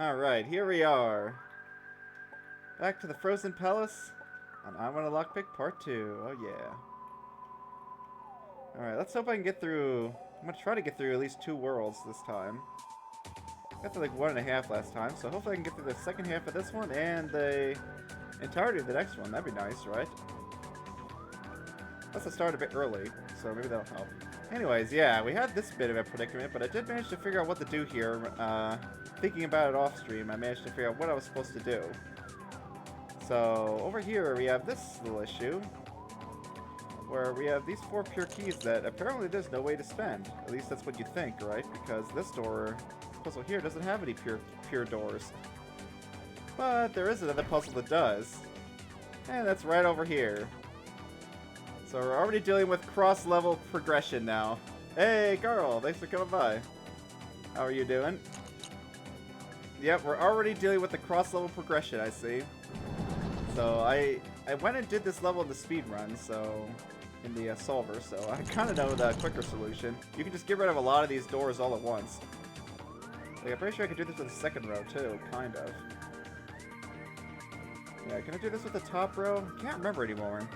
Alright, here we are. Back to the Frozen Palace on I Want a Lockpick Part 2. Oh yeah. Alright, let's hope I can get through... I'm gonna try to get through at least 2 worlds this time. Got through like 1.5 last time, so hopefully I can get through the second half of this one and the entirety of the next one. That'd be nice, right? Plus I started a bit early, so maybe that'll help. Anyways, yeah, we had this bit of a predicament, but I did manage to figure out what to do here. Thinking about it off stream, I managed to figure out what I was supposed to do. So, over here we have this little issue, where we have these 4 pure keys that apparently there's no way to spend. At least that's what you think, right? Because this puzzle here doesn't have any pure doors. But there is another puzzle that does. And that's right over here. So we're already dealing with cross-level progression now. Hey, Carl, thanks for coming by. How are you doing? Yep, we're already dealing with the cross-level progression, I see. So I went and did this level in the speed run, so in the solver, so I kind of know the quicker solution. You can just get rid of a lot of these doors all at once. Like, I'm pretty sure I could do this with the second row too, kind of. Yeah, can I do this with the top row? Can't remember anymore.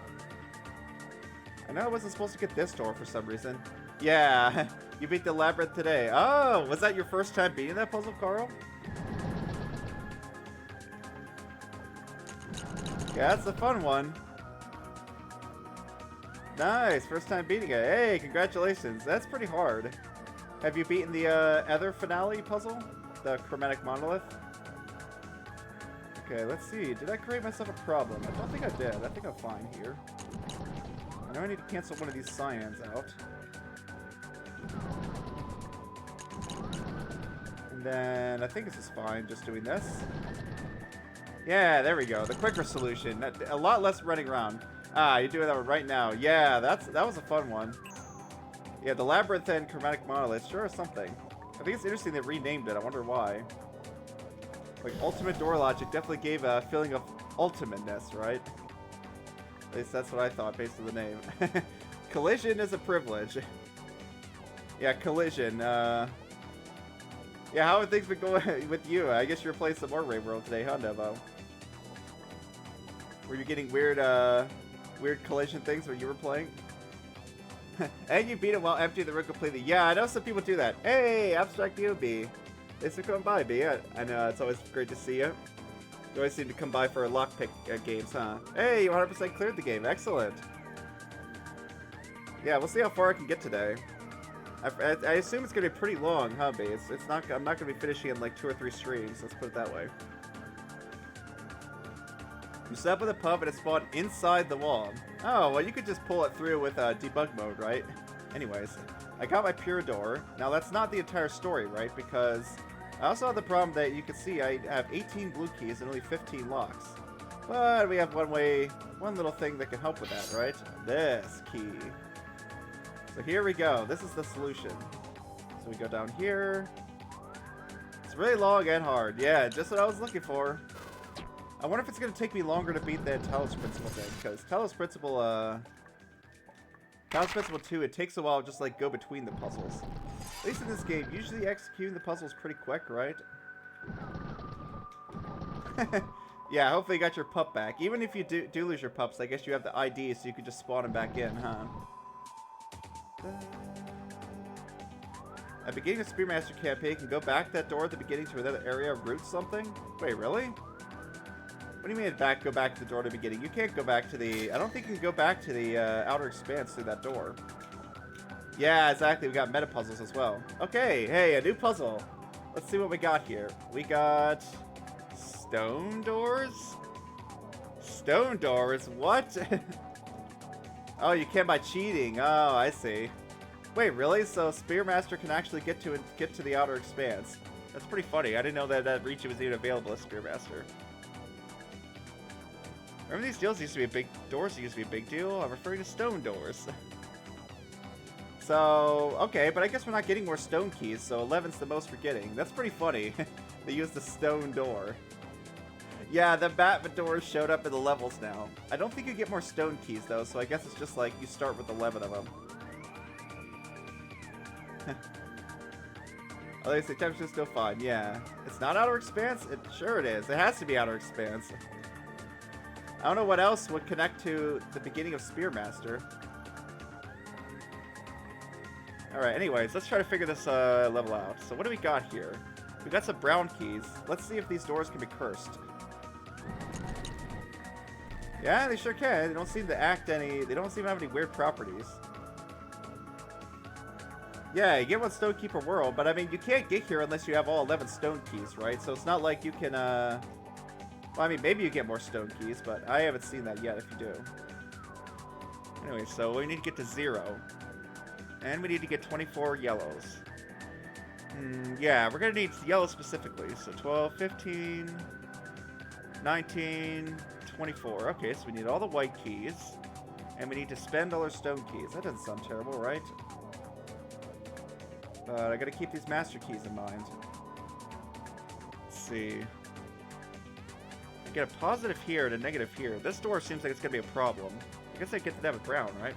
I know I wasn't supposed to get this door for some reason. Yeah, you beat the labyrinth today. Oh, was that your first time beating that puzzle, Carl? Yeah, that's the fun one. Nice, first time beating it. Hey, congratulations. That's pretty hard. Have you beaten the other finale puzzle? The chromatic monolith? Okay, let's see. Did I create myself a problem? I don't think I did. I think I'm fine here. I know I need to cancel one of these cyans out. And then I think this is fine, just doing this. Yeah, there we go. The quicker solution. A lot less running around. Ah, you're doing that one right now. Yeah, that was a fun one. Yeah, the labyrinth and chromatic monolith sure is something. I think it's interesting they renamed it. I wonder why. Like, ultimate door logic definitely gave a feeling of ultimateness, right? At least that's what I thought based on the name. Collision is a privilege. Yeah, collision. Yeah, how have things been going with you? I guess you were playing some more Ray World today, huh, Nevo? Were you getting weird collision things when you were playing? And you beat it while emptying the room completely. Yeah, I know some people do that. Hey, Abstract UB. Thanks for coming by, B. I know, it's always great to see you. You always seem to come by for Lockpick games, huh? Hey, you 100% cleared the game. Excellent. Yeah, we'll see how far I can get today. I assume it's going to be pretty long, huh, B? It's not, I'm not going to be finishing in like 2 or 3 streams. Let's put it that way. You set up with a pub and it spawned inside the wall. Oh, well, you could just pull it through with debug mode, right? Anyways, I got my pure door. Now, that's not the entire story, right? Because I also have the problem that you can see I have 18 blue keys and only 15 locks. But we have one little thing that can help with that, right? This key. So here we go. This is the solution. So we go down here. It's really long and hard. Yeah, just what I was looking for. I wonder if it's going to take me longer to beat the Talos Principle thing, because Talos Principle 2, it takes a while to just like go between the puzzles. At least in this game, usually executing the puzzles pretty quick, right? Yeah, hopefully you got your pup back. Even if you do lose your pups, I guess you have the ID, so you could just spawn them back in, huh? At the beginning of Spearmaster campaign, you can go back that door at the beginning to another area, root something? Wait, really? What do you mean go back to the door at the beginning? You can't go back to the... I don't think you can go back to the outer expanse through that door. Yeah, exactly. We got meta puzzles as well. Okay, hey, a new puzzle. Let's see what we got here. We got... stone doors? Stone doors? What? Oh, you can by cheating. Oh, I see. Wait, really? So Spearmaster can actually get to the outer expanse. That's pretty funny. I didn't know that Reach was even available as Spearmaster. Remember these doors used to be a big deal? I'm referring to stone doors. So, okay, but I guess we're not getting more stone keys, so 11's the most we're getting. That's pretty funny. They used the stone door. Yeah, the Batman doors showed up in the levels now. I don't think you get more stone keys, though, so I guess it's just like you start with 11 of them. Although the temperature's still fine, yeah. It's not Outer Expanse? Sure it is. It has to be Outer Expanse. I don't know what else would connect to the beginning of Spearmaster. Alright, anyways, let's try to figure this level out. So what do we got here? We got some brown keys. Let's see if these doors can be cursed. Yeah, they sure can. They don't seem to they don't seem to have any weird properties. Yeah, you get one Stonekeeper World, but I mean, you can't get here unless you have all 11 stone keys, right? So it's not like you can, well, I mean, maybe you get more stone keys, but I haven't seen that yet if you do. Anyway, so we need to get to 0. And we need to get 24 yellows. Yeah, we're going to need yellow specifically. So 12, 15, 19, 24. Okay, so we need all the white keys. And we need to spend all our stone keys. That doesn't sound terrible, right? But I got to keep these master keys in mind. Let's see. I get a positive here and a negative here. This door seems like it's going to be a problem. I guess I get to that with brown, right?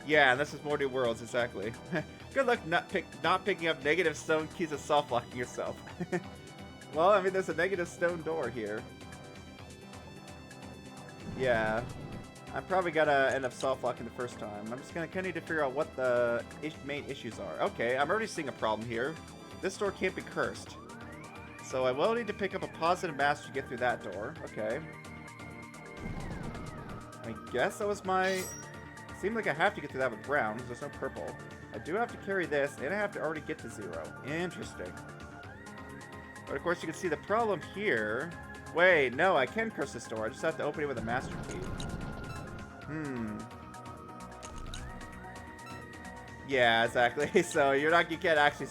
Yeah, and this is more New Worlds, exactly. Good luck not picking up negative stone keys and soft locking yourself. Well, I mean, there's a negative stone door here. Yeah. I'm probably gonna end up soft locking the first time. I'm just gonna kind of need to figure out what the main issues are. Okay, I'm already seeing a problem here. This door can't be cursed. So I will need to pick up a positive master to get through that door. Okay. I guess that was my... Seemed like I have to get through that with brown, because there's no purple. I do have to carry this, and I have to already get to 0. Interesting. But of course you can see the problem here. Wait, no, I can curse this door. I just have to open it with a master key. Yeah, exactly. So you can't actually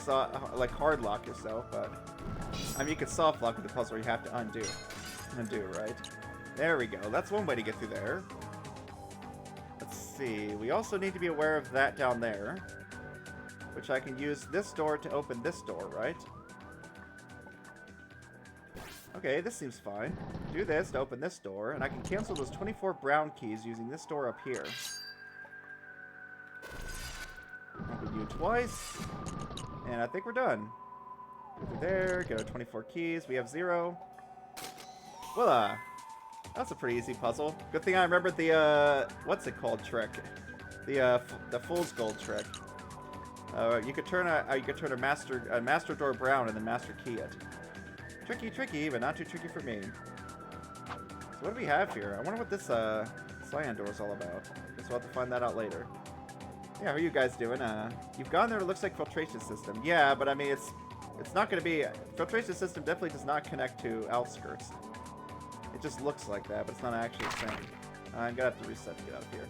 like hard lock yourself, but I mean you can soft lock with the puzzle. You have to undo, right? There we go. That's one way to get through there. Let's see. We also need to be aware of that down there, which I can use this door to open this door, right? Okay, this seems fine. Do this to open this door, and I can cancel those 24 brown keys using this door up here. Open you twice, and I think we're done. Go through there, get our 24 keys. We have 0. Voila! That's a pretty easy puzzle. Good thing I remembered the, what's it called trick? The Fool's Gold trick. You could turn a master door brown and then master key it. Tricky, but not too tricky for me. So what do we have here? I wonder what this cyan door is all about. Guess we'll have to find that out later. Yeah, how are you guys doing? You've gone there. It looks like filtration system. Yeah, but I mean it's not going to be filtration system. Definitely does not connect to outskirts. It just looks like that, but it's not actually a thing. I'm gonna have to reset to get out of here.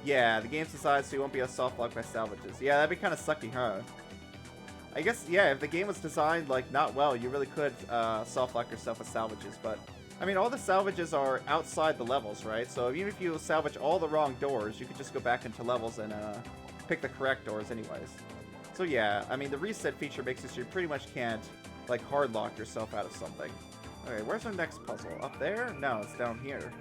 Yeah, the game's designed so you won't be a soft lock by salvages. Yeah, that'd be kind of sucky, huh? I guess, yeah, if the game was designed, like, not well, you really could soft lock yourself with salvages, but, I mean, all the salvages are outside the levels, right? So even if you salvage all the wrong doors, you could just go back into levels and pick the correct doors anyways. So yeah, I mean, the reset feature makes it so you pretty much can't, like, hard lock yourself out of something. Okay, where's our next puzzle? Up there? No, it's down here.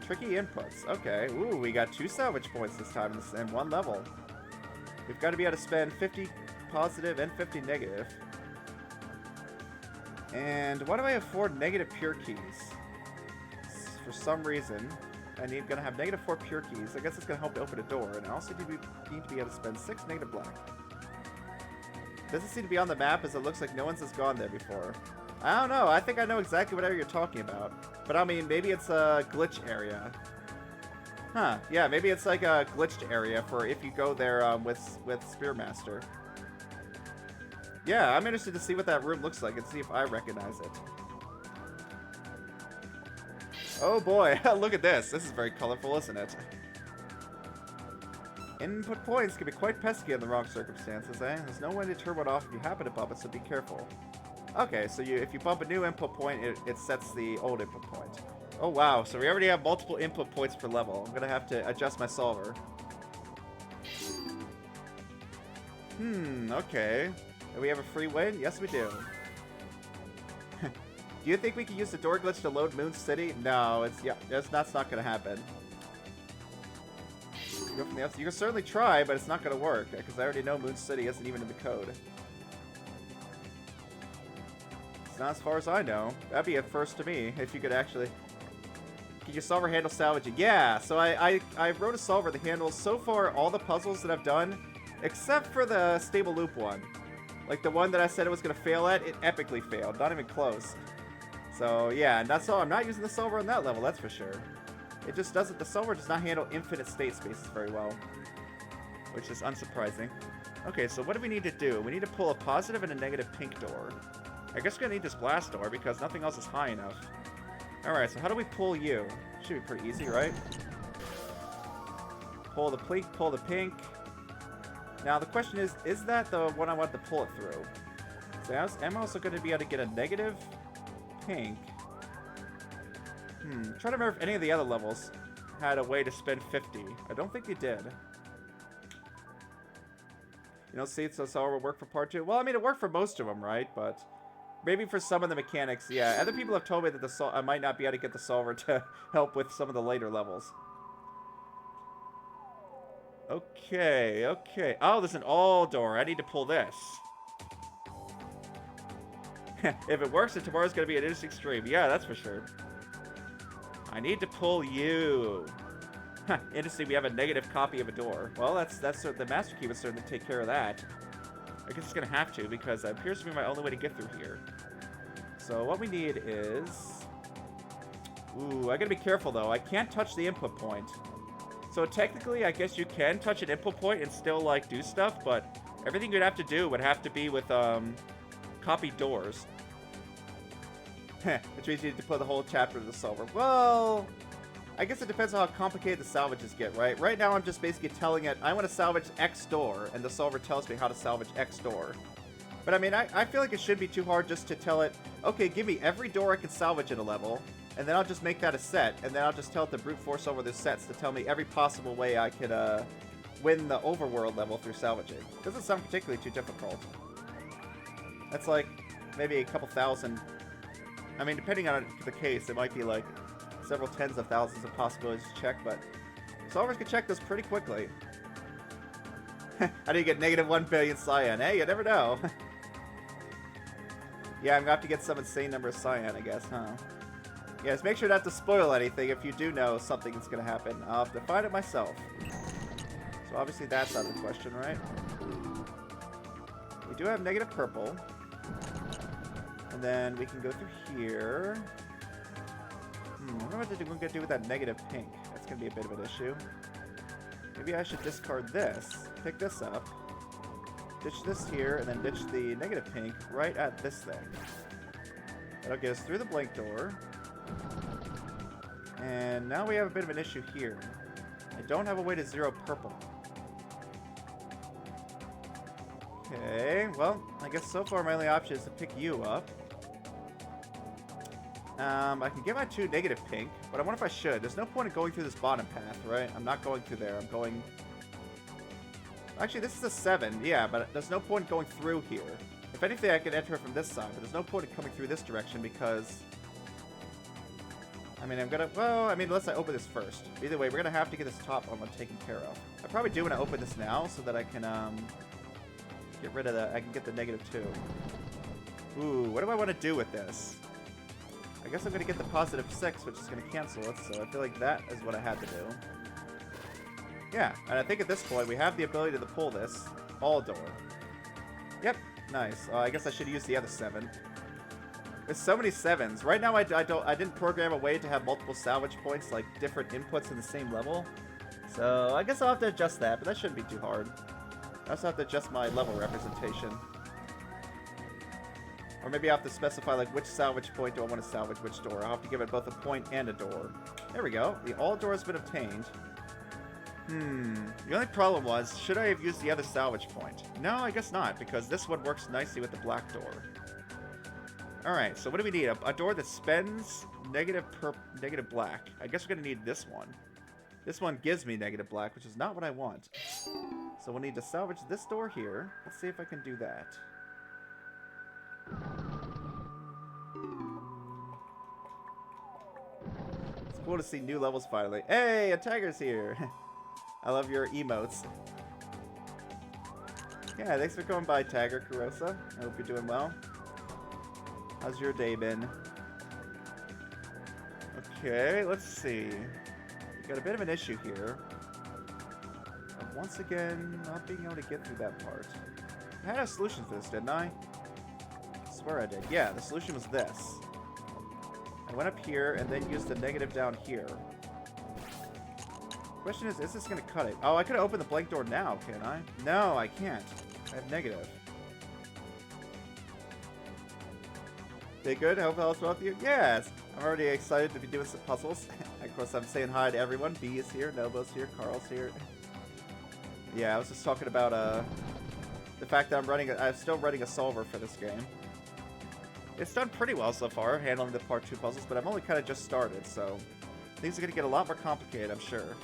Tricky inputs. Okay, ooh, we got 2 salvage points this time in one level. We've got to be able to spend 50 positive and 50 negative. And why do I afford negative pure keys? For some reason, I'm gonna have negative 4 pure keys. I guess it's gonna help to open a door, and I also need to be able to spend 6 negative black. Doesn't seem to be on the map, as it looks like no one's has gone there before. I don't know. I think I know exactly whatever you're talking about. But I mean, maybe it's a glitch area. Huh. Yeah, maybe it's like a glitched area for if you go there with Spearmaster. Yeah, I'm interested to see what that room looks like and see if I recognize it. Oh boy, look at this. This is very colorful, isn't it? Input points can be quite pesky in the wrong circumstances, eh? There's no way to turn one off if you happen to bump it, so be careful. Okay, so if you bump a new input point, it sets the old input point. Oh wow, so we already have multiple input points per level. I'm gonna have to adjust my solver. Okay. Do we have a free win? Yes, we do. Do you think we can use the door glitch to load Moon City? No, that's not gonna happen. Go from the outside. You can certainly try, but it's not going to work, because I already know Moon City isn't even in the code. It's not as far as I know. That'd be a first to me, if you could actually... Can your solver handle salvaging? Yeah, so I wrote a solver that handles, so far, all the puzzles that I've done, except for the stable loop one. Like the one that I said it was going to fail at, it epically failed. Not even close. So, yeah, and that's all. I'm not using the solver on that level, that's for sure. It just doesn't, the solver does not handle infinite state spaces very well. Which is unsurprising. Okay, so what do we need to do? We need to pull a positive and a negative pink door. I guess we're going to need this blast door because nothing else is high enough. Alright, so how do we pull you? Should be pretty easy, right? Pull the pink. Now the question is that the one I want to pull it through? So I'm also going to be able to get a negative pink. I'm trying to remember if any of the other levels had a way to spend 50. I don't think they did. You know, see, so solver will work for part 2. Well, I mean, it worked for most of them, right? But maybe for some of the mechanics, yeah. Other people have told me that I might not be able to get the solver to help with some of the later levels. Okay, okay. Oh, there's an all door. I need to pull this. If it works, then tomorrow's going to be an interesting stream. Yeah, that's for sure. I need to pull you. Interesting, we have a negative copy of a door. Well, that's the master key would certainly take care of that. I guess it's going to have to, because it appears to be my only way to get through here. So what we need is... Ooh, I got to be careful, though. I can't touch the input point. So technically, I guess you can touch an input point and still, like, do stuff, but everything you'd have to do would have to be with, copied doors. Which means you need to put the whole chapter to the solver. Well, I guess it depends on how complicated the salvages get, right? Right now, I'm just basically telling it, I want to salvage X door, and the solver tells me how to salvage X door. But I mean, I feel like it shouldn't be too hard just to tell it, okay, give me every door I can salvage in a level, and then I'll just make that a set, and then I'll just tell it to brute force over the sets to tell me every possible way I could win the overworld level through salvaging. Doesn't sound particularly too difficult. That's like maybe a couple thousand. I mean, depending on the case, it might be like several tens of thousands of possibilities to check, but solvers can check this pretty quickly. How do you get negative 1 billion cyan? Hey, you never know. Yeah, I'm going to have to get some insane number of cyan, I guess, huh? Yes, make sure not to spoil anything if you do know something that's going to happen. I'll have to find it myself. So obviously that's out of the question, right? We do have negative purple. And then we can go through here. I wonder what we're going to do with that negative pink. That's going to be a bit of an issue. Maybe I should discard this. Pick this up. Ditch this here, and then ditch the negative pink right at this thing. That'll get us through the blank door. And now we have a bit of an issue here. I don't have a way to zero purple. Okay, well, I guess so far my only option is to pick you up. I can get my 2 negative pink, but I wonder if I should. There's no point in going through this bottom path, right? I'm not going through there. I'm going... Actually, this is a 7, yeah, but there's no point in going through here. If anything, I could enter it from this side, but there's no point in coming through this direction because... I mean, I'm gonna... Well, I mean, unless I open this first. Either way, we're gonna have to get this top one taken care of. I probably do want to open this now so that I can, get rid of the... I can get the negative 2. Ooh, what do I want to do with this? I guess I'm going to get the positive 6, which is going to cancel it, so I feel like that is what I had to do. Yeah, and I think at this point we have the ability to pull this all door. Yep, nice. I guess I should use the other 7. There's so many 7s. Right now I didn't program a way to have multiple salvage points, like different inputs in the same level. So I guess I'll have to adjust that, but that shouldn't be too hard. I also have to adjust my level representation. Or maybe I have to specify, like, which salvage point do I want to salvage which door. I'll have to give it both a point and a door. There we go. The all door has been obtained. The only problem was, should I have used the other salvage point? No, I guess not, because this one works nicely with the black door. Alright, so what do we need? A door that spends negative black. I guess we're going to need this one. This one gives me negative black, which is not what I want. So we'll need to salvage this door here. Let's see if I can do that. It's cool to see new levels finally. Hey, a tiger's here! I love your emotes. Yeah, thanks for coming by, Tagger Kurosa. I hope you're doing well. How's your day been? Okay, let's see. We got a bit of an issue here. Once again, not being able to get through that part. I had a solution for this, didn't I? I swear I did. Yeah, the solution was this. I went up here and then used the negative down here. Question is this going to cut it? Oh, I could open the blank door now, can I? No, I can't. I have negative. They good? I hope all is well with you. Yes! I'm already excited to be doing some puzzles. Of course, I'm saying hi to everyone. B is here, Nobo's here, Carl's here. Yeah, I was just talking about the fact that I'm still running a solver for this game. It's done pretty well so far, handling the part 2 puzzles, but I've only kind of just started, so things are going to get a lot more complicated, I'm sure.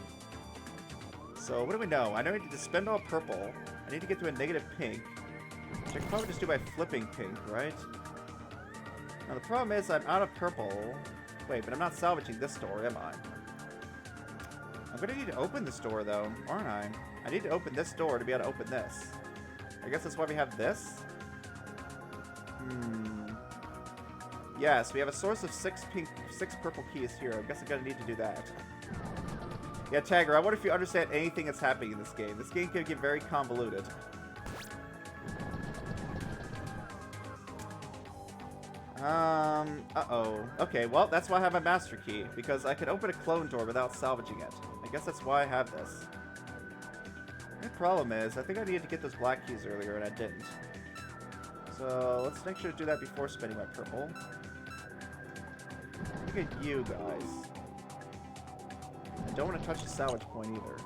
So, what do we know? I know I need to spend all purple. I need to get to a negative pink, which I can probably just do by flipping pink, right? Now, the problem is I'm out of purple. Wait, but I'm not salvaging this door, am I? I'm going to need to open this door, though, aren't I? I need to open this door to be able to open this. I guess that's why we have this? Yes, we have a source of 6 purple keys here. I guess I'm going to need to do that. Yeah, Tagger, I wonder if you understand anything that's happening in this game. This game can get very convoluted. Uh-oh. Okay, well, that's why I have a master key, because I can open a clone door without salvaging it. I guess that's why I have this. The problem is, I think I needed to get those black keys earlier, and I didn't. So, let's make sure to do that before spending my purple. Look at you guys. I don't want to touch the salvage point either.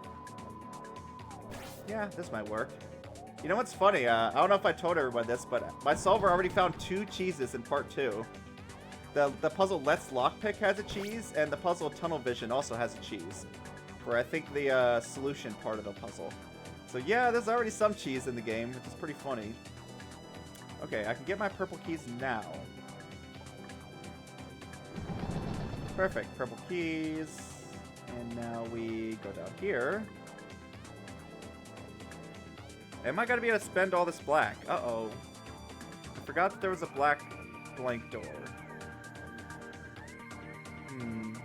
Yeah, this might work. You know what's funny? I don't know if I told everyone this, but my solver already found 2 cheeses in part 2. The puzzle Let's Lockpick has a cheese, and the puzzle Tunnel Vision also has a cheese. For, I think, the solution part of the puzzle. So yeah, there's already some cheese in the game, which is pretty funny. Okay, I can get my purple keys now. Perfect, purple keys. And now we go down here. Am I gonna be able to spend all this black? Uh-oh. I forgot that there was a black blank door.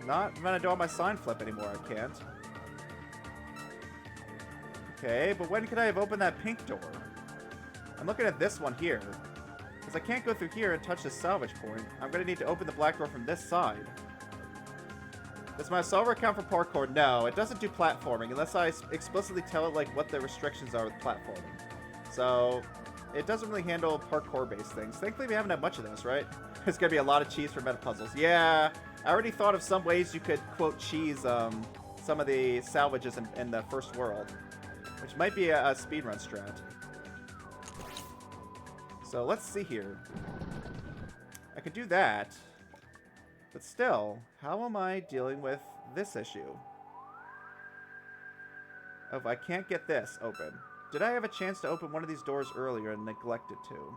Not gonna do all my sign flip anymore, I can't. Okay, but when could I have opened that pink door? I'm looking at this one here. Because I can't go through here and touch the salvage point. I'm gonna need to open the black door from this side. Does my solver count for parkour? No, it doesn't do platforming unless I explicitly tell it like what the restrictions are with platforming. So, it doesn't really handle parkour-based things. Thankfully, we haven't had much of those, right? There's gonna be a lot of cheese for meta puzzles. Yeah, I already thought of some ways you could, quote, cheese some of the salvages in the first world, which might be a speedrun strat. So, let's see here. I could do that. But still, how am I dealing with this issue? Oh, I can't get this open. Did I have a chance to open one of these doors earlier and neglected to?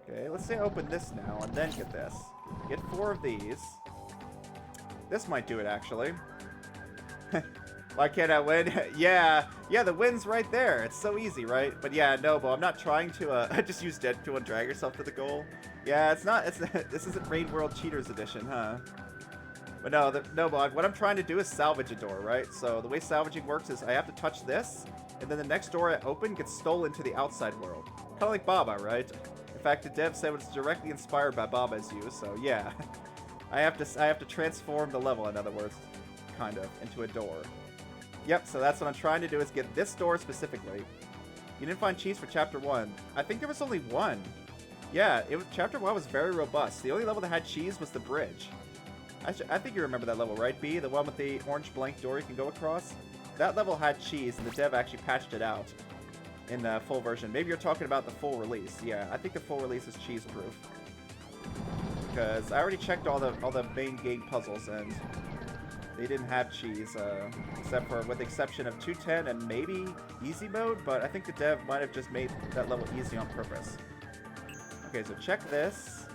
Okay, let's say I open this now and then get this. Get 4 of these. This might do it, actually. Why can't I win? Yeah, the win's right there. It's so easy, right? But yeah, Nobo, I'm not trying to just use Deadpool and drag yourself to the goal. Yeah, this isn't Raid World Cheaters Edition, huh? But no, Nobo, what I'm trying to do is salvage a door, right? So the way salvaging works is I have to touch this, and then the next door I open gets stolen to the outside world. Kind of like Baba, right? In fact, the dev said it's directly inspired by Baba's use, so yeah. I have to transform the level, in other words, kind of, into a door. Yep, so that's what I'm trying to do is get this door specifically. You didn't find cheese for Chapter 1. I think there was only 1. Yeah, Chapter 1 was very robust. The only level that had cheese was the bridge. I think you remember that level, right, B? The one with the orange blank door you can go across? That level had cheese, and the dev actually patched it out in the full version. Maybe you're talking about the full release. Yeah, I think the full release is cheese-proof. Because I already checked all the main game puzzles, and they didn't have cheese, except for, with the exception of 210 and maybe easy mode, but I think the dev might have just made that level easy on purpose. Okay, so check this.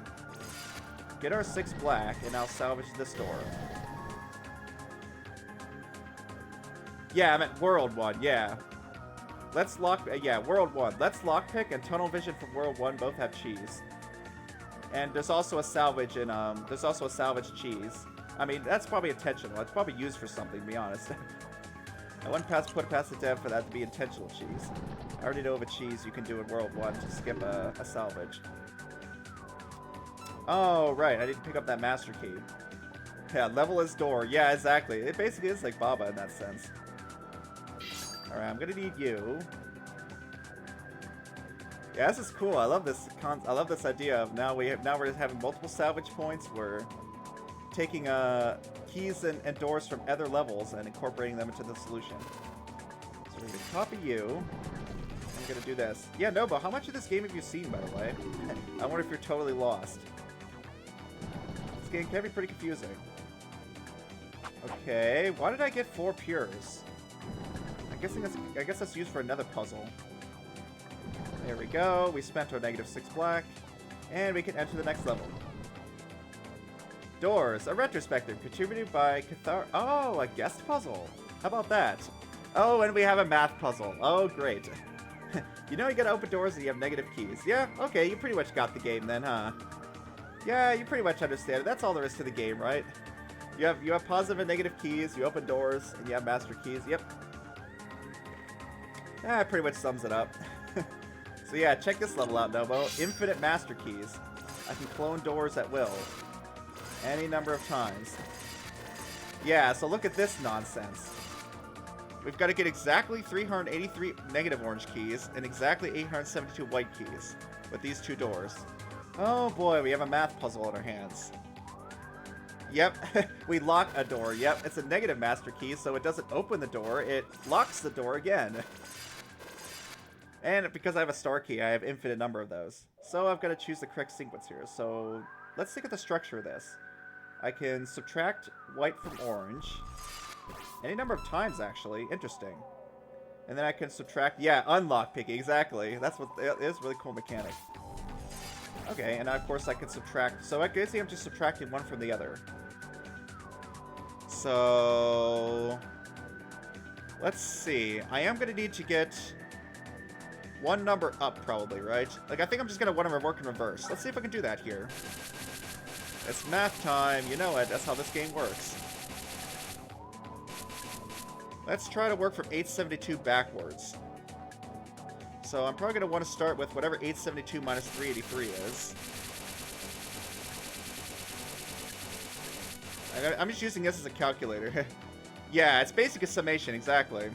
Get our 6 black, and I'll salvage this door. Yeah, I meant World 1, yeah. Let's lock... yeah, World 1. Let's Lockpick and Tunnel Vision from World 1 both have cheese. And there's also a salvage in, there's also a salvage cheese. I mean, that's probably intentional. It's probably used for something, to be honest. I wouldn't put it past the dev for that to be intentional cheese. I already know of a cheese you can do in World 1 to skip a salvage. Oh, right. I didn't pick up that master key. Yeah, level is door. Yeah, exactly. It basically is like Baba in that sense. Alright, I'm gonna need you. Yeah, this is cool. I love this I love this idea of now we're having multiple salvage points. We're taking keys and doors from other levels and incorporating them into the solution. So we're gonna copy you. I'm gonna do this. Yeah, Nobo, how much of this game have you seen, by the way? I wonder if you're totally lost. This game can be pretty confusing. Okay, why did I get 4 pures? I guess that's used for another puzzle. There we go. We spent our -6 black, and we can enter the next level. Doors, a retrospective contributed by Cathar. Oh, a guest puzzle. How about that? Oh, and we have a math puzzle. Oh, great. You know you gotta open doors and you have negative keys. Yeah, okay, you pretty much got the game then, huh? Yeah, you pretty much understand it. That's all there is to the game, right? You have positive and negative keys, you open doors, and you have master keys. Yep. That pretty much sums it up. So yeah, check this level out, Nobo. Infinite master keys. I can clone doors at will. Any number of times. Yeah, so look at this nonsense. We've got to get exactly 383 negative orange keys and exactly 872 white keys with these 2 doors. Oh boy, we have a math puzzle on our hands. Yep, we lock a door. Yep, it's a negative master key, so it doesn't open the door, it locks the door again. And because I have a star key, I have infinite number of those. So I've got to choose the correct sequence here. So let's look at the structure of this. I can subtract white from orange. Any number of times, actually. Interesting. And then I can subtract... yeah, unlock picking, exactly. That's what... it is a really cool mechanic. Okay, and of course I can subtract... so I guess I'm just subtracting one from the other. So... let's see. I am going to need to get... 1 number up, probably, right? Like, I think I'm just going to want to work in reverse. Let's see if I can do that here. It's math time. You know it. That's how this game works. Let's try to work from 872 backwards. So I'm probably going to want to start with whatever 872 minus 383 is. I'm just using this as a calculator. Yeah, it's basically a summation, exactly.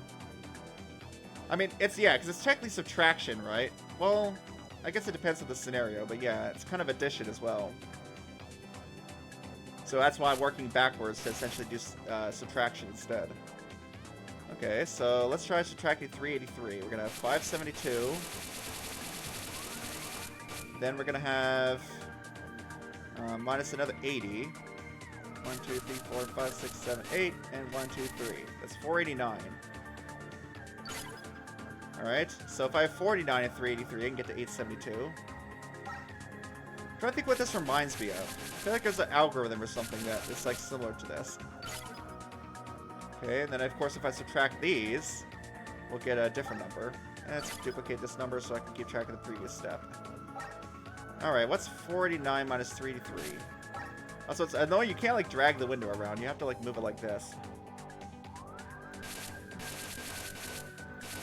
I mean, it's, yeah, because it's technically subtraction, right? Well, I guess it depends on the scenario, but yeah, it's kind of addition as well. So that's why I'm working backwards to essentially do subtraction instead. Okay, so let's try subtracting 383. We're going to have 572. Then we're going to have minus another 80. 1, 2, 3, 4, 5, 6, 7, 8, and 1, 2, 3. That's 489. Alright, so if I have 49 and 383, I can get to 872. I'm trying to think what this reminds me of. I feel like there's an algorithm or something that is like similar to this. Okay, and then of course if I subtract these, we'll get a different number. And let's duplicate this number so I can keep track of the previous step. Alright, what's 49 minus 383? Also, it's annoying, you can't like drag the window around, you have to like move it like this.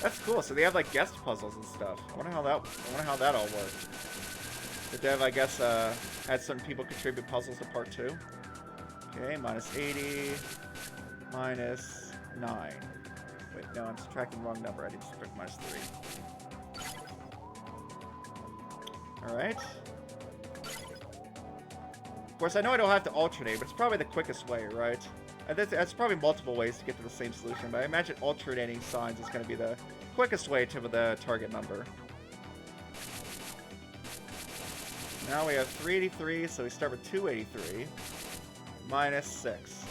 That's cool. So they have like guest puzzles and stuff. I wonder how that all worked. The dev, I guess, had some people contribute puzzles to part 2. Okay, minus 80, minus 9. Wait, no, I'm subtracting the wrong number. I need to subtract minus 3. All right. Of course, I know I don't have to alternate, but it's probably the quickest way, right? And that's probably multiple ways to get to the same solution, but I imagine alternating signs is going to be the quickest way to the target number. Now we have 383, so we start with 283 minus 6.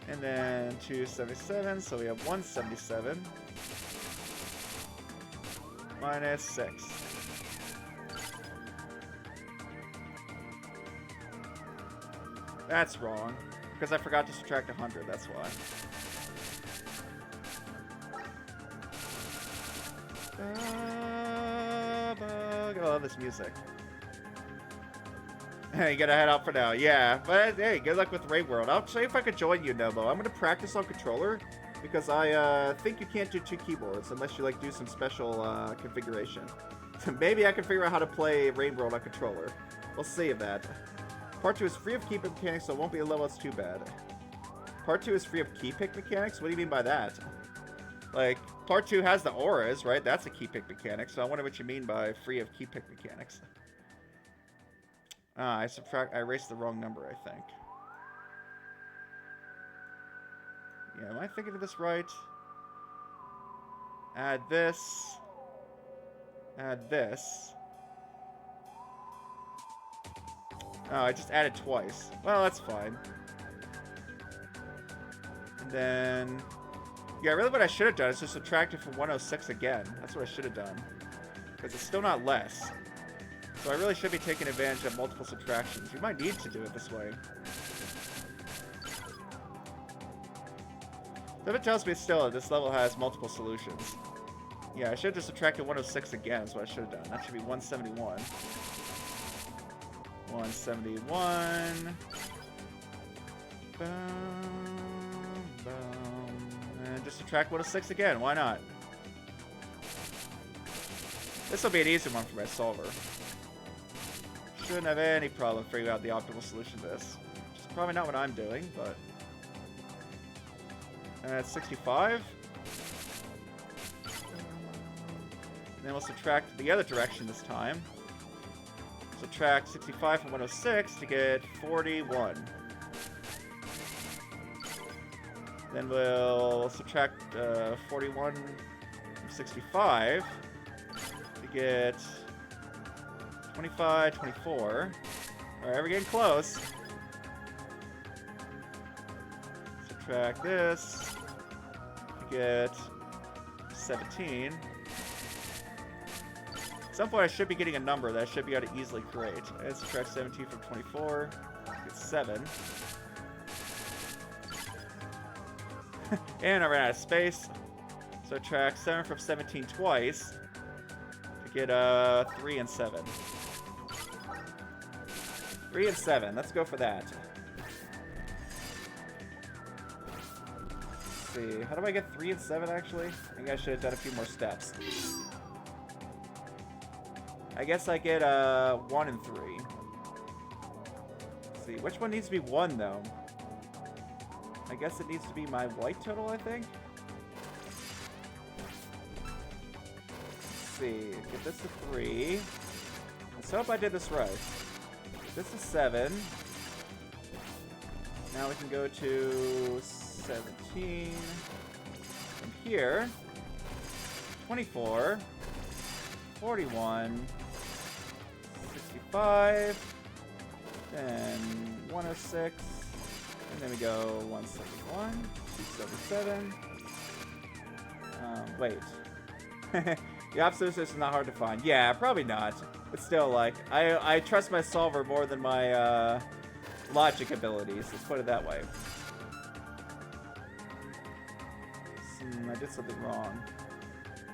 And then 277, so we have 177 minus 6. That's wrong. Because I forgot to subtract 100, that's why. I love this music. Hey, you gotta head out for now. Yeah, but hey, good luck with Raid World. I'll show you if I could join you, Nobo. I'm gonna practice on controller because I think you can't do 2 keyboards unless you like do some special configuration. So maybe I can figure out how to play Raid World on controller. We'll see of that. Part 2 is free of key pick mechanics, so it won't be a level that's too bad. Part 2 is free of key pick mechanics? What do you mean by that? Like, Part 2 has the auras, right? That's a key pick mechanic, so I wonder what you mean by free of key pick mechanics. I erased the wrong number, I think. Yeah, am I thinking of this right? Add this. Add this. Oh, I just added twice. Well, that's fine. And then... Yeah, really what I should have done is just subtract it from 106 again. That's what I should have done. Because it's still not less. So I really should be taking advantage of multiple subtractions. You might need to do it this way. If it tells me still this level has multiple solutions. Yeah, I should have just subtracted 106 again is what I should have done. That should be 171. 171. Boom, boom. And just subtract 106 again. Why not? This will be an easy one for my solver. Shouldn't have any problem figuring out the optimal solution to this. Which is probably not what I'm doing, but... And that's 65. And then we'll subtract the other direction this time. Subtract 65 from 106 to get 41. Then we'll subtract 41 from 65 to get 25, 24. Alright, we're getting close. Subtract this to get 17. At some point I should be getting a number that I should be able to easily create. And subtract 17 from 24 to get 7. And I ran out of space. Subtract 7 from 17 twice to get 3 and 7. 3 and 7. Let's go for that. Let's see. How do I get 3 and 7 actually? I think I should have done a few more steps. I guess I get 1 and 3. Let's see. Which one needs to be 1 though? I guess it needs to be my white total, I think. Let's see. Get this to 3. Let's hope I did this right. This is 7. Now we can go to 17. From here, 24, 41, 65, then 106, and then we go 171, 277. Wait. The opposite is not hard to find. Yeah, probably not. But still, like, I trust my solver more than my logic abilities. Let's put it that way. I did something wrong.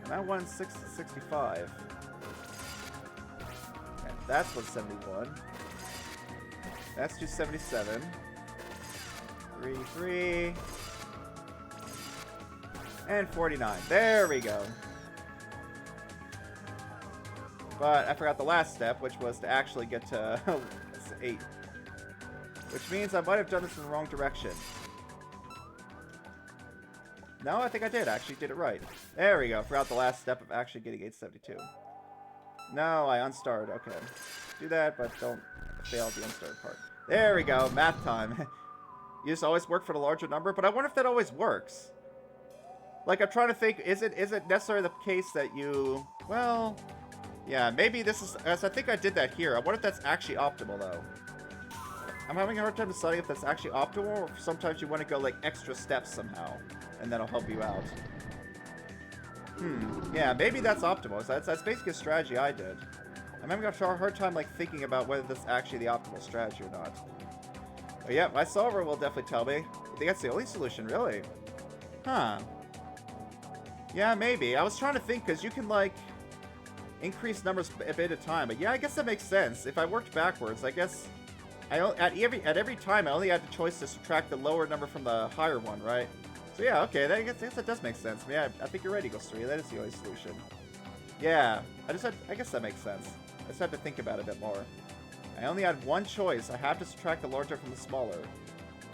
And I won 65. And that's 171. That's 277. 3. And 49. There we go. But I forgot the last step, which was to actually get to 8. Which means I might have done this in the wrong direction. No, I think I did. I actually did it right. There we go. Forgot the last step of actually getting 872. No, I unstarred. Okay. Do that, but don't fail the unstarred part. There we go. Math time. You just always work for the larger number, but I wonder if that always works. Like, I'm trying to think, is it necessarily the case that you... Well... Yeah, maybe this is... As I think I did that here. I wonder if that's actually optimal, though. I'm having a hard time deciding if that's actually optimal, or if sometimes you want to go, like, extra steps somehow. And that'll help you out. Yeah, maybe that's optimal. That's basically a strategy I did. I'm having a hard time, like, thinking about whether this is actually the optimal strategy or not. But yeah, my solver will definitely tell me. I think that's the only solution, really. Huh. Yeah, maybe. I was trying to think, because you can, like, increase numbers a bit at a time. But yeah, I guess that makes sense. If I worked backwards, I guess... at every time, I only had the choice to subtract the lower number from the higher one, right? So yeah, okay, I guess that does make sense. Yeah, I think you're right, Eagles 3. That is the only solution. Yeah, I guess that makes sense. I just had to think about it a bit more. I only had one choice. I have to subtract the larger from the smaller.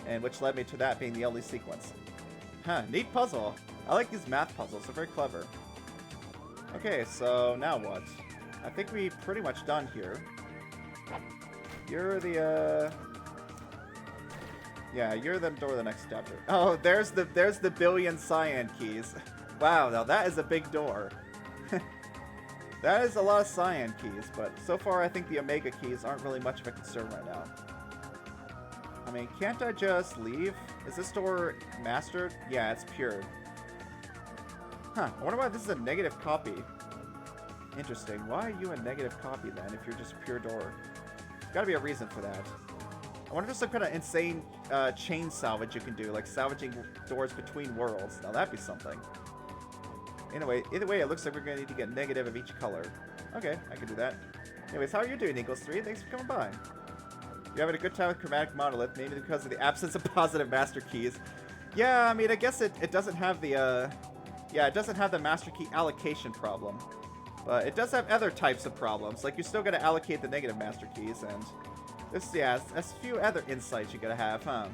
And which led me to that being the only sequence. Huh, neat puzzle. I like these math puzzles. They're very clever. Okay, so now what? I think we're pretty much done here. You're the, yeah, you're the door of the next chapter. Oh, there's the billion cyan keys. Wow, now that is a big door. That is a lot of cyan keys, but so far I think the omega keys aren't really much of a concern right now. I mean, can't I just leave? Is this door mastered? Yeah, it's pure. Huh, I wonder why this is a negative copy. Interesting. Why are you a negative copy then if you're just a pure door? There's gotta be a reason for that. I wonder if there's some kind of insane chain salvage you can do, like salvaging doors between worlds. Now that'd be something. Anyway, either way, it looks like we're going to need to get negative of each color. Okay, I can do that. Anyways, how are you doing, Eagles 3? Thanks for coming by. You having a good time with Chromatic Monolith, maybe because of the absence of positive master keys. Yeah, I mean, I guess it doesn't have the, yeah, it doesn't have the master key allocation problem. But it does have other types of problems. Like, you're still going to allocate the negative master keys, and there's, yeah, there's a few other insights you got to have, huh?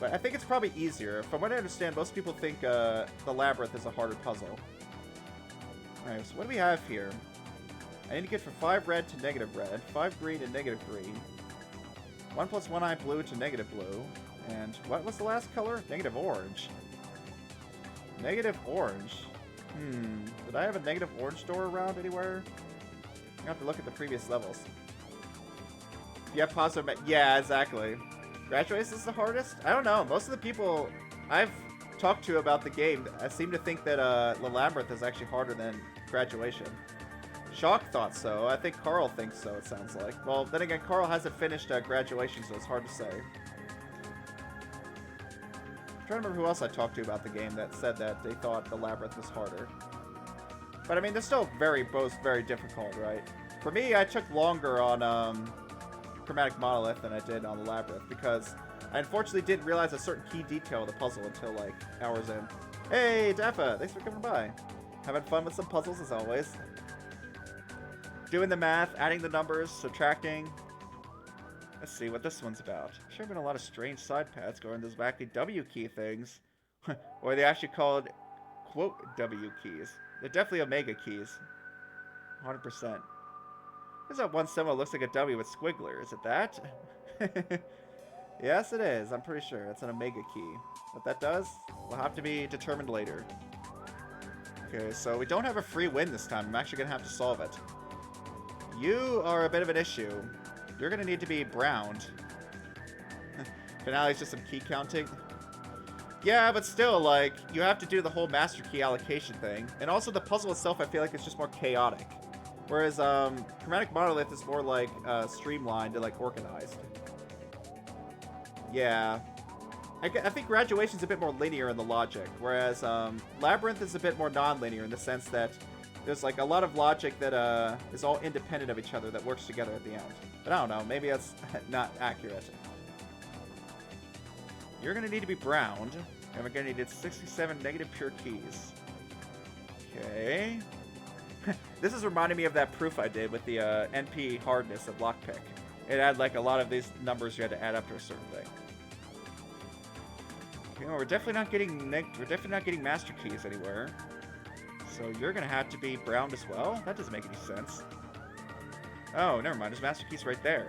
But I think it's probably easier. From what I understand, most people think the labyrinth is a harder puzzle. Alright, so what do we have here? I need to get from 5 red to negative red, 5 green to negative green, 1 plus 1 eye blue to negative blue, and what was the last color? Negative orange. Negative orange. Did I have a negative orange door around anywhere? I have to look at the previous levels. Yeah, positive. Yeah, exactly. Graduation is the hardest? I don't know. Most of the people I've talked to about the game, I seem to think that the labyrinth is actually harder than graduation. Shock thought so. I think Carl thinks so, it sounds like. Well, then again, Carl hasn't finished graduation, so it's hard to say. I'm trying to remember who else I talked to about the game that said that they thought the labyrinth was harder. But I mean, they're still both very difficult, right? For me, I took longer on Chromatic Monolith than I did on the labyrinth because I unfortunately didn't realize a certain key detail of the puzzle until like hours in. Hey, Dappa, thanks for coming by. Having fun with some puzzles as always. Doing the math, adding the numbers, subtracting. Let's see what this one's about. Sure have been a lot of strange side paths going those wacky W key things. Or they actually called, quote, W keys. They're definitely omega keys. 100%. There's that one symbol that looks like a W with squiggler. Is it that? Yes, it is. I'm pretty sure. It's an omega key. What that does will have to be determined later. Okay, so we don't have a free win this time. I'm actually going to have to solve it. You are a bit of an issue. You're going to need to be browned. Finale is just some key counting. Yeah, but still, like, you have to do the whole master key allocation thing. And also the puzzle itself, I feel like it's just more chaotic. Whereas, Chromatic Monolith is more, like, streamlined and, like, organized. Yeah. I think Graduation's a bit more linear in the logic, whereas, Labyrinth is a bit more non-linear in the sense that there's, like, a lot of logic that, is all independent of each other that works together at the end. But I don't know, maybe that's not accurate. You're gonna need to be browned, and we're gonna need 67 negative pure keys. Okay. This is reminding me of that proof I did with the NP hardness of Lockpick. It had like a lot of these numbers you had to add up to a certain thing. Okay, well, we're definitely not getting master keys anywhere. So you're gonna have to be browned as well? That doesn't make any sense. Oh, never mind. There's master keys right there.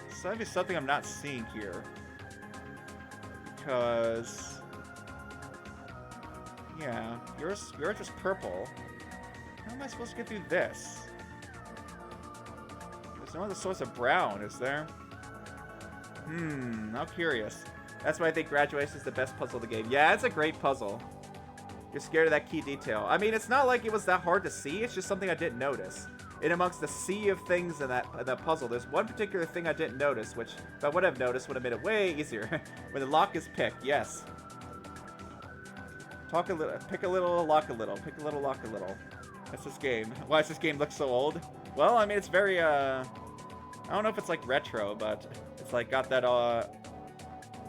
So that'd be something I'm not seeing here. Because yeah, yours just purple. How am I supposed to get through this? There's no other source of brown, is there? How curious. That's why I think Graduation is the best puzzle of the game. Yeah, it's a great puzzle. You're scared of that key detail. I mean, it's not like it was that hard to see. It's just something I didn't notice. in amongst the sea of things in that puzzle, there's one particular thing I didn't notice, which if I would have noticed would have made it way easier. When the lock is picked, yes. Talk a little, pick a little, lock a little, pick a little, lock a little. That's this game. Why does this game look so old? Well, I mean, it's very, I don't know if it's like retro, but it's like got that,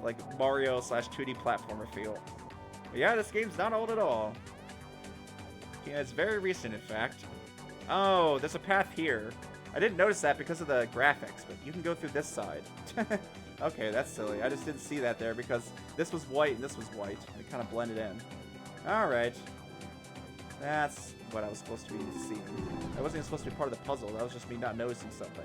like Mario / 2D platformer feel. But yeah, this game's not old at all. Yeah, it's very recent, in fact. Oh, there's a path here. I didn't notice that because of the graphics, but you can go through this side. Okay, that's silly. I just didn't see that there because this was white and this was white. It kind of blended in. Alright. That's what I was supposed to be seeing. That wasn't even supposed to be part of the puzzle. That was just me not noticing something.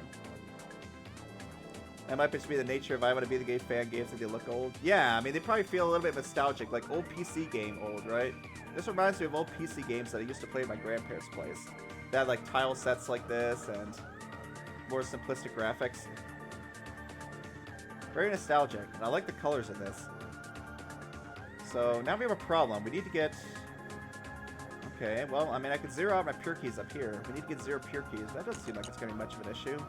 That might just be the nature of I want to be the game fan games that they look old. Yeah, I mean, they probably feel a little bit nostalgic, like old PC game old, right? This reminds me of old PC games that I used to play at my grandparents' place. They had like tile sets like this and more simplistic graphics. Very nostalgic, and I like the colors in this. So now we have a problem. We need to get... Okay, well, I mean, I could zero out my pure keys up here. We need to get 0 pure keys. That doesn't seem like it's going to be much of an issue.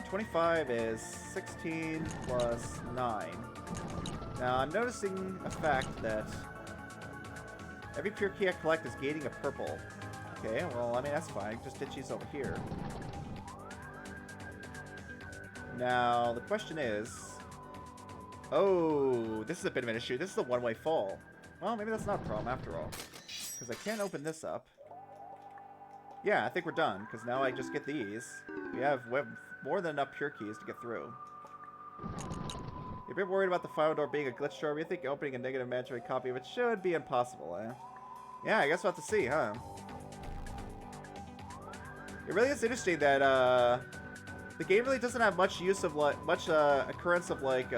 25 is 16 plus 9. Now, I'm noticing a fact that every pure key I collect is gaining a purple. Okay, well, I mean, that's fine. Just ditch these over here. Now, the question is... Oh, this is a bit of an issue. This is a one-way fall. Well, maybe that's not a problem after all. Because I can't open this up. Yeah, I think we're done. Because now I just get these. We have more than enough pure keys to get through. If you're worried about the final door being a glitch door, we think opening a negative mandatory copy of it should be impossible, eh? Yeah, I guess we'll have to see, huh? It really is interesting that, the game really doesn't have much use of, like, occurrence of, like,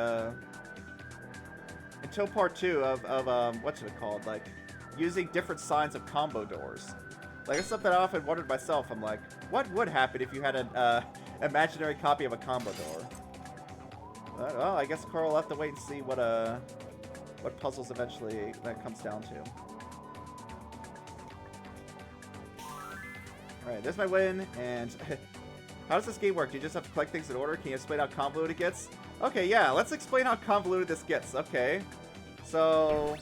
until part 2 of what's it called? Like, using different signs of combo doors. Like, it's something I often wondered myself. I'm like, what would happen if you had an, imaginary copy of a combo door? Well, I guess Carl will have to wait and see what puzzles eventually that comes down to. Alright, there's my win, and how does this game work? Do you just have to collect things in order? Can you explain how convoluted it gets? Okay, yeah, let's explain how convoluted this gets. Okay, so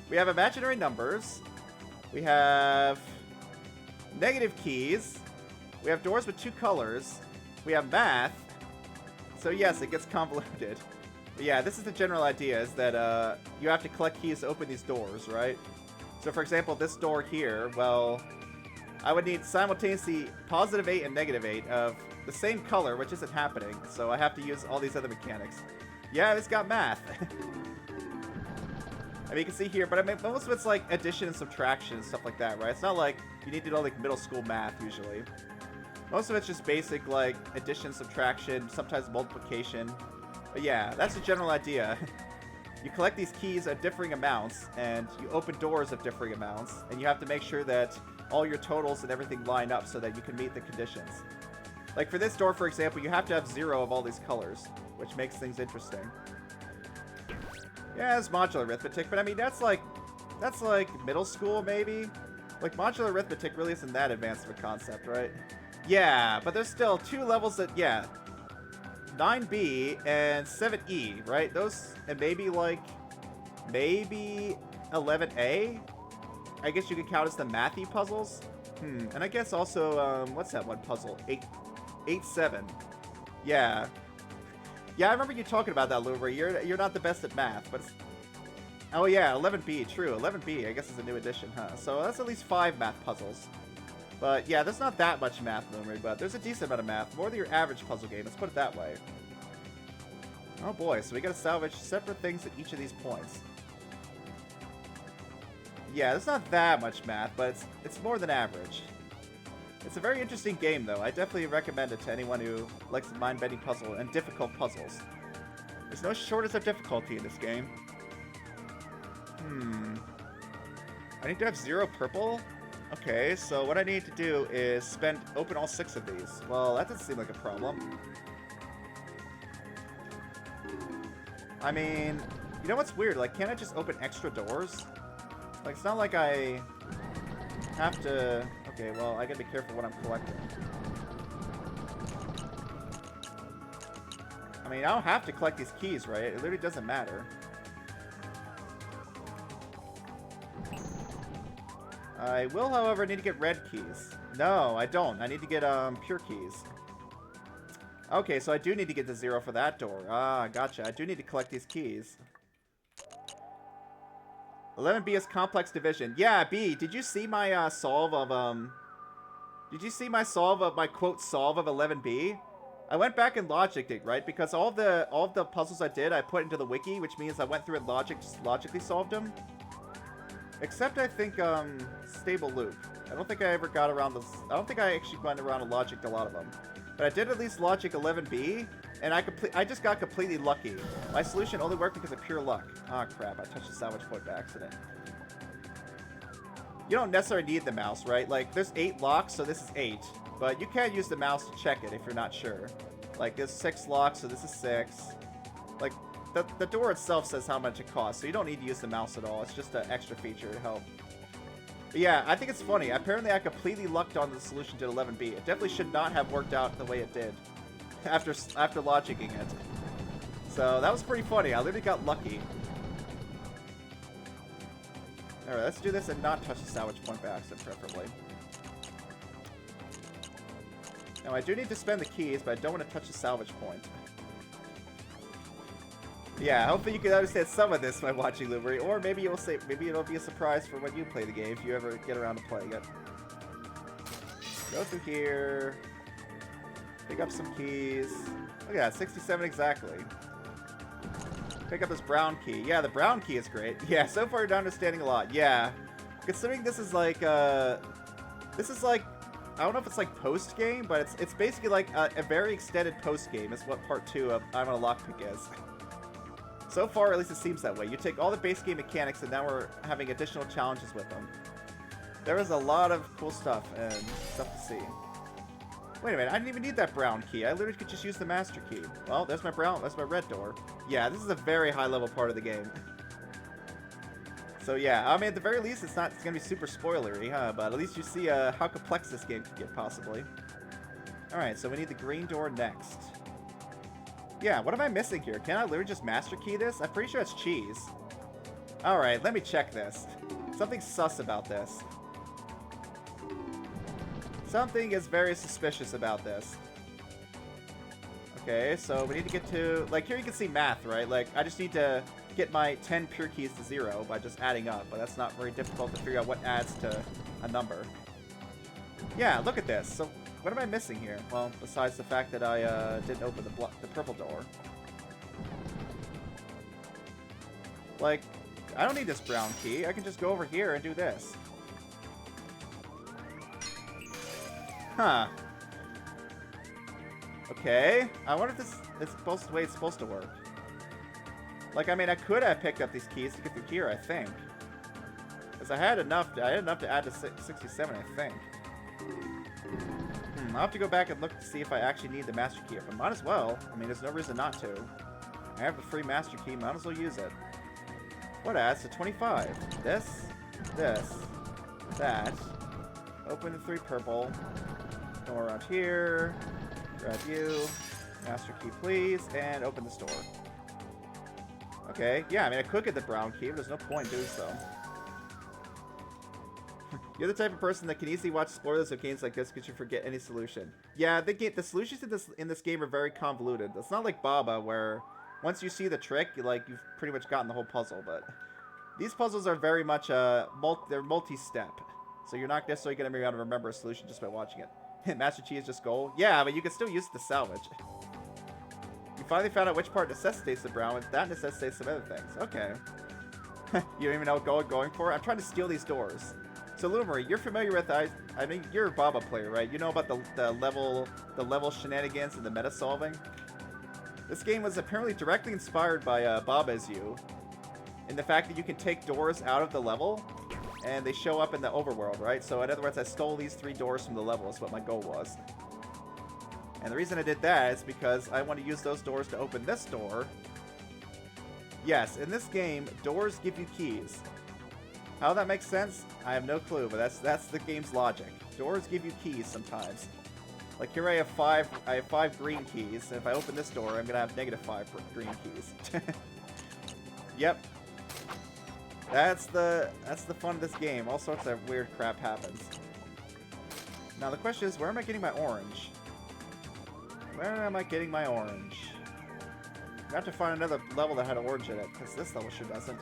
we have imaginary numbers, we have negative keys, we have doors with 2 colors, we have math, so yes, it gets convoluted. But yeah, this is the general idea, is that you have to collect keys to open these doors, right? So for example, this door here, well, I would need simultaneously +8 and -8 of the same color, which isn't happening, so I have to use all these other mechanics. Yeah, it's got math. I mean, you can see here, but I mean, most of it's like addition and subtraction and stuff like that, right? It's not like you need to know like middle school math, usually. Most of it's just basic, like, addition, subtraction, sometimes multiplication. But yeah, that's the general idea. You collect these keys at differing amounts, and you open doors of differing amounts, and you have to make sure that all your totals and everything line up so that you can meet the conditions. Like for this door, for example, you have to have 0 of all these colors, which makes things interesting. Yeah, it's modular arithmetic, but I mean, that's like middle school, maybe? Like, modular arithmetic really isn't that advanced of a concept, right? Yeah, but there's still 2 levels that, yeah. 9B and 7E, right? Those, and maybe 11A? I guess you could count as the mathy puzzles. And I guess also, what's that one puzzle? 8-7. Yeah. Yeah, I remember you talking about that, Lumber. You're not the best at math, but it's... Oh yeah, 11B, true. 11B, I guess is a new addition, huh? So that's at least 5 math puzzles. But yeah, there's not that much math, Lumber, but there's a decent amount of math. More than your average puzzle game, let's put it that way. Oh boy, so we gotta salvage separate things at each of these points. Yeah, there's not that much math, but it's more than average. It's a very interesting game, though. I definitely recommend it to anyone who likes mind-bending puzzle and difficult puzzles. There's no shortage of difficulty in this game. I need to have 0 purple? Okay, so what I need to do is open all 6 of these. Well, that doesn't seem like a problem. I mean, you know what's weird? Like, can't I just open extra doors? Like, it's not like I have to... Okay, well, I gotta be careful what I'm collecting. I mean, I don't have to collect these keys, right? It literally doesn't matter. I will, however, need to get red keys. No, I don't. I need to get pure keys. Okay, so I do need to get to 0 for that door. Ah, gotcha. I do need to collect these keys. 11B is complex division. Yeah, B, did you see my solve of Did you see my solve of my quote solve of 11B? I went back and logicked it, right? Because all of the puzzles I did, I put into the wiki, which means I went through and logically solved them. Except I think stable loop. I don't think I ever got around this. I don't think I actually went around and logicked a lot of them. But I did at least logic 11B, and I just got completely lucky. My solution only worked because of pure luck. Ah, crap! I touched the salvage point by accident. You don't necessarily need the mouse, right? Like, there's 8 locks, so this is 8. But you can use the mouse to check it if you're not sure. Like, there's 6 locks, so this is 6. Like, the door itself says how much it costs, so you don't need to use the mouse at all. It's just an extra feature to help. But yeah, I think it's funny. Apparently, I completely lucked on the solution to 11B. It definitely should not have worked out the way it did after logicking it. So that was pretty funny. I literally got lucky. Alright, let's do this and not touch the salvage point by accident, preferably. Now, I do need to spend the keys, but I don't want to touch the salvage point. Yeah, hopefully you can understand some of this by watching Lumery, or maybe you'll say, maybe it'll be a surprise for when you play the game if you ever get around to playing it. Go through here, pick up some keys. Look at that, 67 exactly. Pick up this brown key. Yeah, the brown key is great. Yeah, so far you're understanding a lot. Yeah, considering this is like I don't know if it's like post game, but it's basically like a very extended post game. Is what part 2 of I'm on a Lockpick is. So far, at least it seems that way. You take all the base game mechanics, and now we're having additional challenges with them. There is a lot of cool stuff and stuff to see. Wait a minute, I didn't even need that brown key. I literally could just use the master key. Well, there's my red door. Yeah, this is a very high-level part of the game. So yeah, I mean, at the very least, it's gonna be super spoilery, huh? But at least you see how complex this game could get, possibly. Alright, so we need the green door next. Yeah, what am I missing here? Can I literally just master key this? I'm pretty sure it's cheese. Alright, let me check this. Something's sus about this. Something is very suspicious about this. Okay, so we need to get to... Like, here you can see math, right? Like, I just need to get my 10 pure keys to 0 by just adding up. But that's not very difficult to figure out what adds to a number. Yeah, look at this. So, what am I missing here? Well, besides the fact that I didn't open the purple door. Like, I don't need this brown key. I can just go over here and do this. Huh. Okay. I wonder if this is the way it's supposed to work. Like, I mean, I could have picked up these keys to get through here, I think. Because I had enough to add to 67, I think. I'll have to go back and look to see if I actually need the master key. But might as well. I mean, there's no reason not to. I have the free master key. Might as well use it. What adds to 25? This, that. Open the 3 purple. Go around here. Grab you. Master key, please. And open this door. Okay. Yeah, I mean, I could get the brown key, but there's no point in doing so. You're the type of person that can easily watch spoilers of games like this because you forget any solution. Yeah, the solutions in this game are very convoluted. It's not like Baba, where once you see the trick, you've pretty much gotten the whole puzzle. But these puzzles are very much they're multi-step, so you're not necessarily going to be able to remember a solution just by watching it. Master Key is just gold. Yeah, but you can still use the salvage. You finally found out which part necessitates the brown, and that necessitates some other things. Okay. You don't even know what going for? I'm trying to steal these doors. So Lumery, you're familiar with I mean, you're a Baba player, right? You know about the level shenanigans and the meta solving. This game was apparently directly inspired by Baba's You, in the fact that you can take doors out of the level, and they show up in the overworld, right? So in other words, I stole these 3 doors from the level. Is what my goal was. And the reason I did that is because I want to use those doors to open this door. Yes, in this game, doors give you keys. How that makes sense, I have no clue, but that's the game's logic. Doors give you keys sometimes. Like here I have five green keys, and if I open this door, I'm gonna have -5 green keys. Yep. That's the fun of this game. All sorts of weird crap happens. Now the question is, where am I getting my orange? Where am I getting my orange? I have to find another level that had orange in it, because this level sure doesn't.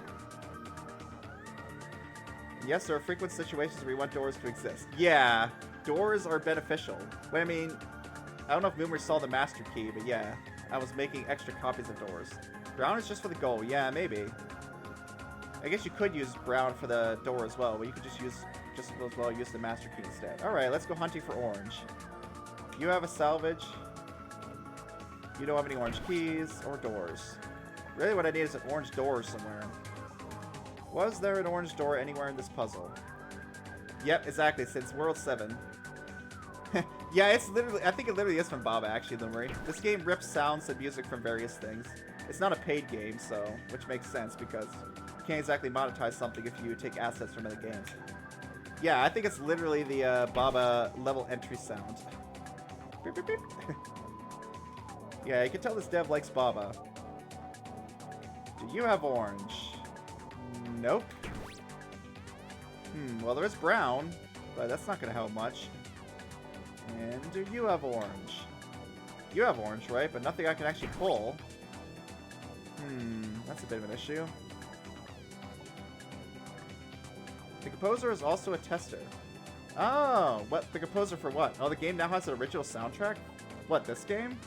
Yes, there are frequent situations where you want doors to exist. Yeah, doors are beneficial. But I mean, I don't know if Moomer saw the master key, but yeah, I was making extra copies of doors. Brown is just for the goal. Yeah, maybe. I guess you could use brown for the door as well, but you could just as well use the master key instead. Alright, let's go hunting for orange. You have a salvage. You don't have any orange keys or doors. Really what I need is an orange door somewhere. Was there an orange door anywhere in this puzzle? Yep, exactly, since World 7. Yeah, it's literally, I think it literally is from Baba, actually, Lumery. This game rips sounds and music from various things. It's not a paid game, so, which makes sense, because you can't exactly monetize something if you take assets from other games. Yeah, I think it's literally the Baba level entry sound. Beep, beep, beep. Yeah, you can tell this dev likes Baba. Do you have orange? Nope. Well, there is brown, but that's not going to help much. And do you have orange? You have orange, right? But nothing I can actually pull. That's a bit of an issue. The composer is also a tester. Oh, what? The composer for what? Oh, the game now has an original soundtrack? What, this game?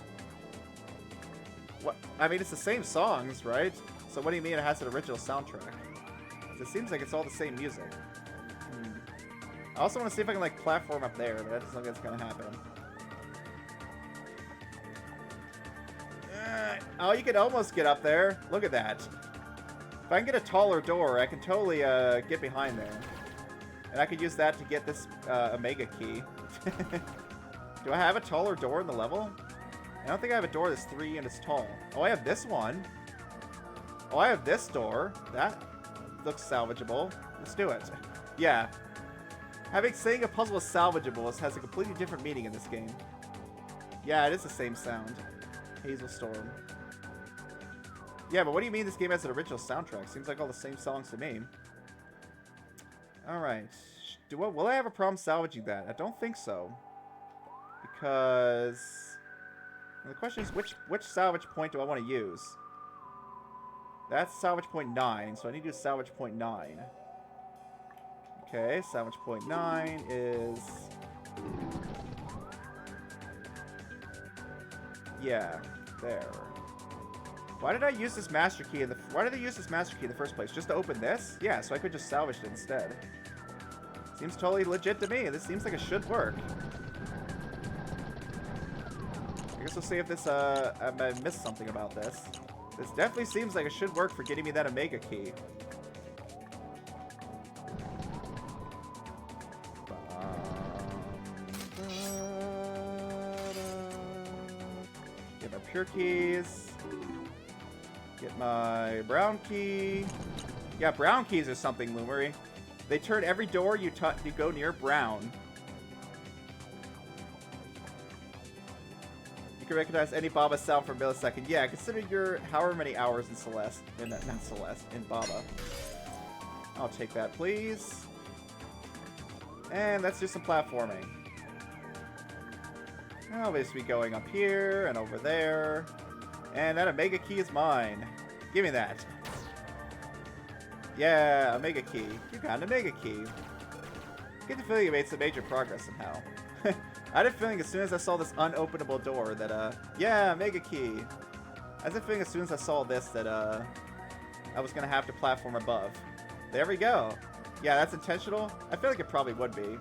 What? I mean, it's the same songs, right? So what do you mean it has an original soundtrack? It seems like it's all the same music. I also want to see if I can, like, platform up there, but I just don't think it's going to happen. Oh, you can almost get up there. Look at that. If I can get a taller door, I can totally get behind there. And I could use that to get this Omega key. Do I have a taller door in the level? I don't think I have a door that's 3 and it's tall. Oh, I have this one. Oh, I have this door. That looks salvageable. Let's do it. Yeah. Saying a puzzle is salvageable has a completely different meaning in this game. Yeah, it is the same sound. Hazel Storm. Yeah, but what do you mean this game has an original soundtrack? Seems like all the same songs to me. Alright. Will I have a problem salvaging that? I don't think so. Because... the question is, which salvage point do I want to use? That's salvage point 9, so I need to do salvage point 9. Okay, salvage point 9 is... yeah, there. Why did I use this master key why did I use this master key in the first place? Just to open this? Yeah, so I could just salvage it instead. Seems totally legit to me. This seems like it should work. I guess we'll see if this, I missed something about this. This definitely seems like it should work for getting me that Omega key. Get my pure keys. Get my brown key. Yeah, brown keys or something, Lumery. They turn every door you go near brown. You can recognize any Baba sound for a millisecond. Yeah, consider your however many hours in Celeste. Not Celeste, in Baba. I'll take that, please. And let's do some platforming. I'll just be going up here and over there. And that Omega key is mine. Give me that. Yeah, Omega key. You got an Omega key. I get the feeling you made some major progress somehow. I had a feeling as soon as I saw this unopenable door that, yeah, Omega key. I had a feeling as soon as I saw this that, I was gonna have to platform above. There we go. Yeah, that's intentional. I feel like it probably would be.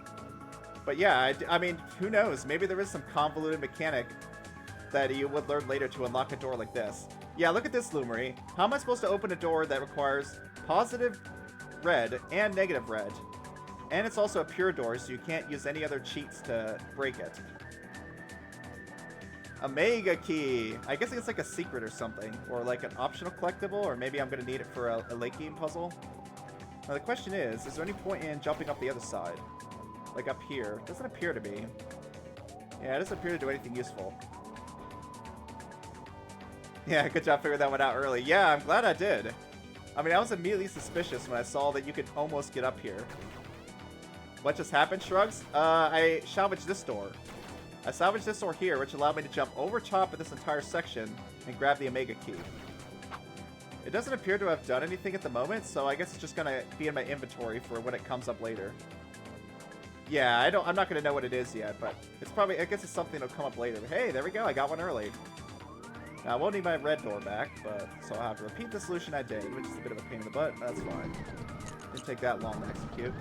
But yeah, I mean, who knows? Maybe there is some convoluted mechanic that you would learn later to unlock a door like this. Yeah, look at this, Lumery. How am I supposed to open a door that requires positive red and negative red? And it's also a pure door, so you can't use any other cheats to break it. Omega key. I guess it's like a secret or something. Or like an optional collectible, or maybe I'm going to need it for a late game puzzle. Now the question is there any point in jumping up the other side? Like up here. Doesn't appear to be. Yeah, it doesn't appear to do anything useful. Yeah, good job figuring that one out early. Yeah, I'm glad I did. I mean, I was immediately suspicious when I saw that you could almost get up here. What just happened, Shrugs? I salvaged this door. I salvaged this door here, which allowed me to jump over top of this entire section and grab the Omega Key. It doesn't appear to have done anything at the moment, so I guess it's just gonna be in my inventory for when it comes up later. Yeah, I'm not gonna know what it is yet, but it's probably, I guess it's something that'll come up later. But hey, there we go, I got one early. Now, I won't need my red door back, but so I'll have to repeat the solution I did, which is a bit of a pain in the butt. That's fine. Didn't take that long to execute.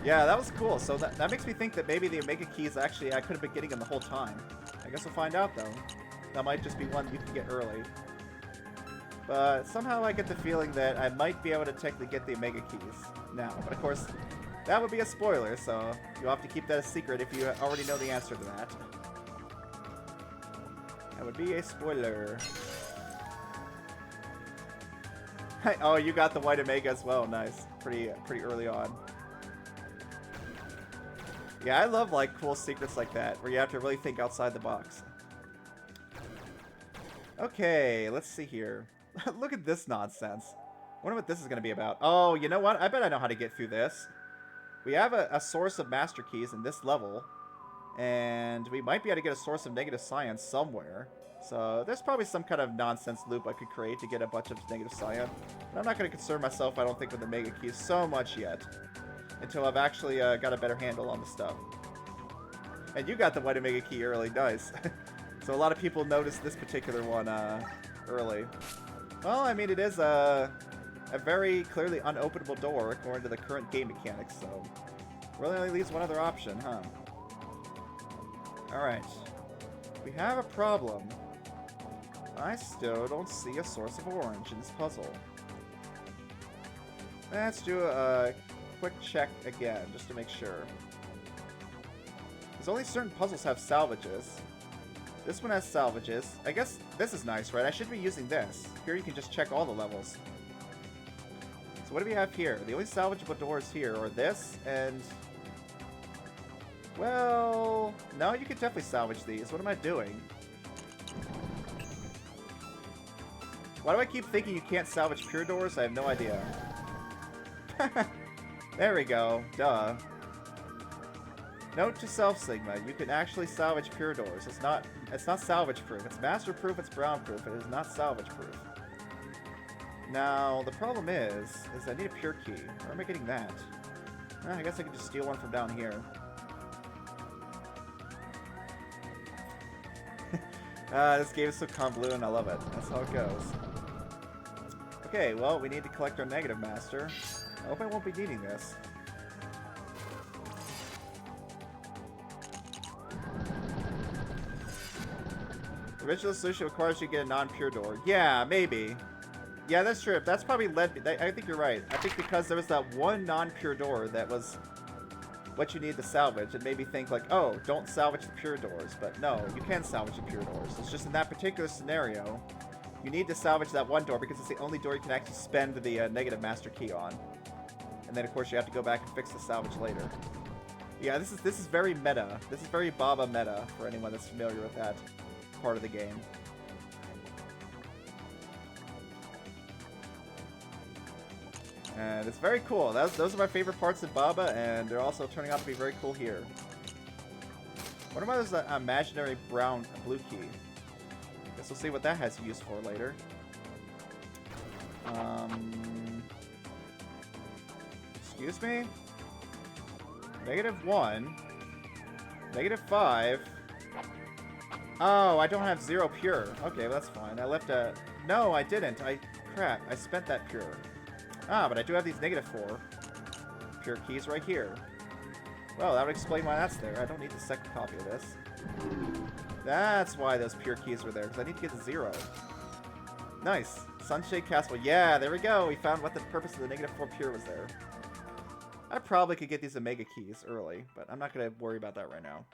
Yeah, that was cool. So that makes me think that maybe the Omega Keys actually I could have been getting them the whole time. I guess we'll find out though. That might just be one you can get early. But somehow I get the feeling that I might be able to technically get the Omega Keys now. But of course, that would be a spoiler, so you'll have to keep that a secret if you already know the answer to that. That would be a spoiler. Oh, you got the white Omega as well. Nice. Pretty early on. Yeah, I love like cool secrets like that, where you have to really think outside the box. Okay, let's see here. Look at this nonsense. Wonder what this is going to be about. Oh, you know what? I bet I know how to get through this. We have a source of master keys in this level, and we might be able to get a source of negative science somewhere. So there's probably some kind of nonsense loop I could create to get a bunch of negative science. But I'm not going to concern myself, I don't think, with the Mega Keys so much yet. Until I've actually got a better handle on the stuff. And you got the white Omega Key early, nice. So a lot of people noticed this particular one early. Well, I mean, it is a very clearly unopenable door according to the current game mechanics, so really only leaves one other option, huh? Alright. We have a problem. I still don't see a source of orange in this puzzle. Let's do a quick check again, just to make sure. Because only certain puzzles have salvages. This one has salvages. I guess this is nice, right? I should be using this. Here you can just check all the levels. So what do we have here? The only salvageable doors here are this and... Well... No, you can definitely salvage these. What am I doing? Why do I keep thinking you can't salvage pure doors? I have no idea. There we go. Duh. Note to self, Sigma. You can actually salvage pure doors. It's not salvage proof. It's master proof, it's brown proof. It is not salvage proof. Now, the problem is I need a pure key. Where am I getting that? I guess I can just steal one from down here. This game is so convoluted, I love it. That's how it goes. Okay, well, we need to collect our negative master. I hope I won't be needing this. The original solution requires you to get a non-pure door. Yeah, maybe. Yeah, that's true. That's probably led me. I think you're right. I think because there was that one non-pure door that was what you need to salvage, it made me think like, oh, don't salvage the pure doors. But no, you can salvage the pure doors. It's just in that particular scenario, you need to salvage that one door because it's the only door you can actually spend the negative master key on. And then, of course, you have to go back and fix the salvage later. Yeah, this is very meta. This is very Baba meta for anyone that's familiar with that part of the game. And it's very cool. Those are my favorite parts of Baba, and they're also turning out to be very cool here. What about this imaginary blue key? Guess we'll see what that has use for later. Excuse me? -1. -5. Oh, I don't have 0 pure. Okay, well, that's fine. I left a... No, I didn't. Crap. I spent that pure. Ah, but I do have these -4 pure keys right here. Well, that would explain why that's there. I don't need the second copy of this. That's why those pure keys were there, because I need to get to 0. Nice. Sunshade Castle. Yeah, there we go. We found what the purpose of the -4 pure was there. I probably could get these Omega keys early, but I'm not going to worry about that right now.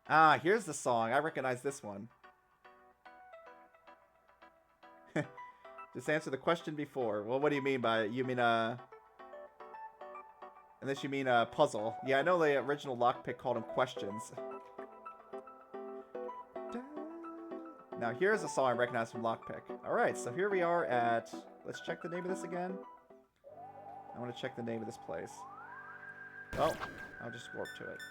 Ah, here's the song. I recognize this one. Just answer the question before. Well, what do you mean by it? You mean, Unless you mean puzzle. Yeah, I know the original Lockpick called them questions. Now here's a song I recognize from Lockpick. Alright, so here we are at... Let's check the name of this again. I want to check the name of this place. Oh, I'll just warp to it.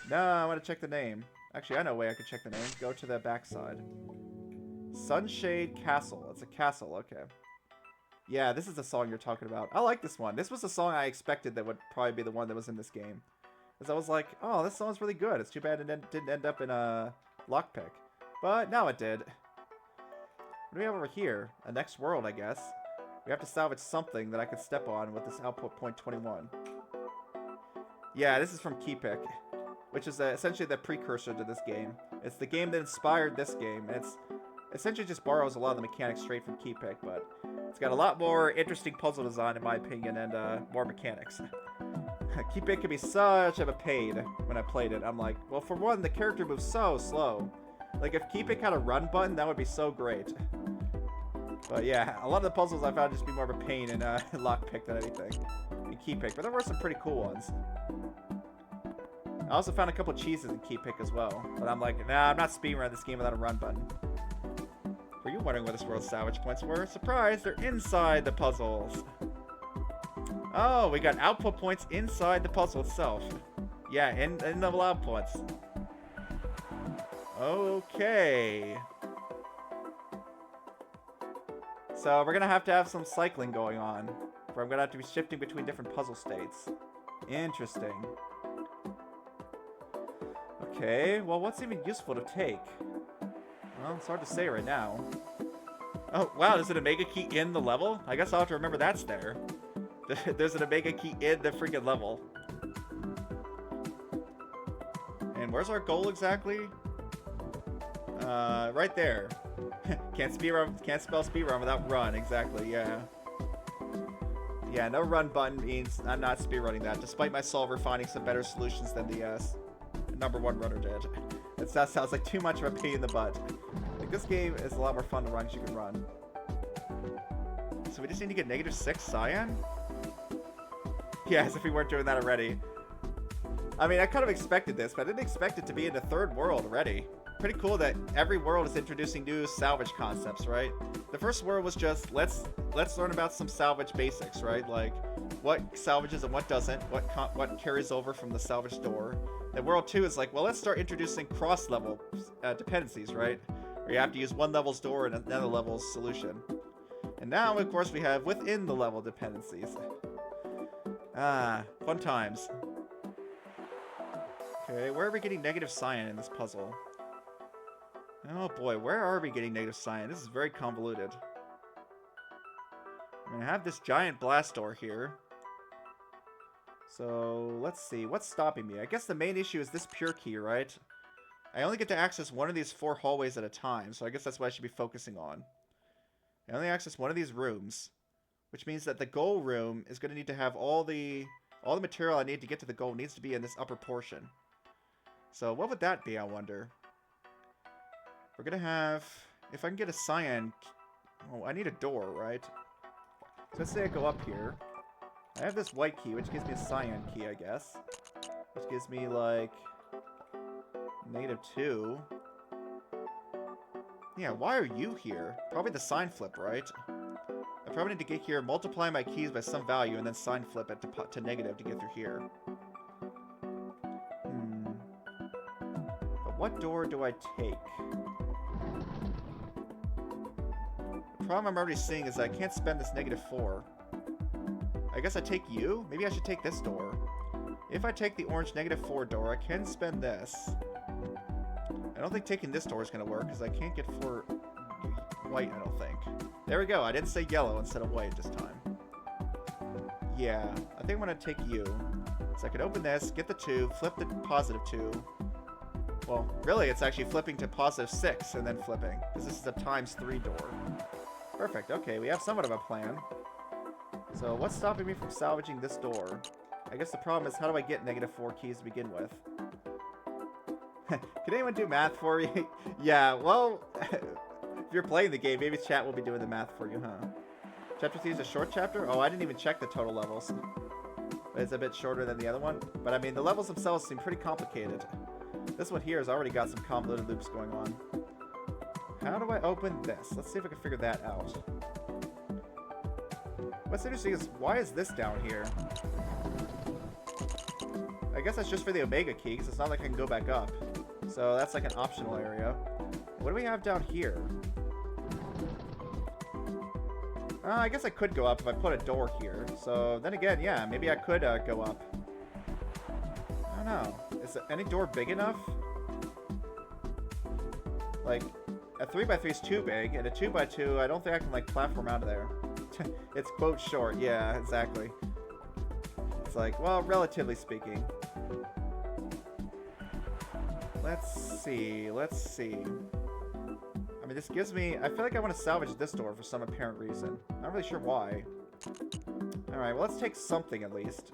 No, I want to check the name. Actually, I know a way I could check the name. Go to the backside. Sunshade Castle. It's a castle, okay. Yeah, this is the song you're talking about. I like this one. This was the song I expected that would probably be the one that was in this game. Because I was like, oh, this song's really good. It's too bad it didn't end up in a Lockpick. But now it did. What do we have over here? A next world, I guess. We have to salvage something that I could step on with this output point 21. Yeah, this is from Keypick, which is essentially the precursor to this game. It's the game that inspired this game. And it's essentially just borrows a lot of the mechanics straight from Keypick, but it's got a lot more interesting puzzle design, in my opinion, and more mechanics. Keypick can be such of a pain when I played it. I'm like, well, for one, the character moves so slow. Like, if Keypick had a run button, that would be so great. But yeah, a lot of the puzzles I found just be more of a pain in Lockpick than anything. In Keypick, but there were some pretty cool ones. I also found a couple cheeses in Keypick as well. But I'm like, nah, I'm not speedrunning this game without a run button. Were you wondering where this world's salvage points were? Surprise, they're inside the puzzles. Oh, we got output points inside the puzzle itself. Yeah, in the outputs. Okay. So we're gonna have to have some cycling going on. Where I'm gonna have to be shifting between different puzzle states. Interesting. Okay, well, what's even useful to take? Well, it's hard to say right now. Oh, wow, there's an Omega key in the level? I guess I'll have to remember that's there. There's an Omega key in the freaking level. And where's our goal exactly? Right there. Can't spell speedrun without run, exactly, yeah. Yeah, no run button means I'm not speedrunning that, despite my solver finding some better solutions than the #1 runner did. That sounds like too much of a pain in the butt. Like, this game is a lot more fun to run because you can run. So we just need to get -6 cyan? Yeah, as if we weren't doing that already. I mean, I kind of expected this, but I didn't expect it to be in the 3rd world already. Pretty cool that every world is introducing new salvage concepts, right? The first world was just, let's learn about some salvage basics, right? Like, what salvages and what doesn't, what carries over from the salvage door. And world 2 is like, well, let's start introducing cross-level dependencies, right? Where you have to use one level's door and another level's solution. And now, of course, we have within the level dependencies. Ah, fun times. Okay, where are we getting negative cyan in this puzzle? Oh boy, where are we getting negative cyan? This is very convoluted. I'm gonna have this giant blast door here. So, let's see. What's stopping me? I guess the main issue is this pure key, right? I only get to access one of these 4 hallways at a time, so I guess that's what I should be focusing on. I only access one of these rooms, which means that the goal room is going to need to have all the material I need to get to the goal needs to be in this upper portion. So what would that be, I wonder? We're going to have... If I can get a cyan... Oh, I need a door, right? So let's say I go up here. I have this white key, which gives me a cyan key, I guess. Which gives me, like... -2. Yeah, why are you here? Probably the sign flip, right? I probably need to get here, multiply my keys by some value, and then sign flip it to negative to get through here. But what door do I take? The problem I'm already seeing is I can't spend this -4. I guess I take you? Maybe I should take this door. If I take the orange -4 door, I can spend this. I don't think taking this door is going to work, because I can't get 4 white, I don't think. There we go, I didn't say yellow instead of white this time. Yeah, I think I'm going to take you. So I can open this, get the 2, flip the +2. Well, really, it's actually flipping to +6 and then flipping, because this is a ×3 door. Perfect, okay, we have somewhat of a plan. So what's stopping me from salvaging this door? I guess the problem is, how do I get -4 keys to begin with? Can anyone do math for you? Yeah, well, if you're playing the game, maybe chat will be doing the math for you, huh? Chapter 3 is a short chapter? Oh, I didn't even check the total levels. but it's a bit shorter than the other one. But I mean, the levels themselves seem pretty complicated. This one here has already got some convoluted loops going on. How do I open this? Let's see if I can figure that out. What's interesting is, why is this down here? I guess that's just for the Omega key, because it's not like I can go back up. So that's like an optional area. What do we have down here? I guess I could go up if I put a door here. So then again, yeah, maybe I could go up. I don't know. Is any door big enough? Like, a 3x3 is too big, and a 2x2, I don't think I can, like, platform out of there. It's quote short. Yeah, exactly. It's like, well, relatively speaking. Let's see. Let's see. I mean, this gives me... I feel like I want to salvage this door for some apparent reason. Not really sure why. Alright, well, let's take something at least.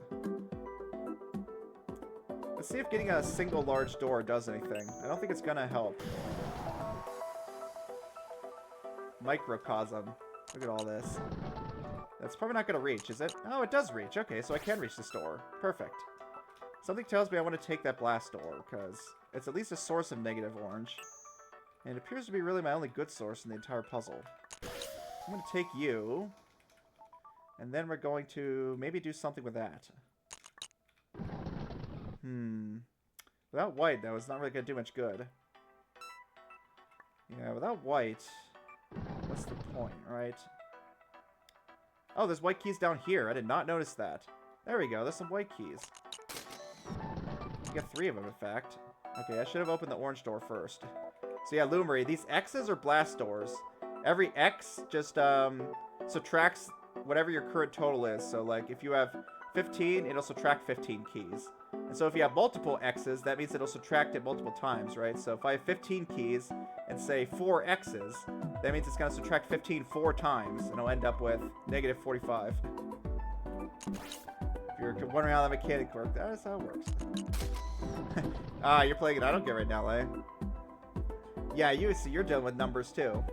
Let's see if getting a single large door does anything. I don't think it's gonna help. Microcosm. Look at all this. That's probably not gonna reach, is it? Oh, it does reach. Okay, so I can reach this door. Perfect. Something tells me I want to take that blast door, because it's at least a source of negative orange. And it appears to be really my only good source in the entire puzzle. I'm going to take you. And then we're going to maybe do something with that. Without white, though, it's not really going to do much good. Yeah, without white, what's the point, right? Oh, there's white keys down here. I did not notice that. There we go. There's some white keys. You get 3 of them, in fact. Okay, I should have opened the orange door first. So yeah, Lumery, these X's are blast doors. Every X just subtracts whatever your current total is. So like if you have 15, it'll subtract 15 keys. And so if you have multiple X's, that means it'll subtract it multiple times, right? So if I have 15 keys and say 4 X's, that means it's going to subtract 15 4 times, and it'll end up with negative 45. If you're wondering how that mechanic works, that is how it works. You're playing it. I don't get right now, eh? Yeah, you're dealing with numbers too.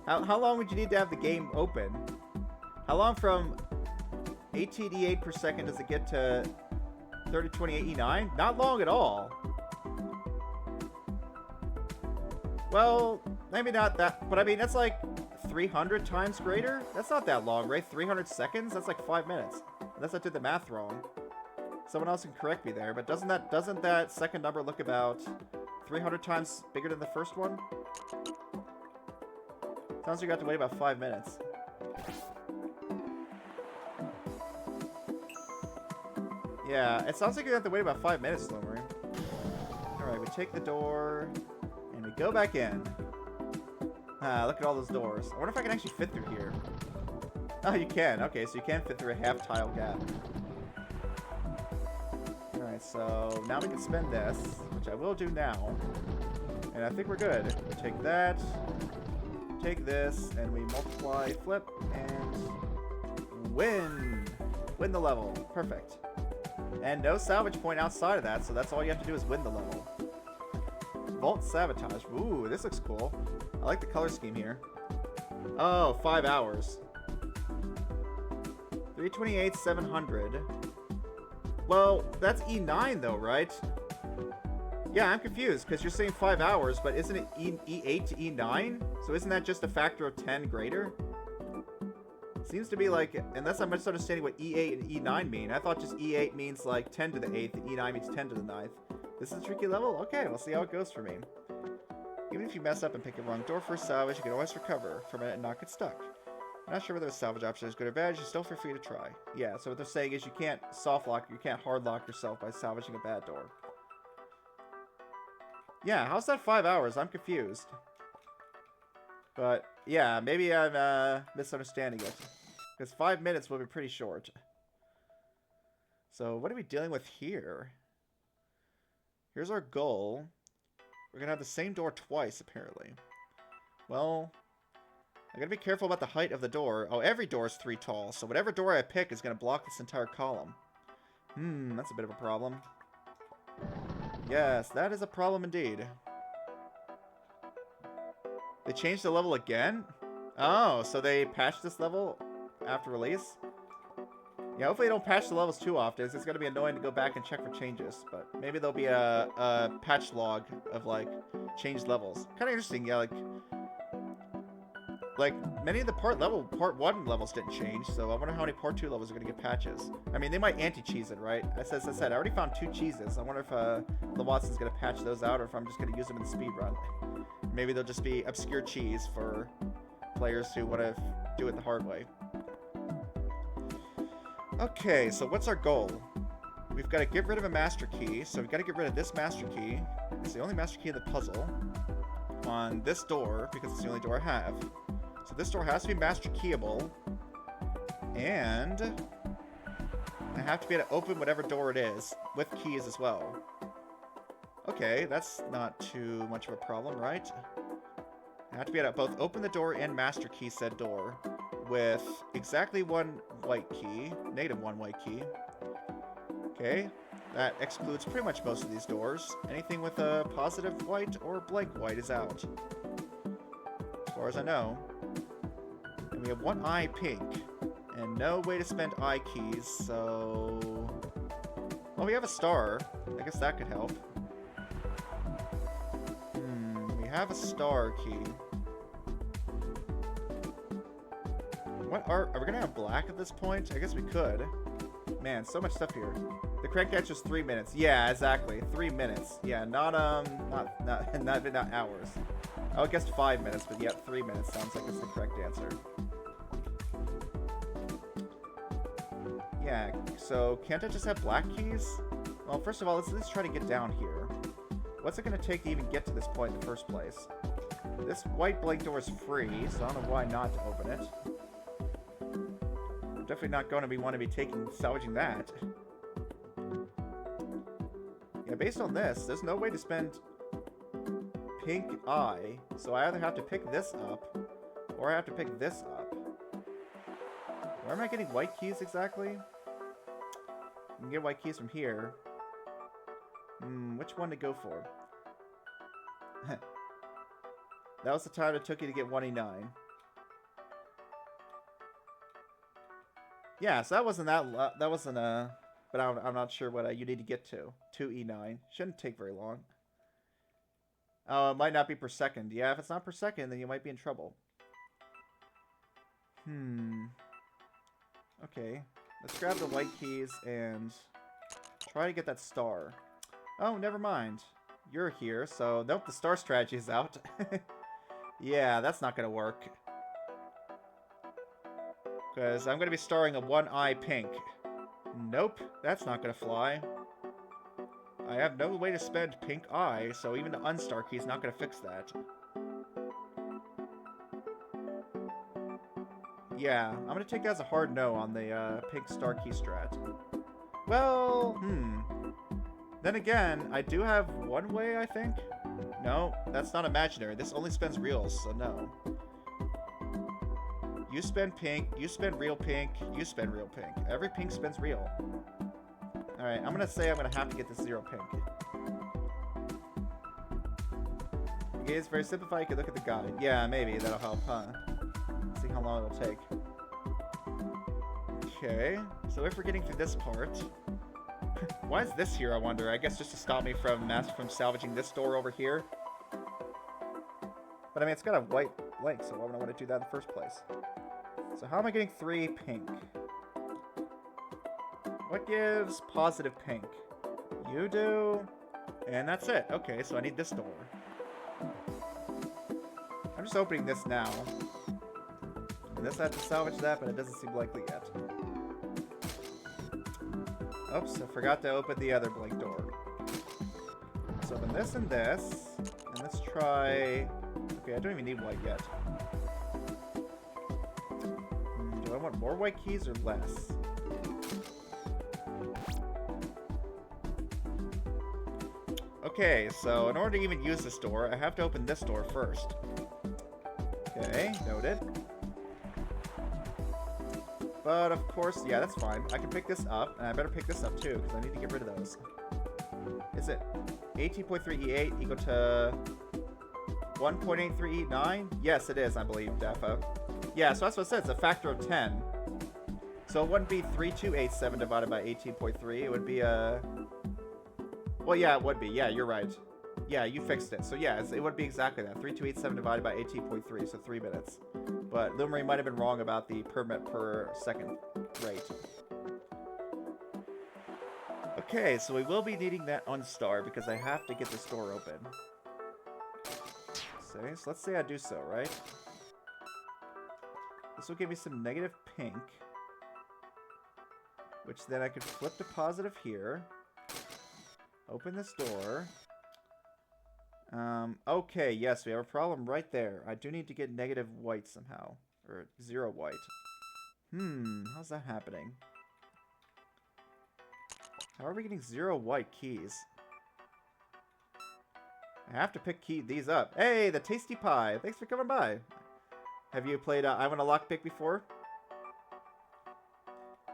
How long would you need to have the game open? How long from 18E8 per second does it get to 3028E9? Not long at all. Well, maybe not that, but I mean, that's like 300 times greater? That's not that long, right? 300 seconds? That's like 5 minutes. Unless I did the math wrong. Someone else can correct me there, but doesn't that second number look about 300 times bigger than the first one? Sounds like you have to wait about 5 minutes. Yeah, it sounds like you have to wait about 5 minutes, Lumery. Alright, we take the door, and we go back in. Look at all those doors. I wonder if I can actually fit through here. Oh, you can. Okay, so you can fit through a half-tile gap. Alright, so now we can spend this, which I will do now. And I think we're good. We take that, take this, and we multiply, flip, and win! Win the level. Perfect. And no salvage point outside of that, so that's all you have to do is win the level. Vault Sabotage. Ooh, this looks cool. I like the color scheme here. Oh, 5 hours. 328, 700. Well, that's E9 though, right? Yeah, I'm confused, because you're saying 5 hours, but isn't it E8 to E9? So isn't that just a factor of 10 greater? Seems to be like, unless I'm misunderstanding what E8 and E9 mean. I thought just E8 means like 10 to the 8th, and E9 means 10 to the 9th. This is a tricky level? Okay, we'll see how it goes for me. Even if you mess up and pick the wrong door for a salvage, you can always recover from it and not get stuck. I'm not sure whether a salvage option is good or bad, you still feel free to try. Yeah, so what they're saying is you can't soft lock, you can't hard lock yourself by salvaging a bad door. Yeah, how's that 5 hours? I'm confused. But, yeah, maybe I'm misunderstanding it. Because 5 minutes will be pretty short. So, what are we dealing with here? Here's our goal. We're going to have the same door twice, apparently. Well, I gotta be careful about the height of the door. Oh, every door is 3 tall, so whatever door I pick is going to block this entire column. That's a bit of a problem. Yes, that is a problem indeed. They changed the level again? Oh, so they patched this level after release. Yeah, hopefully they don't patch the levels too often. It's going to be annoying to go back and check for changes. But maybe there'll be a patch log of, like, changed levels. Kind of interesting, yeah, like, many of the part 1 levels didn't change, so I wonder how many part 2 levels are going to get patches. I mean, they might anti-cheese it, right? As I said, I already found 2 cheeses. I wonder if Watson's going to patch those out, or if I'm just going to use them in the speedrun. Maybe they'll just be obscure cheese for players who want to do it the hard way. Okay, so what's our goal? We've got to get rid of a master key, so we've got to get rid of this master key. It's the only master key in the puzzle. On this door, because it's the only door I have. So this door has to be master keyable. And I have to be able to open whatever door it is, with keys as well. Okay, that's not too much of a problem, right? I have to be able to both open the door and master key said door with exactly 1 white key, -1 white key. Okay, that excludes pretty much most of these doors. Anything with a positive white or blank white is out, as far as I know. And we have 1 eye pink, and no way to spend eye keys, so... Well, we have a star. I guess that could help. We have a star key. What are we gonna have black at this point? I guess we could. Man, so much stuff here. The correct answer is 3 minutes. Yeah, exactly. 3 minutes. Yeah, not hours. I would guess 5 minutes, but yeah, 3 minutes sounds like it's the correct answer. Yeah, so can't I just have black keys? Well, first of all, let's at least try to get down here. What's it gonna take to even get to this point in the first place? This white blank door is free, so I don't know why not to open it. Definitely not going to want to be salvaging that. Yeah, based on this, there's no way to spend pink eye, so I either have to pick this up, or I have to pick this up. Where am I getting white keys exactly? You can get white keys from here. Which one to go for? That was the time it took you to get 1E9. Yeah, so that wasn't but I'm not sure what you need to get to. 2E9. Shouldn't take very long. Oh, it might not be per second. Yeah, if it's not per second, then you might be in trouble. Okay. Let's grab the white keys and try to get that star. Oh, never mind. You're here, so nope, the star strategy is out. Yeah, that's not gonna work. Because I'm going to be starring a 1 eye pink. Nope, that's not going to fly. I have no way to spend pink eye, so even the unstar key is not going to fix that. Yeah, I'm going to take that as a hard no on the pink star key strat. Well, Then again, I do have 1 way, I think. No, that's not imaginary. This only spends reals, so no. You spend pink, you spend real pink, you spend real pink. Every pink spends real. Alright, I'm gonna say I'm gonna have to get this 0 pink. Okay, it's very simplified, you can look at the guide. Yeah, maybe, that'll help, huh? See how long it'll take. Okay, so if we're getting through this part... Why is this here, I wonder? I guess just to stop me from salvaging this door over here. But I mean, it's got a white blank, so why would I want to do that in the first place? So how am I getting 3 pink? What gives positive pink? You do. And that's it. Okay, so I need this door. I'm just opening this now. And this I have to salvage that, but it doesn't seem likely yet. Oops, I forgot to open the other blank door. Let's open this and this. And let's try... Okay, I don't even need white yet. Do I want more white keys or less? Okay, so in order to even use this door, I have to open this door first. Okay, noted. But of course, yeah, that's fine. I can pick this up, and I better pick this up too, because I need to get rid of those. Is it 18.3E8 equal to 1.83E9? Yes, it is, I believe, Defo. Yeah, so that's what it says, a factor of 10. So it wouldn't be 3287 divided by 18.3. It would be well, yeah, it would be. Yeah, you're right. Yeah, you fixed it. So yeah, it would be exactly that. 3287 divided by 18.3, so 3 minutes. But Lumery might have been wrong about the per minute per second rate. Okay, so we will be needing that unstar because I have to get this door open. So let's say I do so, right? This will give me some negative pink. Which then I could flip to positive here. Open this door. Okay, yes, we have a problem right there. I do need to get negative white somehow. Or 0 white. How's that happening? How are we getting 0 white keys? I have to pick these up. Hey, the tasty pie! Thanks for coming by. Have you played I Want a Lockpick before?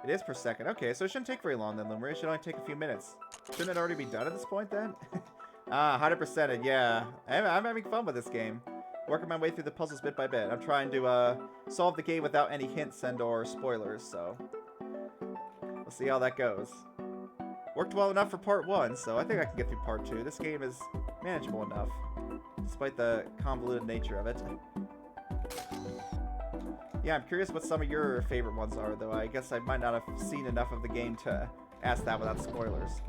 It is per second. Okay, so it shouldn't take very long then, Lumery. It should only take a few minutes. Shouldn't it already be done at this point then? 100%. Yeah. I'm having fun with this game. Working my way through the puzzles bit by bit. I'm trying to solve the game without any hints and or spoilers, so we'll see how that goes. Worked well enough for part 1, so I think I can get through part 2. This game is manageable enough, despite the convoluted nature of it. Yeah, I'm curious what some of your favorite ones are, though I guess I might not have seen enough of the game to ask that without spoilers.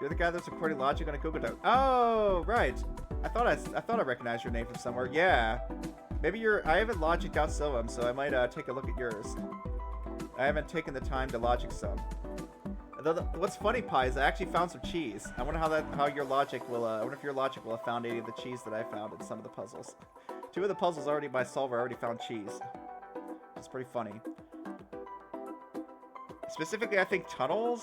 You're the guy that's recording Logic on a Google Doc. Oh, right. I thought I recognized your name from somewhere. Yeah. Maybe I haven't Logic out some of them, so I might take a look at yours. I haven't taken the time to Logic some. What's funny, Pie, is I actually found some cheese. I wonder how your Logic will. I wonder if your Logic will have found any of the cheese that I found in some of the puzzles. 2 of the puzzles already by Solver already found cheese. It's pretty funny. Specifically, I think Tunnel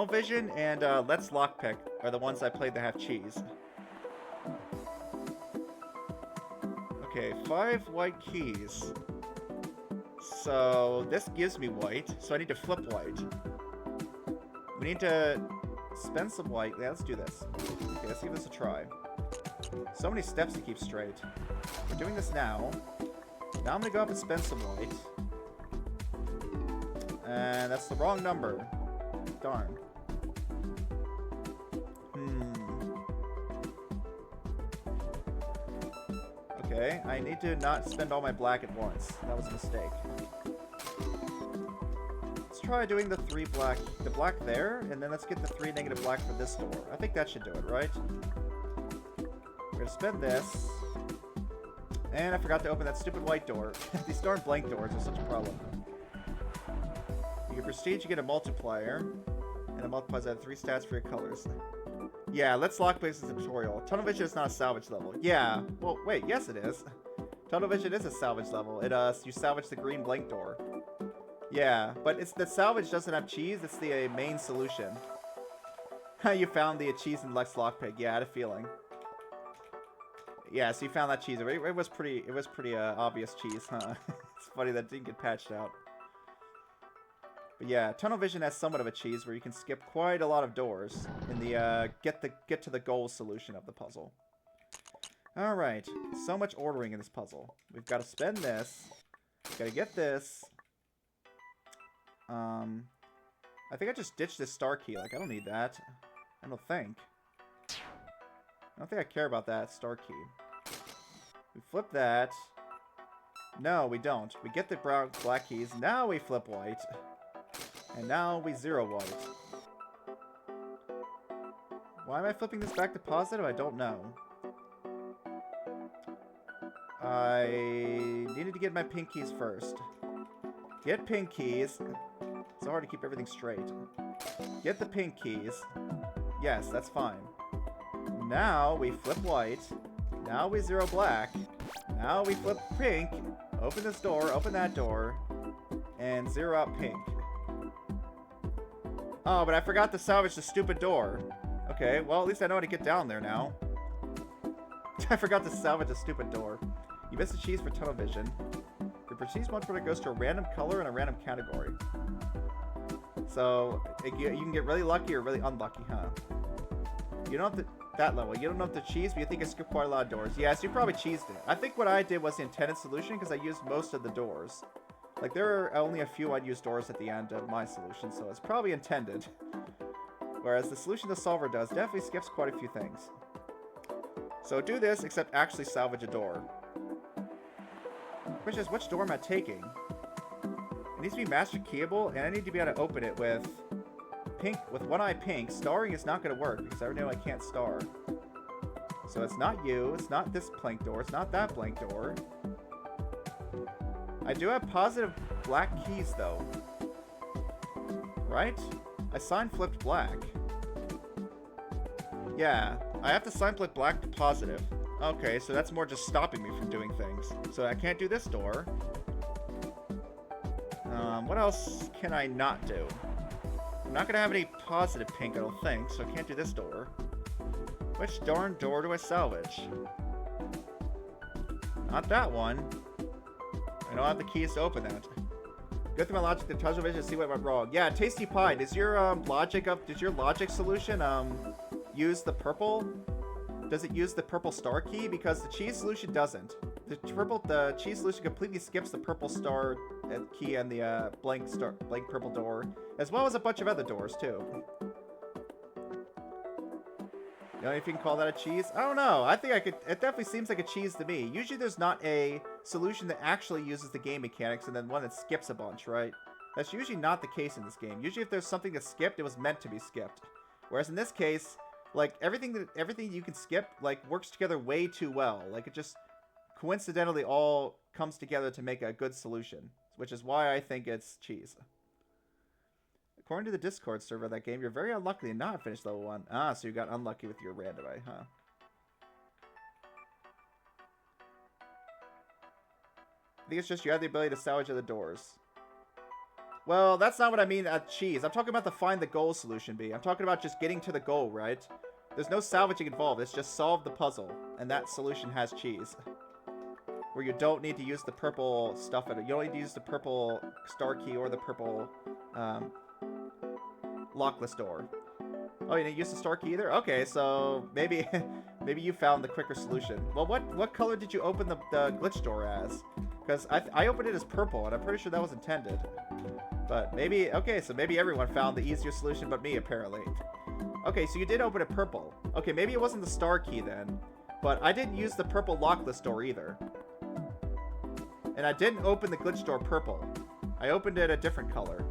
Vision, and Let's Lockpick are the ones I played that have cheese. Okay, 5 white keys. So this gives me white, so I need to flip white. We need to spend some white. Yeah, let's do this. Okay, let's give this a try. So many steps to keep straight. We're doing this now. Now I'm gonna go up and spend some white. And that's the wrong number. Darn. Okay, I need to not spend all my black at once. That was a mistake. Let's try doing the black there, and then let's get the 3 negative black for this door. I think that should do it, right? We're gonna spend this. And I forgot to open that stupid white door. These darn blank doors are such a problem. You get prestige, you get a multiplier. And it multiplies out 3 stats for your colors. Yeah, Let's Lockpick is a tutorial. Tunnel Vision is not a salvage level. Yeah. Well, wait, yes it is. Tunnel Vision is a salvage level. You salvage the green blank door. Yeah, but the salvage doesn't have cheese. It's the main solution. You found the cheese in Let's Lockpick. Yeah, I had a feeling. Yeah, so you found that cheese. It was pretty obvious cheese, huh? It's funny that it didn't get patched out. But yeah, Tunnel Vision has somewhat of a cheese where you can skip quite a lot of doors in the get to the goal solution of the puzzle. All right, so much ordering in this puzzle. We've got to spend this. Got to get this. I think I just ditched this star key. Like, I don't need that. I don't think I care about that star key. We flip that. No, we don't. We get the black keys. Now we flip white. And now we 0 white. Why am I flipping this back to positive? I don't know. I needed to get my pink keys first. Get pink keys. It's so hard to keep everything straight. Get the pink keys. Yes, that's fine. Now we flip white. Now we 0 black. Now we flip pink. Open this door, open that door. And 0 out pink. Oh, but I forgot to salvage the stupid door. Okay, well, at least I know how to get down there now. I forgot to salvage the stupid door. You missed a cheese for Tunnel Vision. Your prestige multiplier goes to a random color and a random category. So, you can get really lucky or really unlucky, huh? You don't have to... that level. You don't know if to cheese, but you think I skipped quite a lot of doors. Yes, you probably cheesed it. I think what I did was the intended solution because I used most of the doors. Like, there are only a few unused doors at the end of my solution, so it's probably intended. Whereas the solution the solver does definitely skips quite a few things. So do this, except actually salvage a door. Which is, which door am I taking? It needs to be master keyable, and I need to be able to open it with pink, with one eye pink. Starring is not going to work, because I know I can't star. So it's not you, it's not this blank door, it's not that blank door. I do have positive black keys, though. Right? I sign flipped black. Yeah, I have to sign flip black to positive. Okay, so that's more just stopping me from doing things. So I can't do this door. What else can I not do? I'm not going to have any positive pink, I don't think, so I can't do this door. Which darn door do I salvage? Not that one. I don't have the keys to open that. Go through my logic to tunnel vision to see what went wrong. Yeah, Tasty Pie, does your logic solution use the purple? Does it use the purple star key? Because the cheese solution doesn't. The cheese solution completely skips the purple star key and the blank purple door, as well as a bunch of other doors too. You know if you can call that a cheese? I don't know. I think I could. It definitely seems like a cheese to me. Usually there's not a solution that actually uses the game mechanics and then one that skips a bunch, right? That's usually not the case in this game. Usually if there's something that's skipped, it was meant to be skipped. Whereas in this case, like everything you can skip like works together way too well. Like it just coincidentally all comes together to make a good solution, which is why I think it's cheese. According to the Discord server of that game, you're very unlucky to not finish level 1. Ah, so you got unlucky with your random eye, huh? I think it's just you have the ability to salvage other doors. Well, that's not what I mean at cheese. I'm talking about the find the goal solution B. I'm talking about just getting to the goal, right? There's no salvaging involved. It's just solve the puzzle. And that solution has cheese. Where you don't need to use the purple stuff in it. You don't need to use the purple star key or the purple lockless door. Oh, you didn't use the star key either? Okay, so maybe maybe you found the quicker solution. Well, what color did you open the glitch door as? Because I opened it as purple, and I'm pretty sure that was intended. But maybe, okay, so maybe everyone found the easier solution but me, apparently. Okay, so you did open it purple. Okay, maybe it wasn't the star key then. But I didn't use the purple lockless door either. And I didn't open the glitch door purple. I opened it a different color.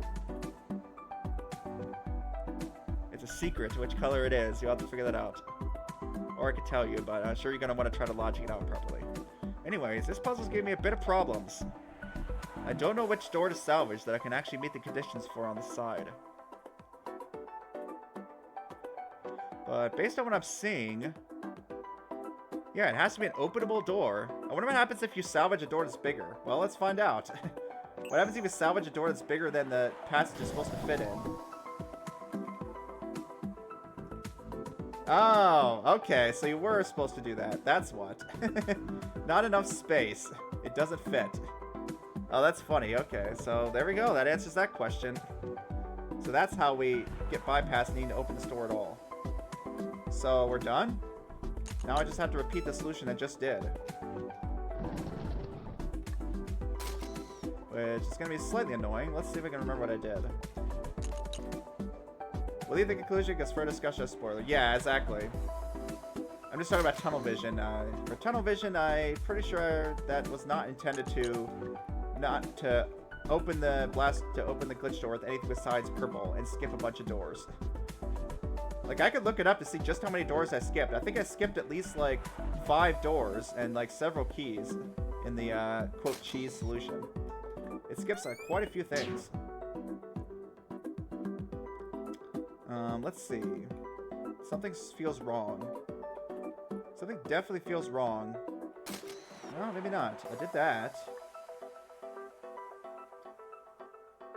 It's a secret which color it is. You'll have to figure that out. Or I could tell you, but I'm sure you're going to want to try to logic it out properly. Anyways, this puzzle's giving me a bit of problems. I don't know which door to salvage that I can actually meet the conditions for on the side. But based on what I'm seeing... Yeah, it has to be an openable door. I wonder what happens if you salvage a door that's bigger. Well, let's find out. What happens if you salvage a door that's bigger than the passage is supposed to fit in? Oh, okay, so you were supposed to do that. That's what. Not enough space. It doesn't fit. Oh, that's funny. Okay, so there we go. That answers that question. So that's how we get bypassed needing to open the store at all. So we're done? Now I just have to repeat the solution I just did. Which is going to be slightly annoying. Let's see if I can remember what I did. We'll leave the conclusion because for discussion of spoiler. Yeah, exactly. I'm just talking about tunnel vision. For tunnel vision, I'm pretty sure that was not intended to open the glitch door with anything besides purple and skip a bunch of doors. Like, I could look it up to see just how many doors I skipped. I think I skipped at least, like, 5 doors and, like, several keys in the, quote, cheese solution. It skips quite a few things. Let's see. Something feels wrong. Something definitely feels wrong. No, maybe not. I did that.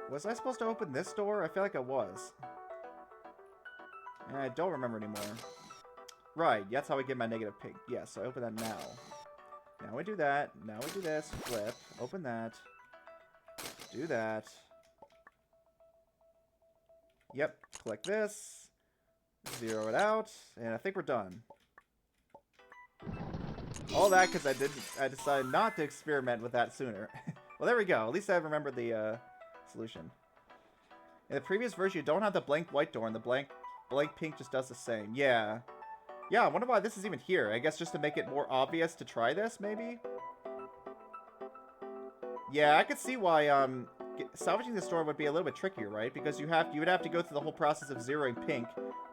Was I supposed to open this door? I feel like I was. I don't remember anymore. Right, that's how I get my negative pink. Yes, so I open that now. Now we do that. Now we do this. Flip. Open that. Do that. Yep. Click this. Zero it out. And I think we're done. All that because I decided not to experiment with that sooner. Well, there we go. At least I remembered the solution. In the previous version, you don't have the blank white door, and the blank pink just does the same. Yeah. Yeah, I wonder why this is even here. I guess just to make it more obvious to try this, maybe? Yeah, I could see why salvaging this door would be a little bit trickier, right? Because you would have to go through the whole process of zeroing pink,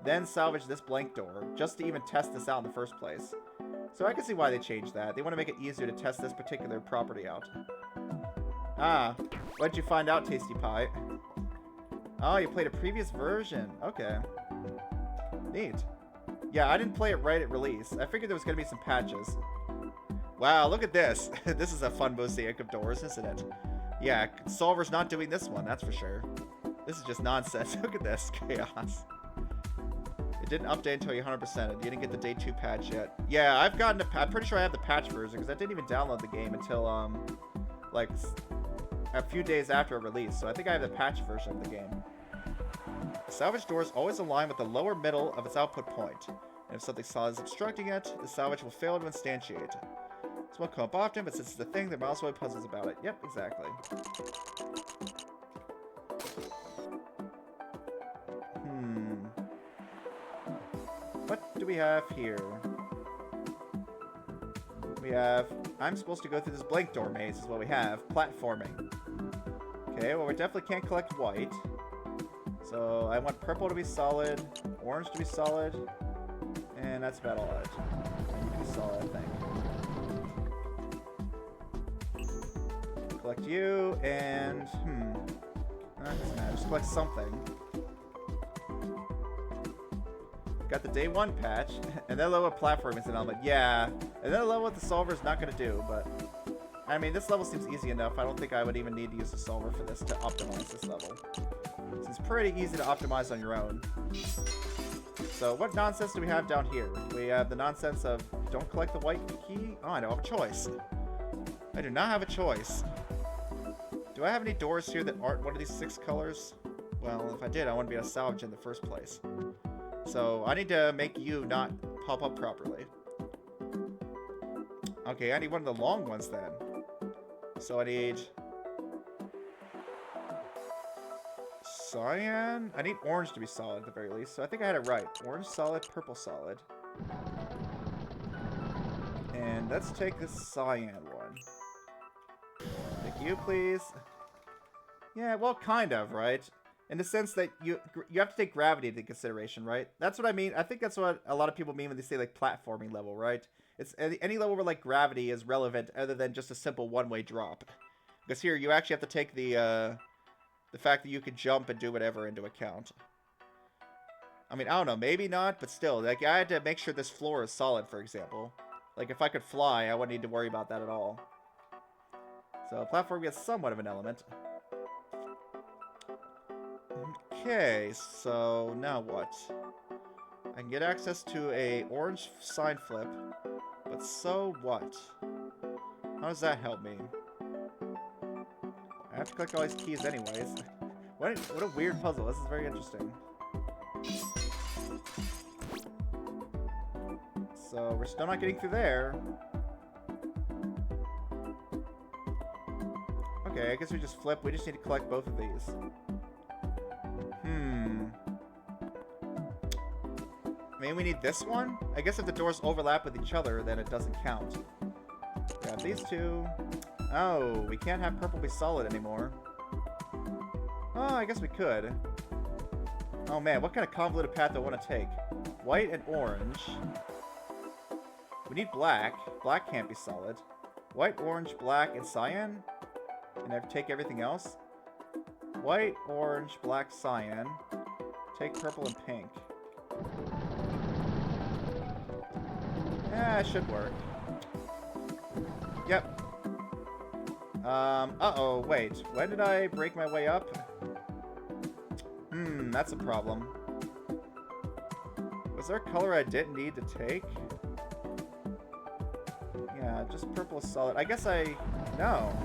then salvage this blank door, just to even test this out in the first place. So I can see why they changed that. They want to make it easier to test this particular property out. Ah, what'd you find out, Tasty Pie? Oh, you played a previous version. Okay. Neat. Yeah, I didn't play it right at release. I figured there was going to be some patches. Wow, look at this. This is a fun mosaic of doors, isn't it? Yeah, Solver's not doing this one, that's for sure. This is just nonsense. Look at this. Chaos. It didn't update until you 100%ed. You didn't get the day 2 patch yet. Yeah, I'm pretty sure I have the patch version, because I didn't even download the game until, like, a few days after it released. So I think I have the patch version of the game. The salvage doors always align with the lower middle of its output point. And if something solid is obstructing it, the salvage will fail to instantiate. This won't come up often, but since it's the thing, there are miles away puzzles about it. Yep, exactly. What do we have here? We have... I'm supposed to go through this blank door maze is what we have. Platforming. Okay, well we definitely can't collect white. So I want purple to be solid, orange to be solid, and that's about all it. And you can be solid, I think. Collect you, and... doesn't matter, just collect something. Got the day 1 patch, and then level platform is an element. Yeah, and then a level what the solver is not going to do, but... I mean, this level seems easy enough. I don't think I would even need to use the solver for this to optimize this level. It's pretty easy to optimize on your own. So what nonsense do we have down here? We have the nonsense of don't collect the white key. Oh, I don't have a choice. I do not have a choice. Do I have any doors here that aren't one of these 6 colors? Well, if I did, I wouldn't be able to salvage in the first place. So I need to make you not pop up properly. Okay, I need one of the long ones then. So I need... cyan? I need orange to be solid at the very least, so I think I had it right. Orange solid, purple solid. And let's take this cyan one. Thank you, please. Yeah, well, kind of, right? In the sense that you have to take gravity into consideration, right? That's what I mean. I think that's what a lot of people mean when they say, like, platforming level, right? It's any level where, like, gravity is relevant other than just a simple one-way drop. Because here, you actually have to take the fact that you could jump and do whatever into account. I mean, I don't know, maybe not, but still, like, I had to make sure this floor is solid, for example. Like, if I could fly, I wouldn't need to worry about that at all. So, platform gets somewhat of an element. Okay, so now what? I can get access to a orange sign flip, but so what? How does that help me? I have to collect all these keys anyways. What a weird puzzle. This is very interesting. So we're still not getting through there. Okay, I guess we just flip. We just need to collect both of these. Maybe we need this one? I guess if the doors overlap with each other, then it doesn't count. Grab these two. Oh, we can't have purple be solid anymore. Oh, I guess we could. Oh man, what kind of convoluted path do I want to take? White and orange. We need black. Black can't be solid. White, orange, black, and cyan? And I take everything else? White, orange, black, cyan. Take purple and pink. Yeah, it should work. Yep. Uh-oh, wait. When did I break my way up? That's a problem. Was there a color I didn't need to take? Yeah, just purple is solid. I guess no.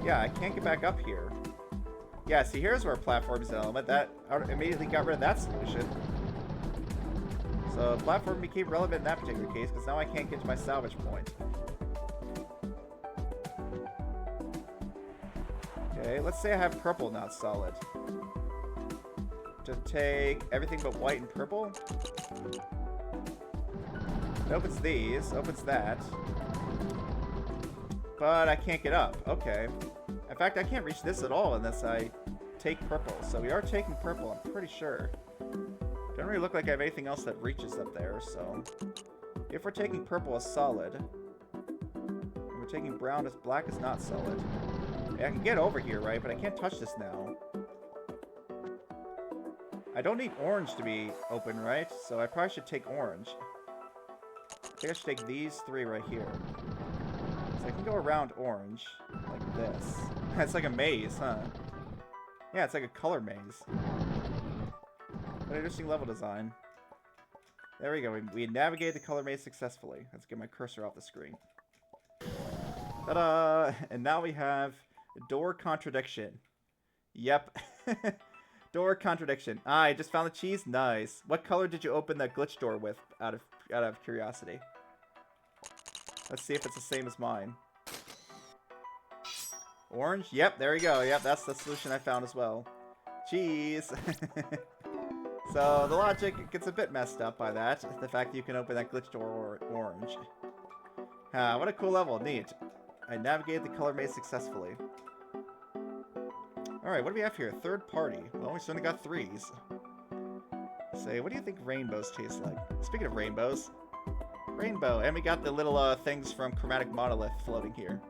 Yeah, I can't get back up here. Yeah, see, here's where platform is an element. That immediately got rid of that solution. So platform became relevant in that particular case because now I can't get to my salvage point. Okay, let's say I have purple not solid. To take everything but white and purple. It opens these, opens that. But I can't get up. Okay. In fact, I can't reach this at all unless I take purple. So we are taking purple, I'm pretty sure. Doesn't really look like I have anything else that reaches up there, so... If we're taking purple as solid, and we're taking brown as black as not solid. Yeah, I can get over here, right? But I can't touch this now. I don't need orange to be open, right? So I probably should take orange. I think I should take these three right here. So I can go around orange, like this. It's like a maze, huh? Yeah, it's like a color maze. What interesting level design. There we go. We navigated the color maze successfully. Let's get my cursor off the screen. Ta-da! And now we have door contradiction. Yep. Door contradiction. Ah, I just found the cheese. Nice. What color did you open that glitch door with? Out of curiosity. Let's see if it's the same as mine. Orange. Yep. There we go. Yep. That's the solution I found as well. Cheese. So the logic gets a bit messed up by that. The fact that you can open that glitch door orange. Ah, what a cool level. Neat. I navigated the color maze successfully. Alright, what do we have here? Third party. Well, we certainly got threes. Say, what do you think rainbows taste like? Speaking of rainbows. Rainbow. And we got the little things from Chromatic Monolith floating here.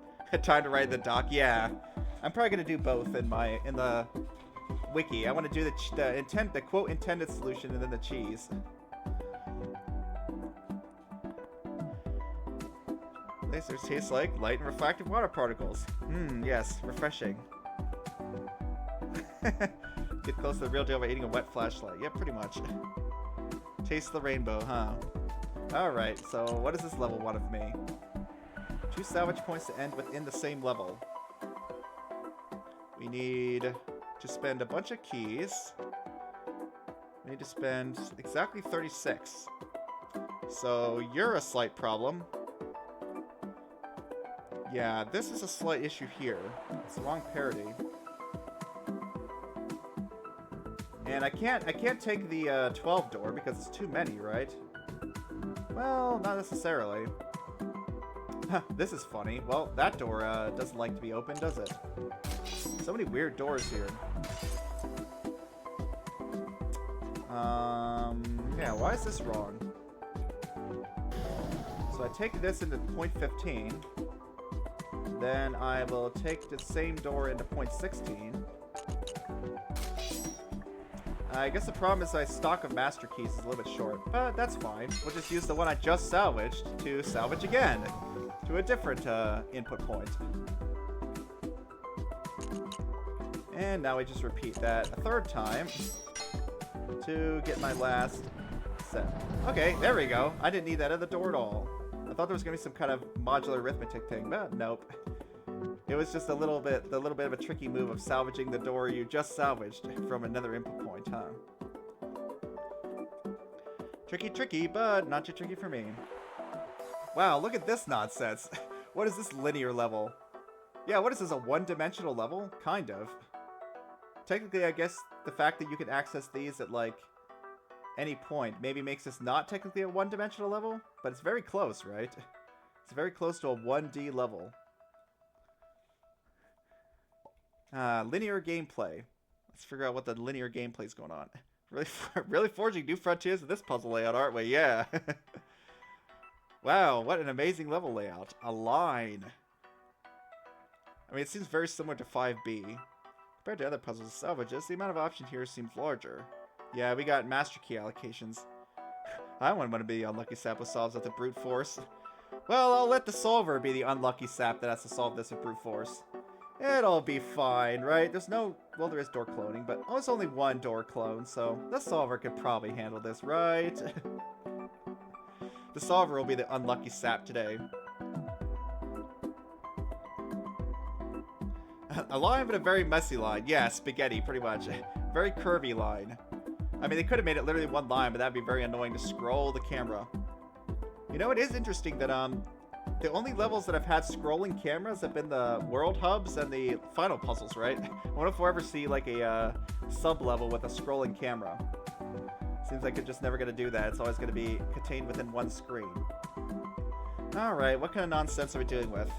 Time to ride the dock. Yeah. I'm probably going to do both in the wiki. I want to do the quote intended solution and then the cheese. Lasers taste like light and refractive water particles. Yes, refreshing. Get close to the real deal by eating a wet flashlight. Yeah, pretty much. Taste the rainbow, huh? Alright, so what does this level want of me? 2 salvage points to end within the same level. We need to spend a bunch of keys. We need to spend exactly 36. So you're a slight problem. Yeah, this is a slight issue here. It's the wrong parity. And I can't take the 12 door because it's too many, right? Well, not necessarily. This is funny. Well, that door doesn't like to be open, does it? So many weird doors here. Yeah, why is this wrong? So I take this into point 15. Then I will take the same door into point 16. I guess the problem is my stock of master keys is a little bit short, but that's fine. We'll just use the one I just salvaged to salvage again to a different input point. And now we just repeat that a third time to get my last set. Okay, there we go. I didn't need that other door at all. I thought there was going to be some kind of modular arithmetic thing, but nope. It was just a little bit of a tricky move of salvaging the door you just salvaged from another input point, huh? Tricky, but not too tricky for me. Wow, look at this nonsense. What is this linear level? Yeah, what is this, a one-dimensional level? Kind of. Technically, I guess the fact that you can access these at, like, any point maybe makes this not technically a one-dimensional level, but it's very close, right? It's very close to a 1D level. Linear gameplay. Let's figure out what the linear gameplay is going on. Really forging new frontiers with this puzzle layout, aren't we? Yeah. Wow, what an amazing level layout. A line. I mean, it seems very similar to 5B. Compared to other puzzles and salvages, the amount of options here seems larger. Yeah, we got master key allocations. I wouldn't want to be the unlucky sap who solves with the brute force. Well, I'll let the solver be the unlucky sap that has to solve this with brute force. It'll be fine, right? There's no... Well, there is door cloning, but there's only one door clone, so the solver could probably handle this, right? The solver will be the unlucky sap today. A line, but a very messy line. Yeah, spaghetti, pretty much. Very curvy line. I mean, they could have made it literally one line, but that'd be very annoying to scroll the camera. You know, it is interesting that, the only levels that have had scrolling cameras have been the world hubs and the final puzzles, right? I wonder if we'll ever see, like, a, sub-level with a scrolling camera. Seems like they're just never gonna do that. It's always gonna be contained within one screen. Alright, what kind of nonsense are we dealing with?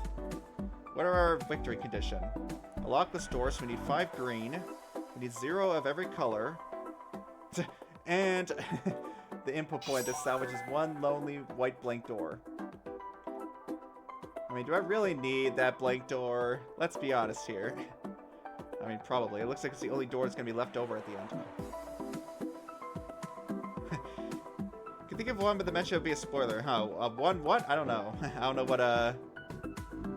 What are our victory condition? A lockless door, so we need 5 green. We need 0 of every color. And the input point that salvages 1 lonely white blank door. I mean, do I really need that blank door? Let's be honest here. I mean, probably. It looks like it's the only door that's going to be left over at the end. Can think of one, but the mention would be a spoiler. Huh? One what? I don't know. I don't know what,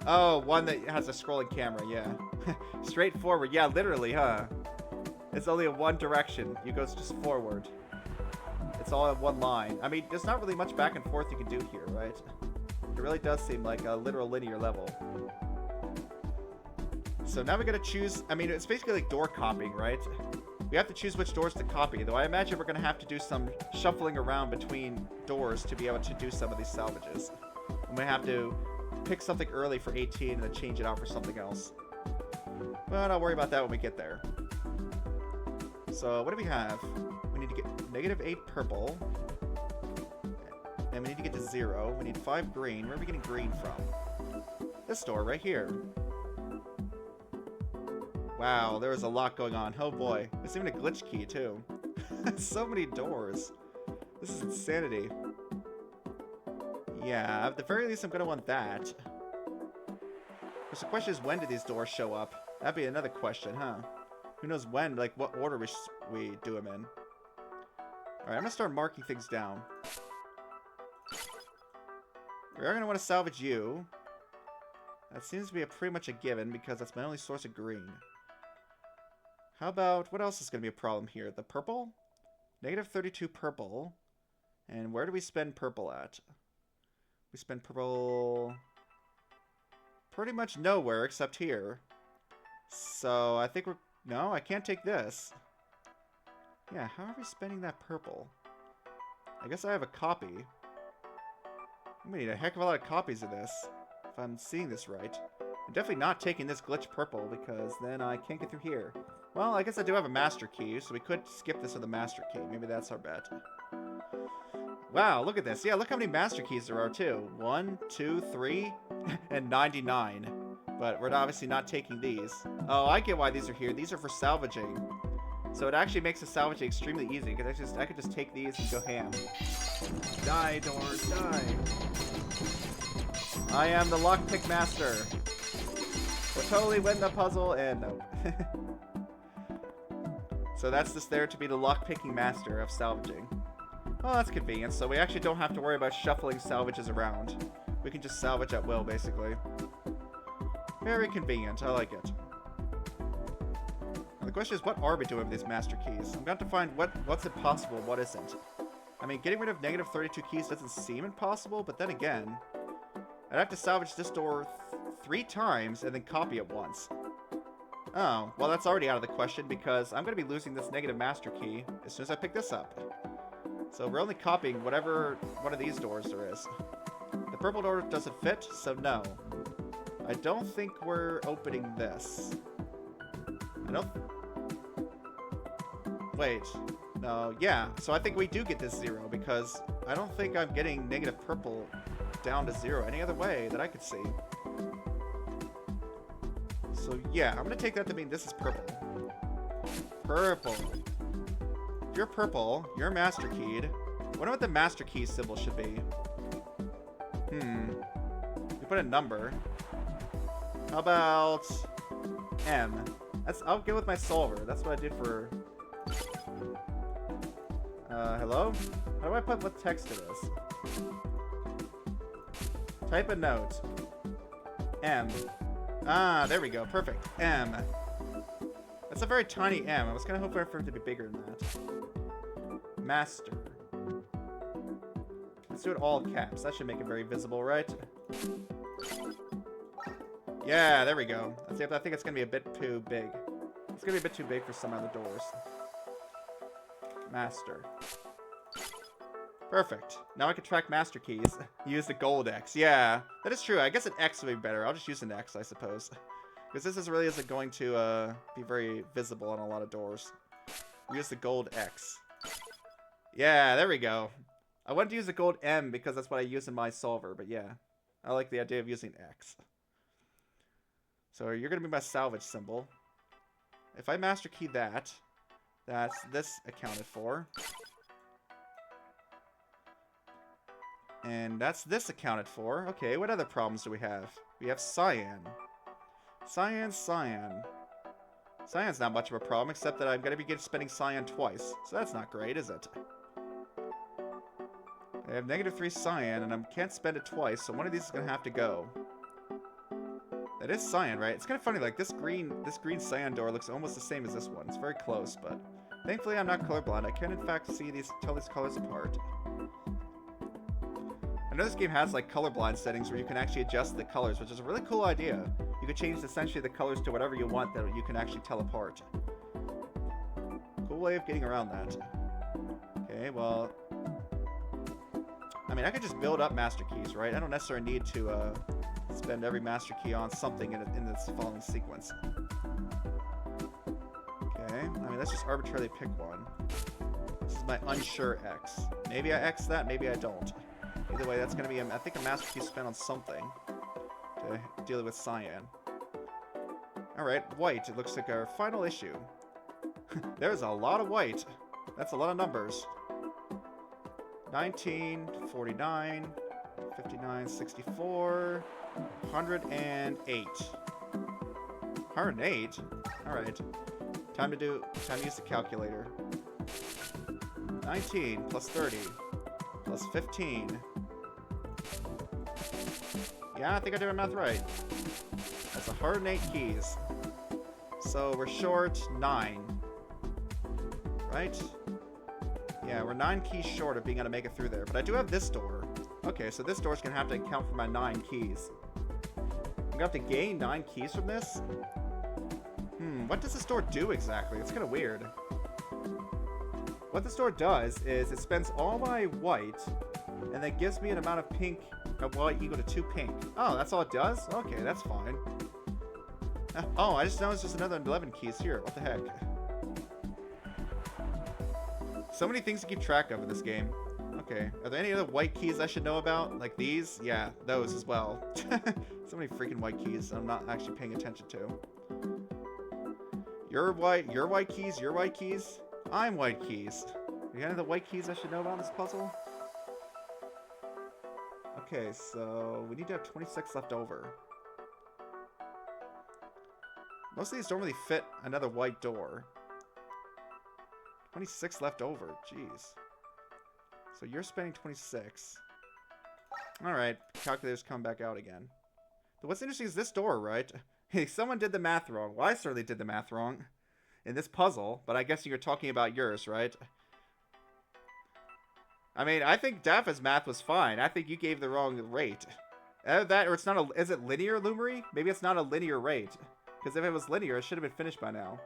Oh, one that has a scrolling camera, yeah. Straightforward. Yeah, literally, huh? It's only in one direction. You go just forward. It's all in one line. I mean, there's not really much back and forth you can do here, right? It really does seem like a literal linear level. So now we gotta choose... I mean, it's basically like door copying, right? We have to choose which doors to copy, though I imagine we're gonna have to do some shuffling around between doors to be able to do some of these salvages. I'm gonna have to pick something early for 18 and then change it out for something else. But I'll worry about that when we get there. So, what do we have? We need to get -8 purple. And we need to get to 0. We need 5 green. Where are we getting green from? This door right here. Wow, there was a lot going on. Oh boy. There's even a glitch key, too. So many doors. This is insanity. Yeah, at the very least, I'm going to want that. But the question is, when do these doors show up? That'd be another question, huh? Who knows when, like, what order we do them in. Alright, I'm going to start marking things down. We are going to want to salvage you. That seems to be pretty much a given, because that's my only source of green. How about, what else is going to be a problem here? The purple? -32 purple. And where do we spend purple at? We spend purple pretty much nowhere except here. So I think we're... No, I can't take this. Yeah, how are we spending that purple? I guess I have a copy. I'm gonna need a heck of a lot of copies of this, if I'm seeing this right. I'm definitely not taking this glitch purple, because then I can't get through here. Well, I guess I do have a master key, so we could skip this with a master key. Maybe that's our bet. Wow, look at this. Yeah, look how many master keys there are, too. 1, 2, 3, and 99. But we're obviously not taking these. Oh, I get why these are here. These are for salvaging. So it actually makes the salvaging extremely easy, because I could just take these and go ham. Die, doors, die. I am the lockpick master. We'll totally win the puzzle, and no. So that's just there to be the lockpicking master of salvaging. Well, that's convenient, so we actually don't have to worry about shuffling salvages around. We can just salvage at will, basically. Very convenient, I like it. Now the question is, what are we doing with these master keys? I'm going to find what's impossible and what isn't. I mean, getting rid of -32 keys doesn't seem impossible, but then again, I'd have to salvage this door 3 times and then copy it once. Oh, well that's already out of the question because I'm going to be losing this negative master key as soon as I pick this up. So we're only copying whatever one of these doors there is. The purple door doesn't fit, so no. I don't think we're opening this. I don't... Wait. No, yeah. So I think we do get this 0 because I don't think I'm getting negative purple down to 0 any other way that I could see. So yeah, I'm gonna take that to mean this is purple. Purple. If you're purple, you're master keyed. I wonder what the master key symbol should be. We put a number. How about M? I'll go with my solver. That's what I did for... hello? How do I put what text it is? Type a note. M. Ah, there we go. Perfect. M. That's a very tiny M. I was kind of hoping for it to be bigger than that. Master. Let's do it all caps. That should make it very visible, right? Yeah, there we go. I think it's going to be a bit too big. It's going to be a bit too big for some other doors. Master. Perfect. Now I can track master keys. Use the gold X. Yeah, that is true. I guess an X would be better. I'll just use an X, I suppose. Because this really isn't going to be very visible on a lot of doors. Use the gold X. Yeah, there we go. I wanted to use the gold M because that's what I use in my solver, but yeah. I like the idea of using X. So you're going to be my salvage symbol. If I master key that, that's this accounted for. And that's this accounted for. Okay, what other problems do we have? We have cyan. Cyan. Cyan's not much of a problem, except that I'm going to be spending cyan twice. So that's not great, is it? I have -3 cyan, and I can't spend it twice, so one of these is going to have to go. That is cyan, right? It's kind of funny, like, this green cyan door looks almost the same as this one. It's very close, but thankfully I'm not colorblind. I can, in fact, tell these colors apart. I know this game has, like, colorblind settings where you can actually adjust the colors, which is a really cool idea. You can change, essentially, the colors to whatever you want that you can actually tell apart. Cool way of getting around that. Okay, well... I mean, I could just build up master keys, right? I don't necessarily need to spend every master key on something in this following sequence. Okay, I mean, let's just arbitrarily pick one. This is my unsure X. Maybe I X that, maybe I don't. Either way, that's going to be, I think, a master key spent on something to deal with cyan. Alright, white. It looks like our final issue. There's a lot of white. That's a lot of numbers. 19, 49, 59, 64, 108. 108? Alright. Time to use the calculator. 19 plus 30 plus 15. Yeah, I think I did my math right. That's 108 keys. So we're short 9. Right? Yeah, we're 9 keys short of being able to make it through there. But I do have this door. Okay, so this door's gonna have to account for my 9 keys. I'm gonna have to gain 9 keys from this? What does this door do exactly? It's kind of weird. What this door does is it spends all my white and then gives me an amount of pink of white equal to 2 pink. Oh, that's all it does? Okay, that's fine. Oh, I just noticed there's another 11 keys here. What the heck? So many things to keep track of in this game. Okay, are there any other white keys I should know about? Like these? Yeah, those as well. So many freaking white keys I'm not actually paying attention to. Your white keys, your white keys. I'm white keys. Are there any other white keys I should know about in this puzzle? Okay, so we need to have 26 left over. Most of these don't really fit another white door. 26 left over, jeez. So you're spending 26. Alright, calculators come back out again. But what's interesting is this door, right? Hey, someone did the math wrong. Well, I certainly did the math wrong in this puzzle, but I guess you're talking about yours, right? I mean, I think Daphne's math was fine. I think you gave the wrong rate. Either that, or it's not a... Is it linear, Lumery? Maybe it's not a linear rate. Because if it was linear, it should have been finished by now.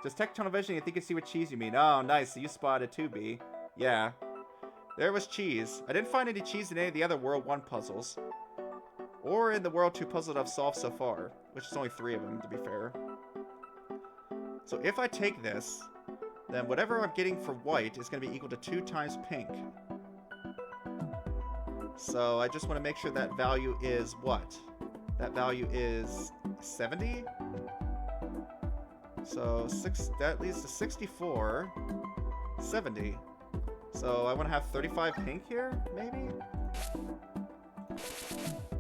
Just tech tunnel vision, you think you see what cheese you mean. Oh, nice. So you spotted 2B. Yeah. There was cheese. I didn't find any cheese in any of the other World 1 puzzles. Or in the World 2 puzzle that I've solved so far. Which is only 3 of them, to be fair. So if I take this, then whatever I'm getting for white is going to be equal to 2 times pink. So I just want to make sure that value is what? That value is 70? So that leads to 64, 70. So I want to have 35 pink here, maybe?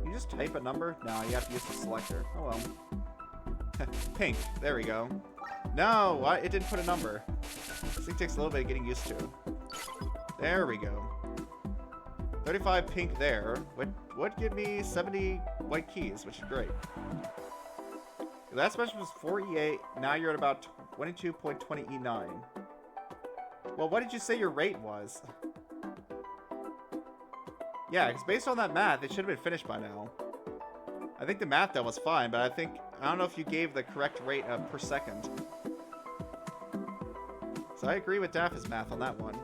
You just type a number? No, you have to use the selector. Oh well. Pink, there we go. No, it didn't put a number. This thing takes a little bit of getting used to. There we go. 35 pink there would give me 70 white keys, which is great. The last question was 4E8. Now you're at about 22.20 E9. Well, what did you say your rate was? Yeah, because based on that math, it should have been finished by now. I think the math though was fine, but I don't know if you gave the correct rate per second. So I agree with Daff's math on that one.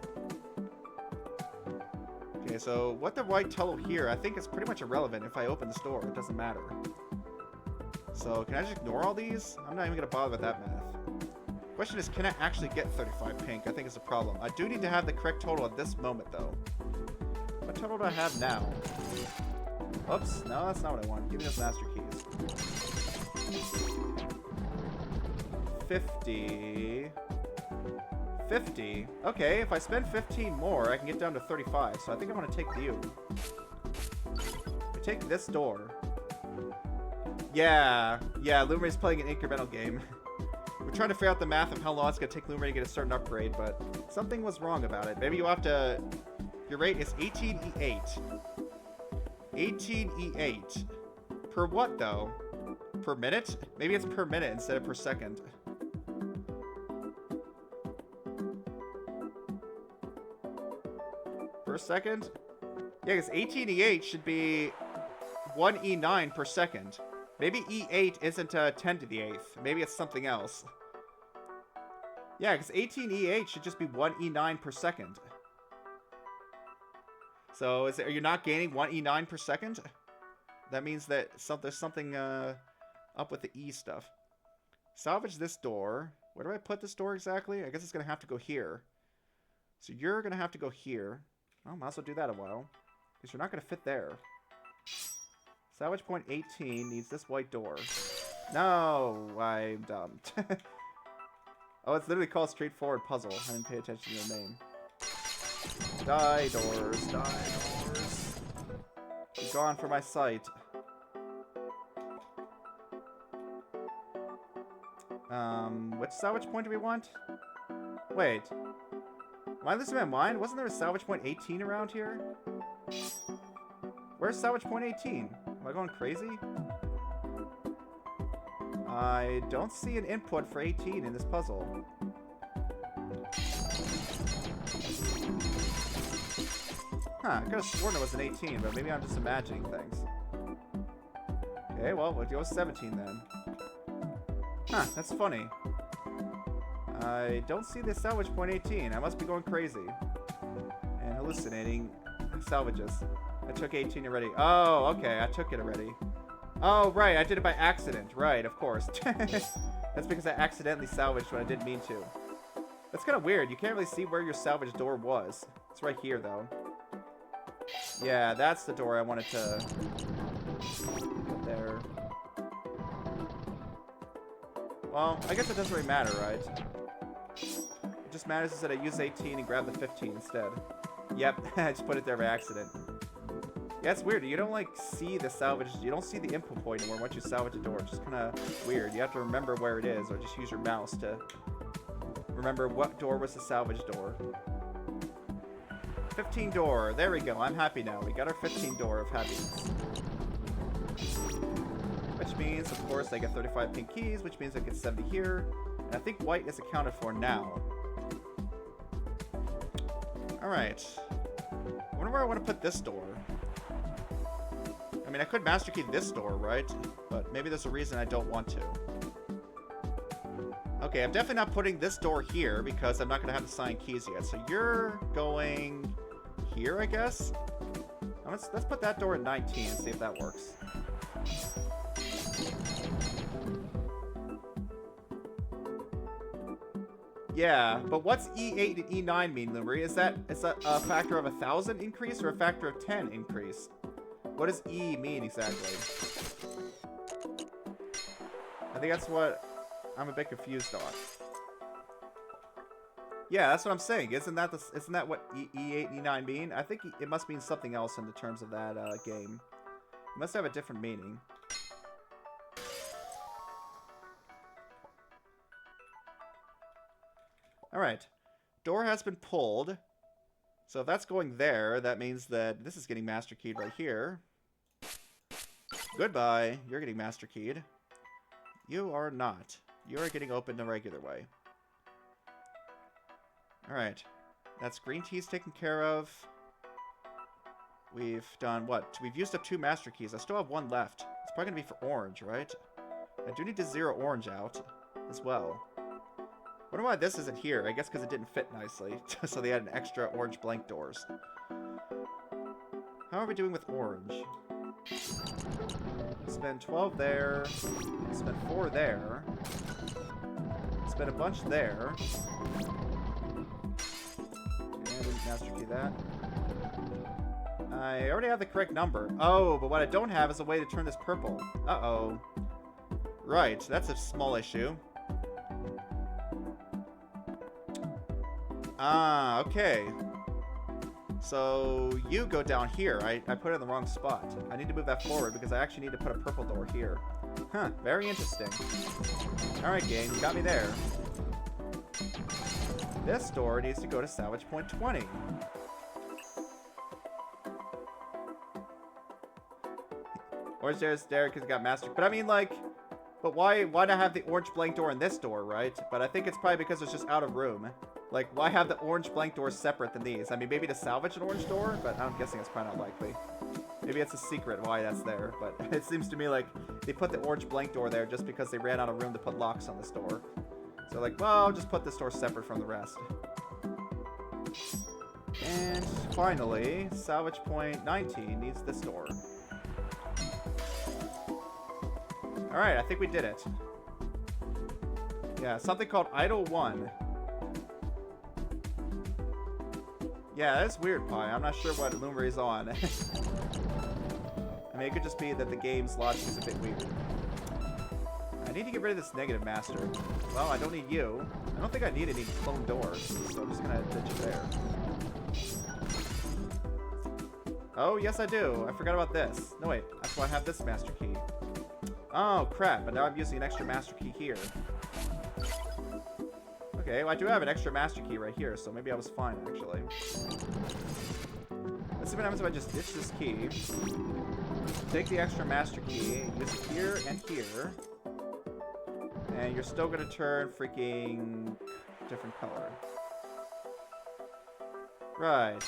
Okay, so what the white tell here, I think is pretty much irrelevant. If I open this door, it doesn't matter. So can I just ignore all these? I'm not even going to bother with that math. Question is, can I actually get 35 pink? I think is a problem. I do need to have the correct total at this moment, though. What total do I have now? Oops, no, that's not what I want. Give me those master keys. 50. 50. Okay, if I spend 15 more, I can get down to 35. So I think I want to take you. I take this door. Yeah, Luminar's playing an incremental game. We're trying to figure out the math of how long it's going to take Luminar to get a certain upgrade, but something was wrong about it. Maybe you have to... Your rate is 18E8. 18E8. Per what, though? Per minute? Maybe it's per minute instead of per second. Per second? Yeah, because 18E8 should be 1E9 per second. Maybe E8 isn't 10 to the 8th. Maybe it's something else. Yeah, because 18E8 should just be 1E9 per second. So are you not gaining 1E9 per second? That means that there's something up with the E stuff. Salvage this door. Where do I put this door exactly? I guess it's going to have to go here. So you're going to have to go here. Oh, might as well do that a while. Because you're not going to fit there. Salvage point 18 needs this white door. No, I'm dumb. Oh, it's literally called Straightforward Puzzle. I didn't pay attention to the name. Die doors, die doors. Be gone from my sight. Which salvage point do we want? Wait. Am I losing my mind? Wasn't there a salvage point 18 around here? Where's salvage point 18? Am I going crazy? I don't see an input for 18 in this puzzle. Huh, I could have sworn it was an 18, but maybe I'm just imagining things. Okay, well, we'll go with 17 then. Huh, that's funny. I don't see the salvage point 18. I must be going crazy. And hallucinating salvages. I took 18 already. Oh, okay, I took it already. Oh, right, I did it by accident. Right, of course. That's because I accidentally salvaged when I didn't mean to. That's kind of weird. You can't really see where your salvage door was. It's right here, though. Yeah, that's the door I wanted to put there. Well, I guess it doesn't really matter, right? It just matters is that I use 18 and grab the 15 instead. Yep, I just put it there by accident. Yeah, it's weird. You don't, like, see the salvage. You don't see the input point anymore once you salvage a door. It's just kind of weird. You have to remember where it is, or just use your mouse to remember what door was the salvage door. 15 door. There we go. I'm happy now. We got our 15 door of happiness. Which means, of course, I get 35 pink keys, which means I get 70 here. And I think white is accounted for now. Alright. I wonder where I want to put this door. I mean, I could master key this door, right? But maybe there's a reason I don't want to. Okay, I'm definitely not putting this door here because I'm not going to have the signed keys yet. So you're going here, I guess? Let's put that door at 19 and see if that works. Yeah, but what's E8 and E9 mean, Lumery? Is that a factor of 1,000 increase or a factor of 10 increase? What does E mean exactly? I think that's what I'm a bit confused on. Yeah, that's what I'm saying. Isn't that what E8 and E9 mean? I think it must mean something else in the terms of that game. It must have a different meaning. Alright. Door has been pulled. So if that's going there, that means that this is getting master keyed right here. Goodbye. You're getting master keyed. You are not. You are getting opened the regular way. Alright. That's green tea's taken care of. We've done what? We've used up 2 master keys. I still have 1 left. It's probably going to be for orange, right? I do need to zero orange out as well. Wonder why this isn't here. I guess because it didn't fit nicely. So they had an extra orange blank doors. How are we doing with orange? Spend 12 there. Spend 4 there. Spend a bunch there. And didn't master key that. I already have the correct number. Oh, but what I don't have is a way to turn this purple. Uh-oh. Right, that's a small issue. Ah, okay. So you go down here. I put it in the wrong spot. I need to move that forward because I actually need to put a purple door here. Huh, very interesting. Alright, game, you got me there. This door needs to go to salvage point 20. Orange there's there because it got mastered. But I mean, like, but why not have the orange blank door in this door, right? But I think it's probably because it's just out of room. Like, why have the orange blank doors separate than these? I mean, maybe to salvage an orange door, but I'm guessing it's probably not likely. Maybe it's a secret why that's there, but it seems to me like they put the orange blank door there just because they ran out of room to put locks on this door. So like, well, I'll just put this door separate from the rest. And finally, salvage point 19 needs this door. Alright, I think we did it. Yeah, something called Idle 1. Yeah, that's weird, Pi. I'm not sure what Lumery's on. I mean, it could just be that the game's logic is a bit weird. I need to get rid of this negative master. Well, I don't need you. I don't think I need any clone doors, so I'm just gonna ditch it there. Oh, yes I do. I forgot about this. No, wait. That's why I have this master key. Oh, crap. But now I'm using an extra master key here. Okay, well, I do have an extra master key right here, so maybe I was fine, actually. Let's see what happens if I just ditch this key. Take the extra master key, use it here and here. And you're still going to turn freaking different color. Right.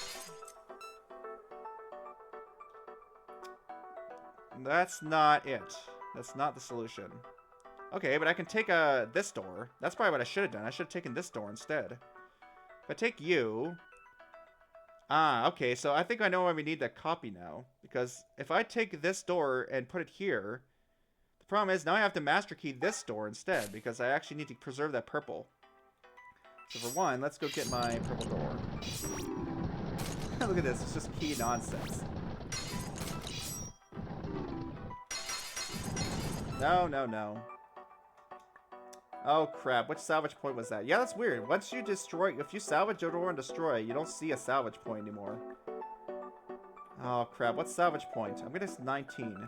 That's not it. That's not the solution. Okay, but I can take this door. That's probably what I should have done. I should have taken this door instead. If I take you... Ah, okay, so I think I know why we need that copy now. Because if I take this door and put it here, the problem is now I have to master key this door instead, because I actually need to preserve that purple. So for one, let's go get my purple door. Look at this, it's just key nonsense. No, no, no. Oh crap, which salvage point was that? Yeah, that's weird. Once you destroy, if you salvage a door and destroy it, you don't see a salvage point anymore. Oh crap, what's salvage point? I'm gonna guess 19.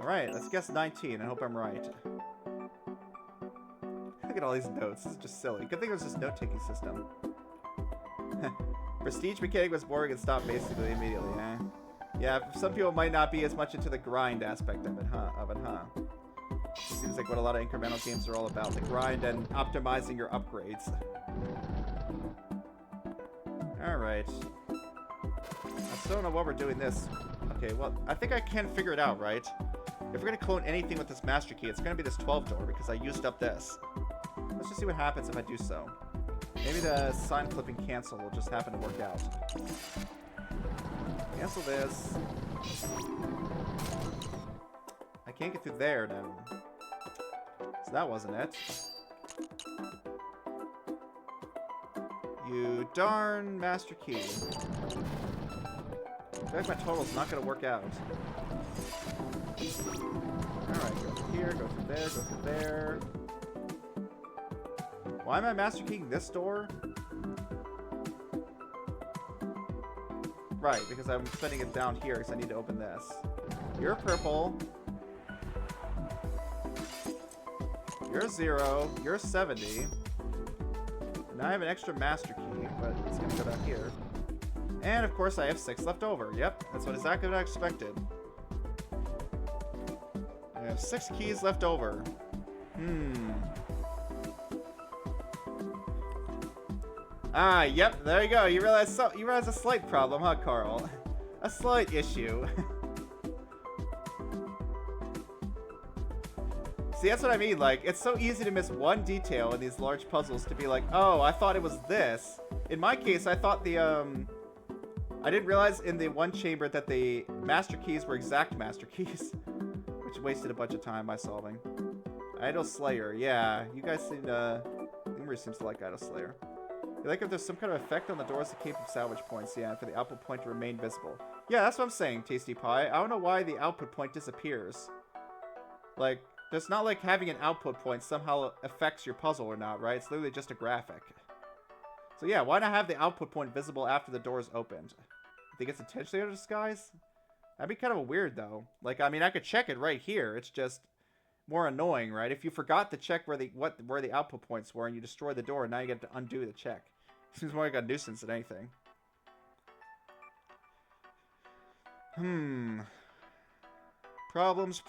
Alright, let's guess 19. I hope I'm right. Look at all these notes. This is just silly. Good thing it was this note-taking system. Prestige mechanic was boring and stopped basically immediately, eh? Yeah, some people might not be as much into the grind aspect of it, huh? Seems like what a lot of incremental games are all about, the grind and optimizing your upgrades. Alright. I still don't know what we're doing this. Okay, well, I think I can figure it out, right? If we're going to clone anything with this master key, it's going to be this 12 door because I used up this. Let's just see what happens if I do so. Maybe the sign clipping cancel will just happen to work out. Cancel this. I can't get through there now. So that wasn't it. You darn master key. I feel like my total's not going to work out. Alright, go through here, go through there, go through there. Why am I master keying this door? Right, because I'm setting it down here because I need to open this. You're purple. You're 0. You're 70. Now I have an extra master key, but it's going to go down here. And of course I have 6 left over. Yep, that's exactly what I expected. I have 6 keys left over. Ah, yep, there you go. You realize a slight problem, huh, Carl? A slight issue. See, that's what I mean. Like, it's so easy to miss one detail in these large puzzles to be like, oh, I thought it was this. In my case, I thought the, I didn't realize in the one chamber that the master keys were exact master keys, which wasted a bunch of time by solving. Idol Slayer, yeah. You guys seem to, Emery seems to like Idol Slayer. You like if there's some kind of effect on the doors that came from salvage points, yeah, and for the output point to remain visible. Yeah, that's what I'm saying, Tasty Pie. I don't know why the output point disappears. Like, it's not like having an output point somehow affects your puzzle or not, right? It's literally just a graphic. So yeah, why not have the output point visible after the door is opened? I think it's intentionally under disguise? That'd be kind of weird, though. Like, I mean, I could check it right here. It's just more annoying, right? If you forgot to check where the output points were and you destroy the door, now you get to undo the check. Seems more like a nuisance than anything. Problems.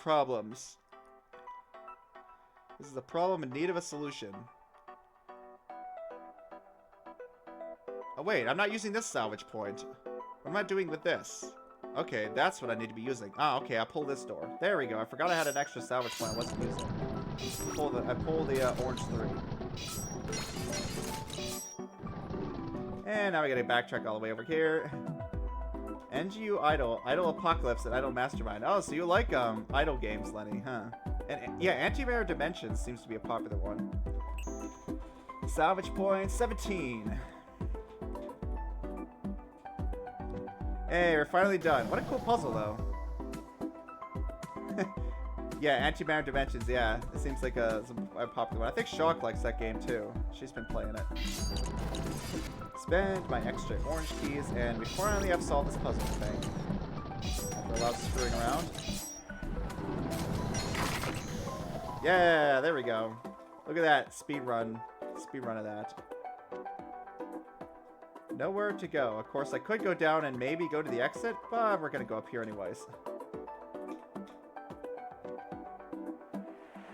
This is a problem in need of a solution. Oh wait, I'm not using this salvage point. What am I doing with this? Okay, that's what I need to be using. Ah, okay, I'll pull this door. There we go. I forgot I had an extra salvage point I wasn't using. I pull the orange 3. And now we gotta backtrack all the way over here. NGU Idol Apocalypse, and Idol Mastermind. Oh, so you like idle games, Lenny, huh? And yeah, Antimatter Dimensions seems to be a popular one. Salvage point 17. Hey, we're finally done. What a cool puzzle, though. Yeah, Antimatter Dimensions, yeah. It seems like a popular one. I think Shock likes that game, too. She's been playing it. Spend my extra orange keys, and we finally have solved this puzzle thing. After a lot of screwing around. Yeah, there we go. Look at that speed run of that. Nowhere to go. Of course, I could go down and maybe go to the exit, but we're gonna go up here anyways.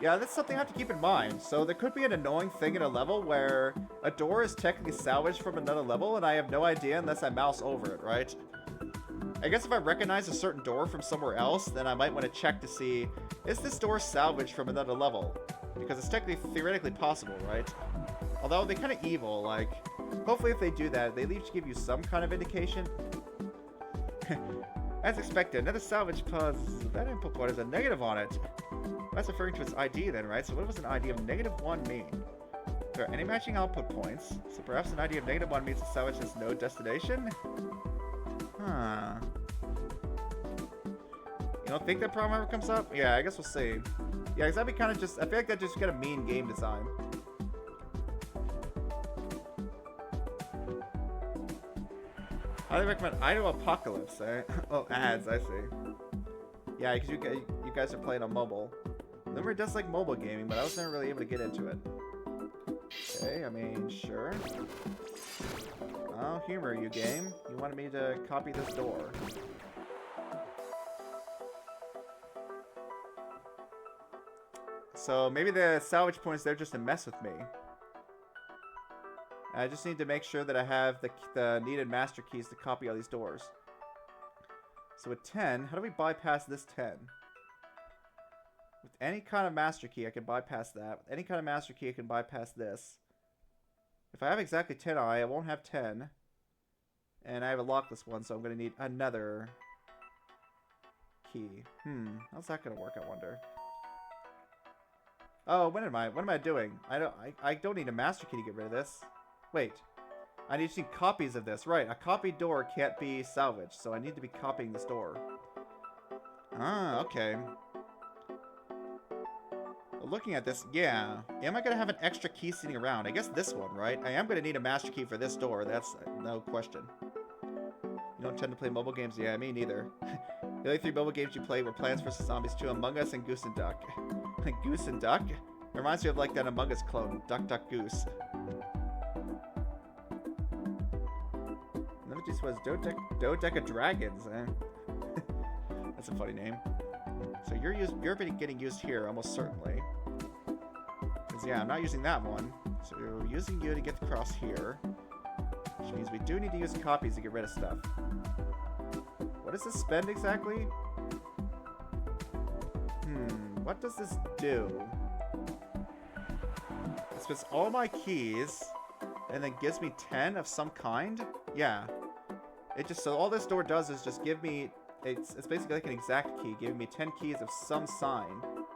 Yeah, that's something I have to keep in mind. So there could be an annoying thing in a level where a door is technically salvaged from another level and I have no idea unless I mouse over it, right? I guess if I recognize a certain door from somewhere else, then I might want to check to see, is this door salvaged from another level? Because it's technically, theoretically possible, right? Although they're kind of evil, like, hopefully if they do that, they at least give you some kind of indication. As expected, another salvage pause. That input point has a negative on it. That's referring to its ID then, right? So what does an ID of -1 mean? There are any matching output points, so perhaps an ID of -1 means the salvage has no destination? Huh. You don't think that problem ever comes up? Yeah, I guess we'll see. Yeah, because that'd be kind of just, I feel like that just kind of mean game design. I highly recommend Idol Apocalypse, eh? Oh, ads, I see. Yeah, because you guys are playing on mobile. Limber does like mobile gaming, but I was never really able to get into it. Okay, I mean, sure. Oh, humor you, game. You wanted me to copy this door. So maybe the salvage points there just to mess with me. I just need to make sure that I have the needed master keys to copy all these doors. So with 10, how do we bypass this 10? With any kind of master key, I can bypass that. With any kind of master key, I can bypass this. If I have exactly 10 I won't have 10. And I have a lockless one, so I'm going to need another key. How's that going to work, I wonder? Oh, what am I doing? I don't need a master key to get rid of this. Wait. I need to see copies of this. Right, a copied door can't be salvaged, so I need to be copying this door. Ah, okay. Well, looking at this, yeah. Am I going to have an extra key sitting around? I guess this one, right? I am going to need a master key for this door. That's no question. You don't tend to play mobile games? Yeah, me neither. The only 3 mobile games you played were Plants vs. Zombies 2, Among Us, and Goose and Duck. Goose and Duck? It reminds me of like that Among Us clone, Duck Duck Goose. This was Dodeca Dragons, eh? That's a funny name. So you're getting used here, almost certainly. Because yeah, I'm not using that one. So we're using you to get across here. Which means we do need to use copies to get rid of stuff. What does this spend exactly? What does this do? spits all my keys and then gives me 10 of some kind? Yeah. It just, so all this door does is just give me, it's basically like an exact key, giving me 10 keys of some sign.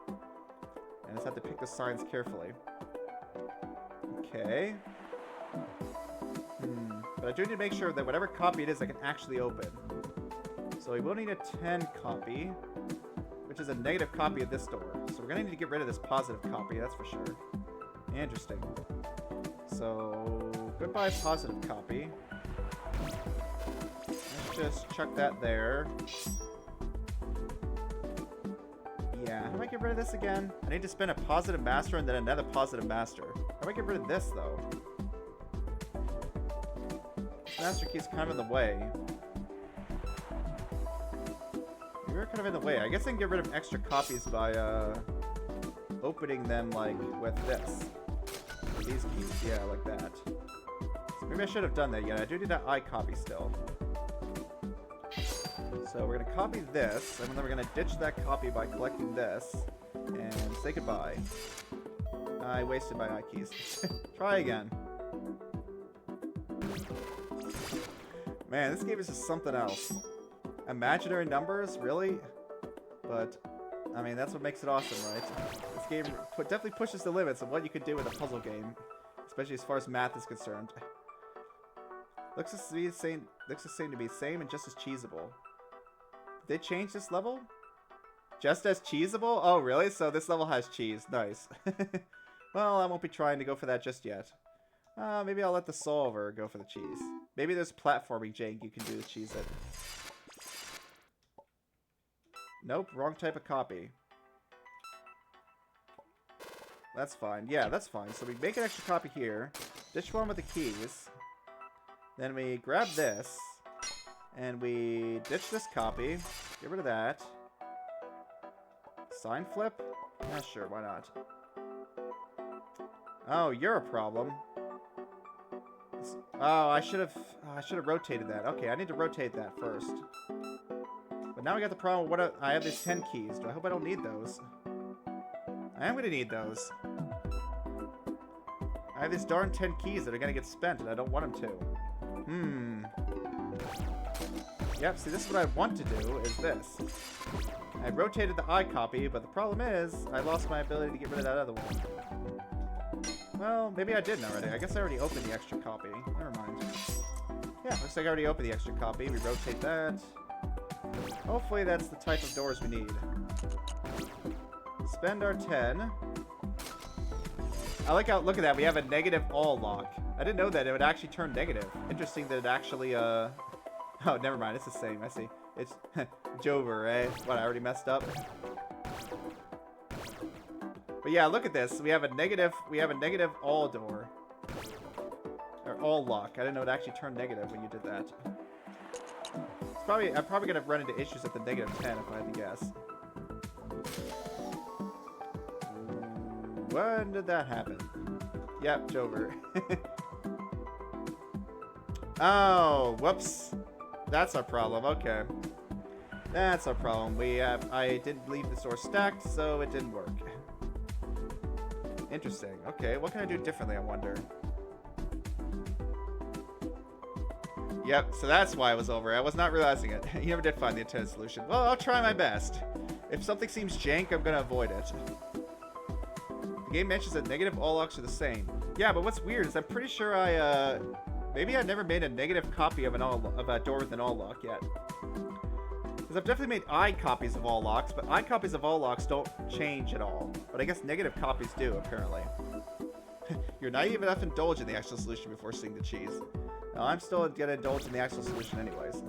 And I just have to pick the signs carefully. Okay. But I do need to make sure that whatever copy it is, I can actually open. So we will need a 10 copy, which is a negative copy of this door. So we're going to need to get rid of this positive copy, that's for sure. Interesting. So, goodbye positive copy. Let's just chuck that there. Yeah, how do I get rid of this again? I need to spin a positive master and then another positive master. How do I get rid of this, though? This master key is kind of in the way. You're kind of in the way. I guess I can get rid of extra copies by opening them, like, with this. With these keys, yeah, like that. So maybe I should have done that yet. I do need that I copy still. So we're going to copy this, and then we're going to ditch that copy by collecting this, and say goodbye. I wasted my I keys. Try again. Man, this game is just something else. Imaginary numbers, really? But, I mean, that's what makes it awesome, right? This game definitely pushes the limits of what you could do with a puzzle game, especially as far as math is concerned. Looks the same to be same and just as cheesable. Did they change this level? Just as cheesable? Oh, really? So this level has cheese. Nice. Well, I won't be trying to go for that just yet. Maybe I'll let the solver go for the cheese. Maybe there's platforming jank you can do to cheese it. Nope, wrong type of copy. That's fine. Yeah, that's fine. So we make an extra copy here. Ditch one with the keys. Then we grab this. And we ditch this copy. Get rid of that. Sign flip? Yeah, sure, why not? Oh, you're a problem. Oh, I should have rotated that. Okay, I need to rotate that first. But now we got the problem. I have these 10 keys. I hope I don't need those. I am going to need those. I have these darn 10 keys that are going to get spent, and I don't want them to. Yep, see, this is what I want to do, is this. I rotated the I copy, but the problem is, I lost my ability to get rid of that other one. Well, maybe I didn't already. I guess I already opened the extra copy. Never mind. Yeah, looks like I already opened the extra copy. We rotate that. Hopefully that's the type of doors we need. Spend our 10. I like how, look at that, we have a negative all lock. I didn't know that it would actually turn negative. Interesting that it actually, oh, never mind, it's the same, I see. It's Jover, right? What, I already messed up? But yeah, look at this. We have a negative all door. Or all lock. I didn't know it actually turned negative when you did that. I'm probably gonna run into issues at the negative 10 if I had to guess. When did that happen? Yep, Jover. Oh, whoops. That's our problem. Okay. That's our problem. I didn't leave the door stacked, so it didn't work. Interesting. Okay, what can I do differently, I wonder? Yep, so that's why it was over. I was not realizing it. You never did find the intended solution. Well, I'll try my best. If something seems jank, I'm gonna avoid it. The game mentions that negative all locks are the same. Yeah, but what's weird is I'm pretty sure maybe I never made a negative copy of a door with an all lock yet. Because I've definitely made I copies of all locks, but I copies of all locks don't change at all. But I guess negative copies do, apparently. You're naive enough to indulge in the actual solution before seeing the cheese. No, I'm still gonna indulge in the actual solution anyways.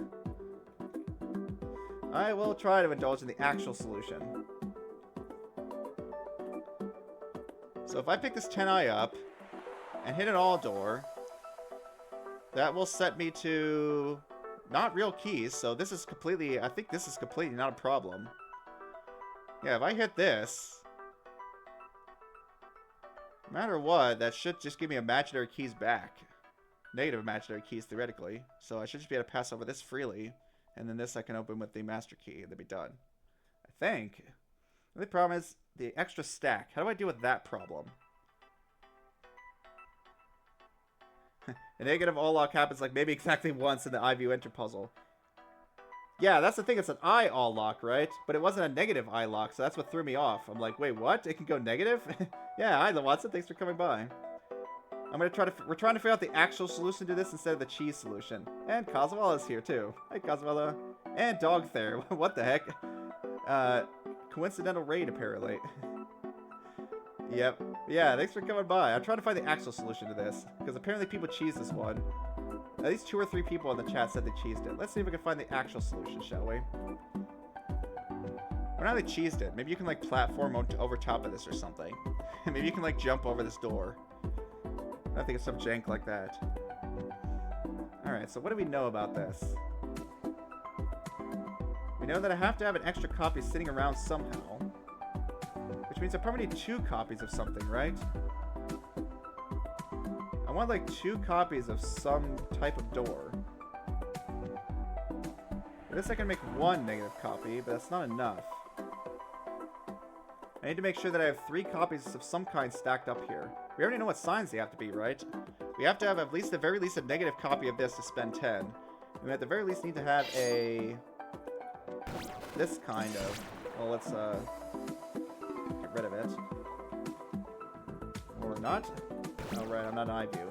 I will try to indulge in the actual solution. So if I pick this 10i up and hit an all door, that will set me to not real keys, so this is completely, I think this is completely not a problem. Yeah, if I hit this, no matter what, that should just give me imaginary keys back. Negative imaginary keys, theoretically. So I should just be able to pass over this freely, and then this I can open with the master key, and then be done. I think. The only problem is the extra stack. How do I deal with that problem? A negative all lock happens like maybe exactly once in the I view enter puzzle. Yeah, that's the thing. It's an I all lock, right? But it wasn't a negative I lock, so that's what threw me off. I'm like, wait, what? It can go negative? Yeah, hi, Watson. Thanks for coming by. We're trying to figure out the actual solution to this instead of the cheese solution. And Coswell is here too. Hi, Coswell. And Dog there. What the heck? Coincidental raid apparently. Yep. Yeah, thanks for coming by. I'm trying to find the actual solution to this because apparently people cheese this one. At least 2 or 3 people in the chat said they cheesed it. Let's see if we can find the actual solution, shall we? Or now they cheesed it. Maybe you can like platform over top of this or something. Maybe you can like jump over this door. I think it's some jank like that. Alright, so what do we know about this? We know that I have to have an extra copy sitting around somehow. Which means I probably need 2 copies of something, right? I want like 2 copies of some type of door. I guess I can make 1 negative copy, but that's not enough. I need to make sure that I have 3 copies of some kind stacked up here. We already know what signs they have to be, right? We have to have at least, the very least, a negative copy of this to spend 10. And we at the very least need to have a... this kind of... well, let's get rid of it. Or not. Oh, right, I'm not an iView.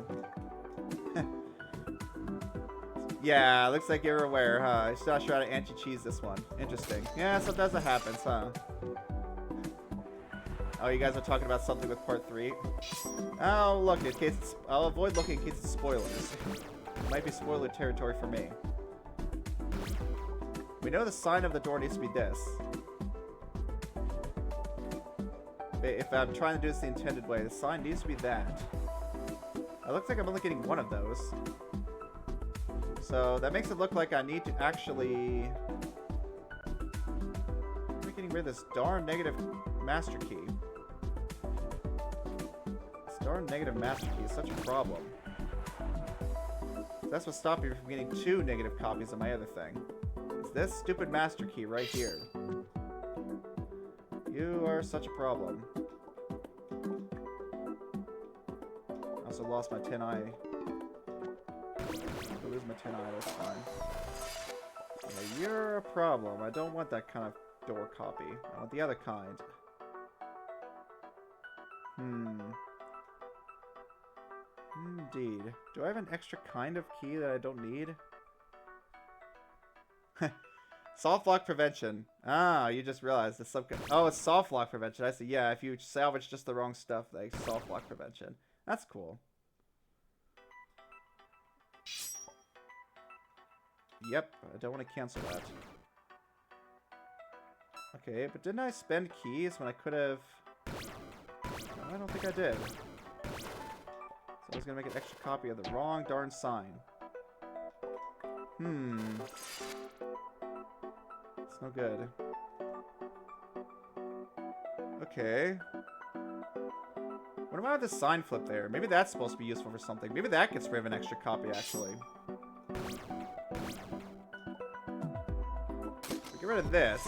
Yeah, looks like you're aware, huh? I'm not sure how to anti-cheese this one. Interesting. Yeah, sometimes it happens, huh? Oh, you guys are talking about something with part 3? I'll look in case it's... I'll avoid looking in case it's spoilers. It might be spoiler territory for me. We know the sign of the door needs to be this. If I'm trying to do this the intended way, the sign needs to be that. It looks like I'm only getting 1 of those. So that makes it look like I need to actually... I'm getting rid of this darn negative master key. This darn negative master key is such a problem. That's what stopped me from getting 2 negative copies of my other thing. It's this stupid master key right here. You are such a problem. I also lost my 10i. I'll lose my 10i, that's fine. Yeah, you're a problem. I don't want that kind of door copy. I want the other kind. Indeed. Do I have an extra kind of key that I don't need? Soft lock prevention. Ah, you just realized it's some... oh, it's soft lock prevention. I see. Yeah, if you salvage just the wrong stuff, like soft lock prevention. That's cool. Yep, I don't want to cancel that. Okay, but didn't I spend keys when I could have... no, I don't think I did. So I was going to make an extra copy of the wrong darn sign. It's no good. Okay. What about the sign flip there? Maybe that's supposed to be useful for something. Maybe that gets rid of an extra copy, actually. Get rid of this.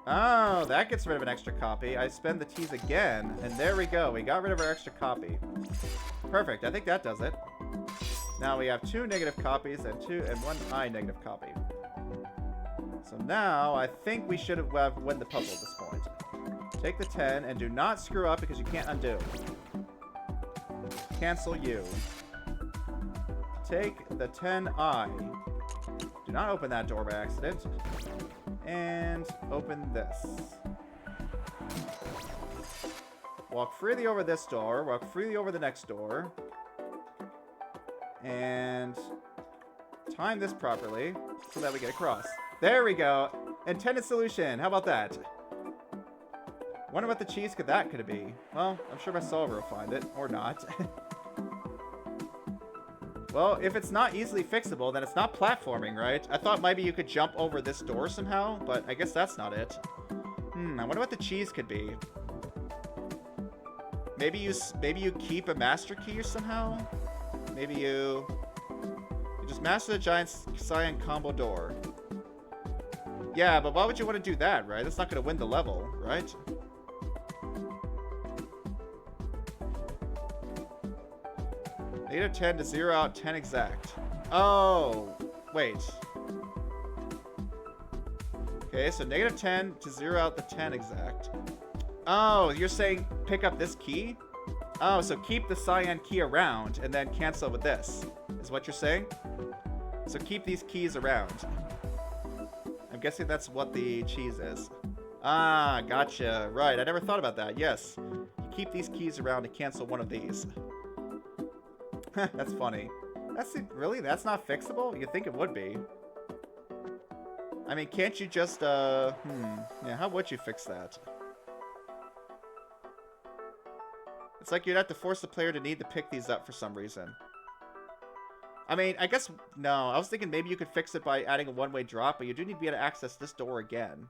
Oh, that gets rid of an extra copy. I spend the T's again, and there we go. We got rid of our extra copy. Perfect. I think that does it. Now we have 2 negative copies and 1 I negative copy. So now I think we should have won the puzzle at this point. Take the 10 and do not screw up because you can't undo. Cancel you. Take the 10I. Do not open that door by accident. And open this. Walk freely over this door. Walk freely over the next door. And time this properly so that we get across. There we go. Intended solution. How about that? Wonder what the cheese could it be? Well, I'm sure my solver will find it. Or not. Well, if it's not easily fixable, then it's not platforming, right? I thought maybe you could jump over this door somehow, but I guess that's not it. I wonder what the cheese could be. Maybe you keep a master key or somehow? Maybe you just master the giant cyan combo door. Yeah, but why would you want to do that, right? That's not going to win the level, right? -10 to 0 out 10 exact. Oh, wait. Okay, so -10 to 0 out the 10 exact. Oh, you're saying pick up this key? Oh, so keep the cyan key around and then cancel with this, is what you're saying? So keep these keys around. I'm guessing that's what the cheese is. Ah, gotcha. Right, I never thought about that. Yes. You keep these keys around to cancel one of these. That's funny. Really? That's not fixable? You'd think it would be. I mean, can't you just, Yeah, how would you fix that? It's like you'd have to force the player to need to pick these up for some reason. I mean, I guess, no. I was thinking maybe you could fix it by adding a one-way drop, but you do need to be able to access this door again.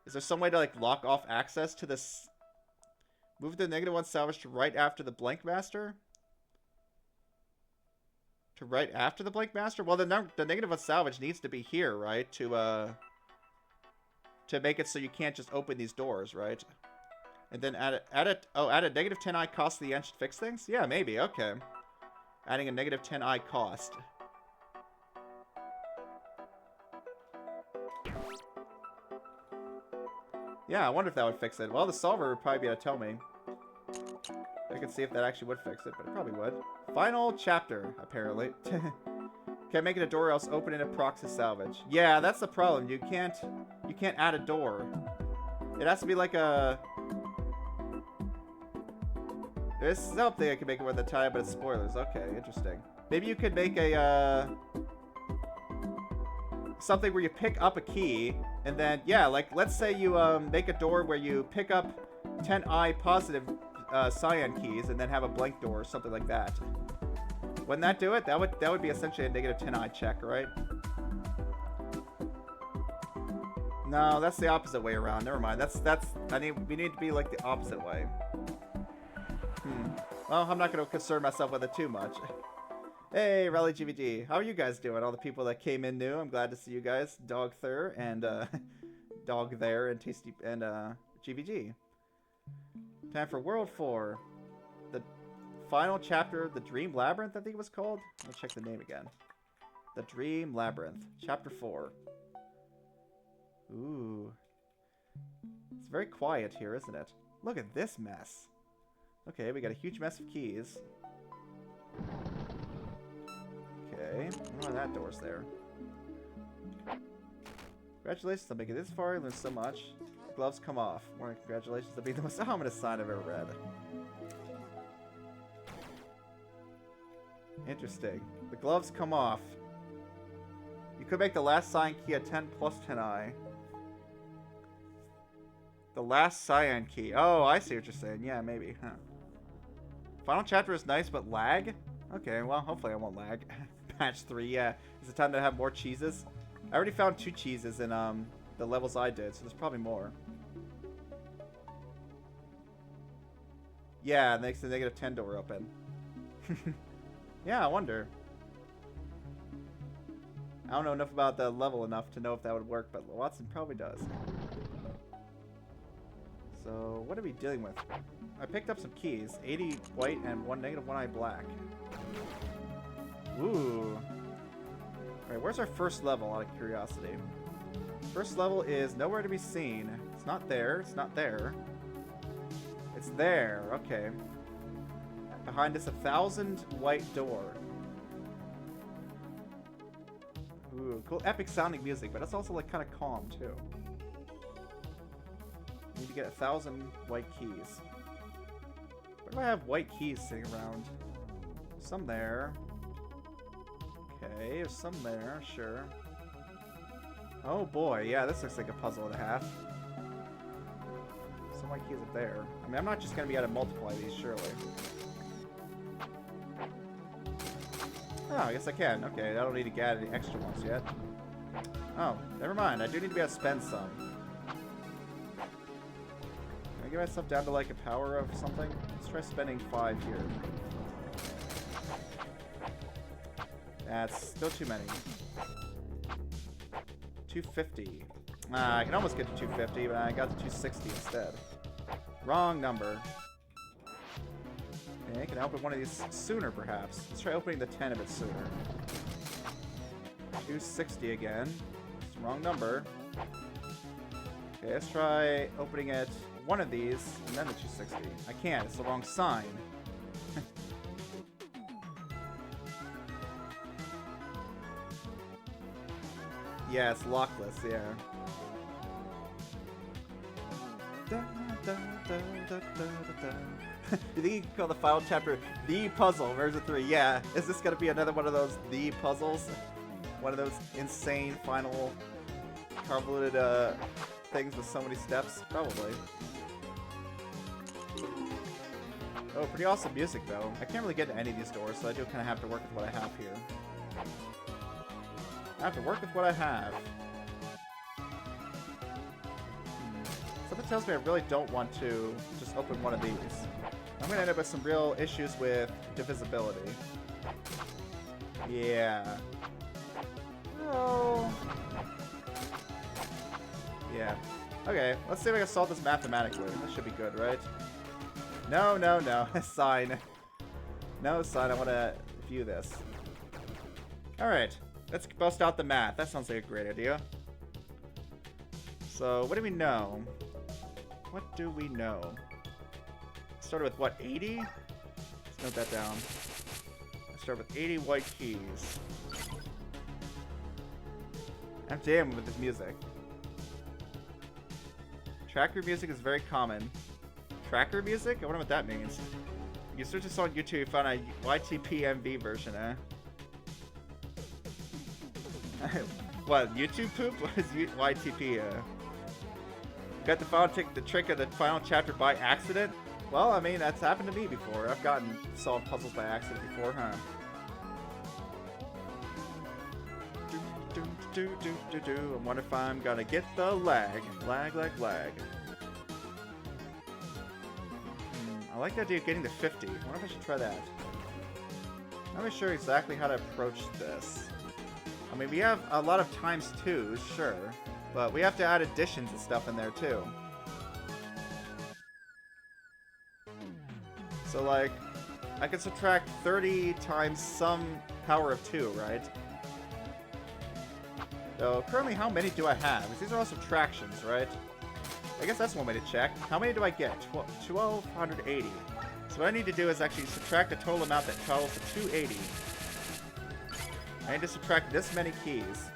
Is there some way to, like, lock off access to this? Move the -1 salvage to right after the blank master? To right after the blank master? Well, the -1 salvage needs to be here, right? To make it so you can't just open these doors, right? And then add a -10i cost to the end should fix things? Yeah, maybe. Okay. Adding a -10i cost. Yeah, I wonder if that would fix it. Well, the solver would probably be able to tell me. I could see if that actually would fix it, but it probably would. Final chapter, apparently. Can't make it a door or else open in a proxy salvage. Yeah, that's the problem. You can't add a door. It has to be like a... There's something I can make it with a tie, but it's spoilers. Okay, interesting. Maybe you could make a, something where you pick up a key, and then, yeah, like, let's say you, make a door where you pick up 10i positive, cyan keys, and then have a blank door, or something like that. Wouldn't that do it? That would be essentially a -10i check, right? No, that's the opposite way around. Never mind. We need to be, like, the opposite way. Well, I'm not going to concern myself with it too much. Hey, Rally GVG. How are you guys doing? All the people that came in new. I'm glad to see you guys. Dog Thur and Dog There and Tasty and GVG. Time for World 4. The final chapter, The Dream Labyrinth, I think it was called. Let's check the name again. The Dream Labyrinth. Chapter 4. Ooh. It's very quiet here, isn't it? Look at this mess. Okay, we got a huge mess of keys. Okay, oh, that door's there. Congratulations on making it this far. You learned so much. Gloves come off. More congratulations on being the most ominous sign I've ever read. Interesting. The gloves come off. You could make the last cyan key a 10 plus 10i. The last cyan key. Oh, I see what you're saying. Yeah, maybe. Huh. Final chapter is nice, but lag? Okay, well, hopefully I won't lag. Patch 3, yeah. Is it time to have more cheeses? I already found 2 cheeses in the levels I did, so there's probably more. Yeah, it makes the -10 door open. Yeah, I wonder. I don't know enough about the level enough to know if that would work, but Watson probably does. So, what are we dealing with? I picked up some keys. 80 white and one -1i black. Ooh. Alright, where's our first level, out of curiosity? First level is nowhere to be seen. It's not there. It's not there. It's there. Okay. Behind us, 1,000 white door. Ooh, cool. Epic sounding music, but it's also, like, kind of calm, too. Need to get 1,000 white keys. Where do I have white keys sitting around? Some there. Okay, there's some there, sure. Oh boy, yeah, this looks like a puzzle and a half. Some white keys up there. I mean, I'm not just gonna be able to multiply these, surely. Oh, I guess I can. Okay, I don't need to get any extra ones yet. Oh, never mind. I do need to be able to spend some. Can I get myself down to like a power of something? Let's try spending 5 here. That's still too many. 250. I can almost get to 250, but I got to 260 instead. Wrong number. Okay, can I open one of these sooner, perhaps? Let's try opening the 10 a bit sooner. 260 again. It's the wrong number. Okay, let's try opening it one of these, and then the 260. I can't, it's the wrong sign. Yeah, it's lockless, yeah. You think you can call the final chapter The Puzzle, version 3? Yeah. Is this gonna be another one of those The Puzzles? One of those insane final convoluted things with so many steps? Probably. Oh, pretty awesome music though. I can't really get to any of these doors, so I do kind of have to work with what I have here. I have to work with what I have. Something tells me I really don't want to just open one of these. I'm gonna end up with some real issues with divisibility. Yeah. Oh. Yeah. Okay, let's see if I can solve this mathematically. That should be good, right? No, no, no. Sign. No, sign. I want to view this. Alright. Let's bust out the math. That sounds like a great idea. So, what do we know? What do we know? Started with what, 80? Let's note that down. Let's start with 80 white keys. I'm jamming with this music. Tracker music is very common. Tracker music? I wonder what that means. You search this on YouTube, you found a YTP-MV version, eh? What, YouTube poop? What is YTP? Got the trick of the final chapter by accident? Well, I mean, that's happened to me before. I've gotten solved puzzles by accident before, huh? I wonder if I'm gonna get the lag. Lag. I like the idea of getting to 50. I wonder if I should try that. I'm not really sure exactly how to approach this. I mean, we have a lot of times 2s, sure. But we have to add additions and stuff in there, too. So, like, I can subtract 30 times some power of 2, right? So, currently, how many do I have? Because these are all subtractions, right? I guess that's one way to check. How many do I get? 1,280. So what I need to do is actually subtract the total amount that totals to 280. I need to subtract this many keys.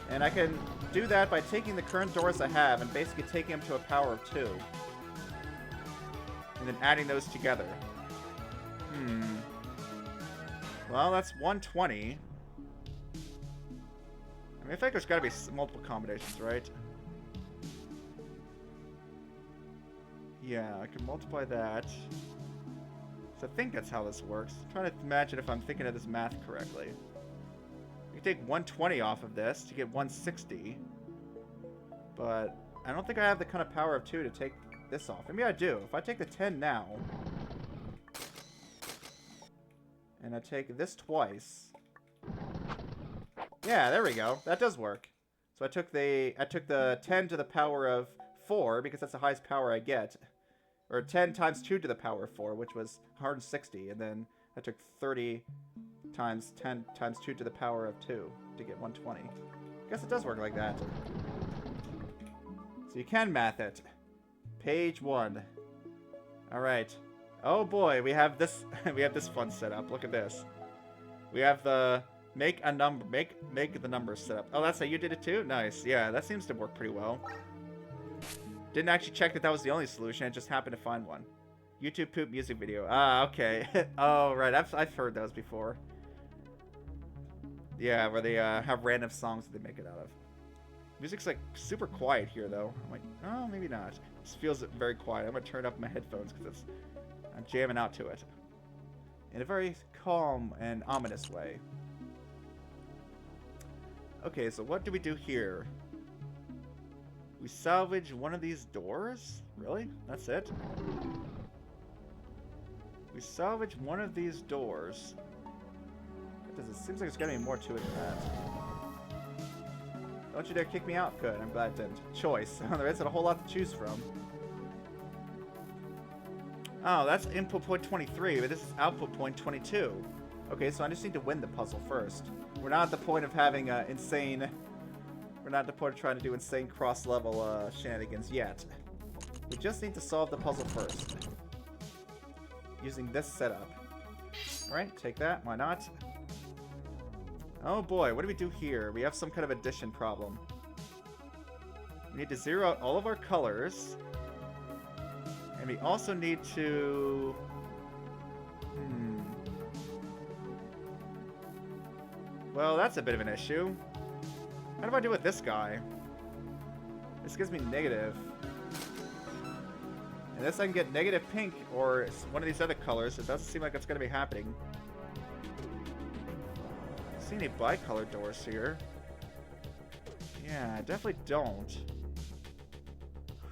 And I can do that by taking the current doors I have and basically taking them to a power of 2. And then adding those together. Well, that's 120. I mean, I think there's gotta be multiple combinations, right? Yeah, I can multiply that. So I think that's how this works. I'm trying to imagine if I'm thinking of this math correctly. You take 120 off of this to get 160. But I don't think I have the kind of power of 2 to take this off. Maybe I do. If I take the 10 now, and I take this twice. Yeah, there we go. That does work. So I took the 10 to the power of 4 because that's the highest power I get. Or 10 times 2 to the power of 4, which was 160, and then I took 30 times 10 times 2 to the power of 2 to get 120. I guess it does work like that. So you can math it. Page 1. Alright. Oh boy, we have this we have this fun setup. Look at this. We have the make the numbers set up. Oh, that's how you did it too? Nice. Yeah, that seems to work pretty well. Didn't actually check that was the only solution. I just happened to find one. YouTube poop music video. Ah, okay. Oh, right. I've heard those before. Yeah, where they have random songs that they make it out of. Music's like super quiet here, though. I'm like, oh, maybe not. This feels very quiet. I'm gonna turn up my headphones because I'm jamming out to it in a very calm and ominous way. Okay, so what do we do here? We salvage one of these doors? Really? That's it? We salvage one of these doors. It seems like there's gotta be more to it than that. Don't you dare kick me out. Good, I'm glad it didn't. Choice. There isn't a whole lot to choose from. Oh, that's input point 23, but this is output point 22. Okay, so I just need to win the puzzle first. We're not at the point of having insane... We're not at the point of trying to do insane cross-level shenanigans yet. We just need to solve the puzzle first. Using this setup. Alright, take that. Why not? Oh boy, what do we do here? We have some kind of addition problem. We need to zero out all of our colors. And we also need to... Well, that's a bit of an issue. How do I do with this guy? This gives me negative. Unless I can get negative pink or one of these other colors, it doesn't seem like it's going to be happening. I don't see any bicolor doors here. Yeah, I definitely don't.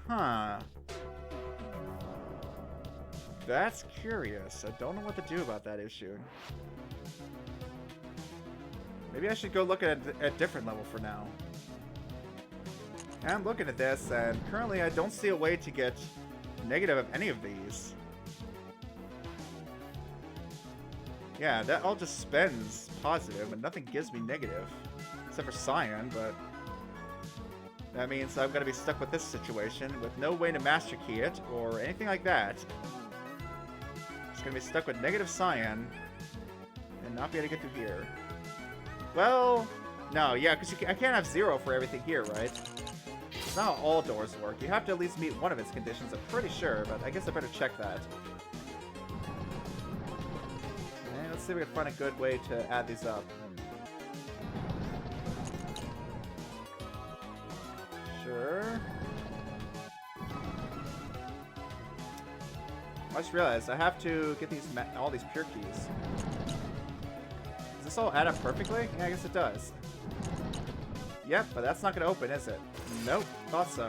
Huh. That's curious. I don't know what to do about that issue. Maybe I should go look at a different level for now. I'm looking at this, and currently I don't see a way to get negative of any of these. Yeah, that all just spends positive, and nothing gives me negative. Except for cyan, but... that means I'm gonna be stuck with this situation, with no way to master key it, or anything like that. Just gonna be stuck with negative cyan, and not be able to get through here. Well, no, yeah, because I can't have 0 for everything here, right? It's not how all doors work. You have to at least meet one of its conditions, I'm pretty sure, but I guess I better check that. And let's see if we can find a good way to add these up. Sure. I just realized I have to get these all these pure keys. Does this all add up perfectly? Yeah, I guess it does. Yep, but that's not going to open, is it? Nope, thought so.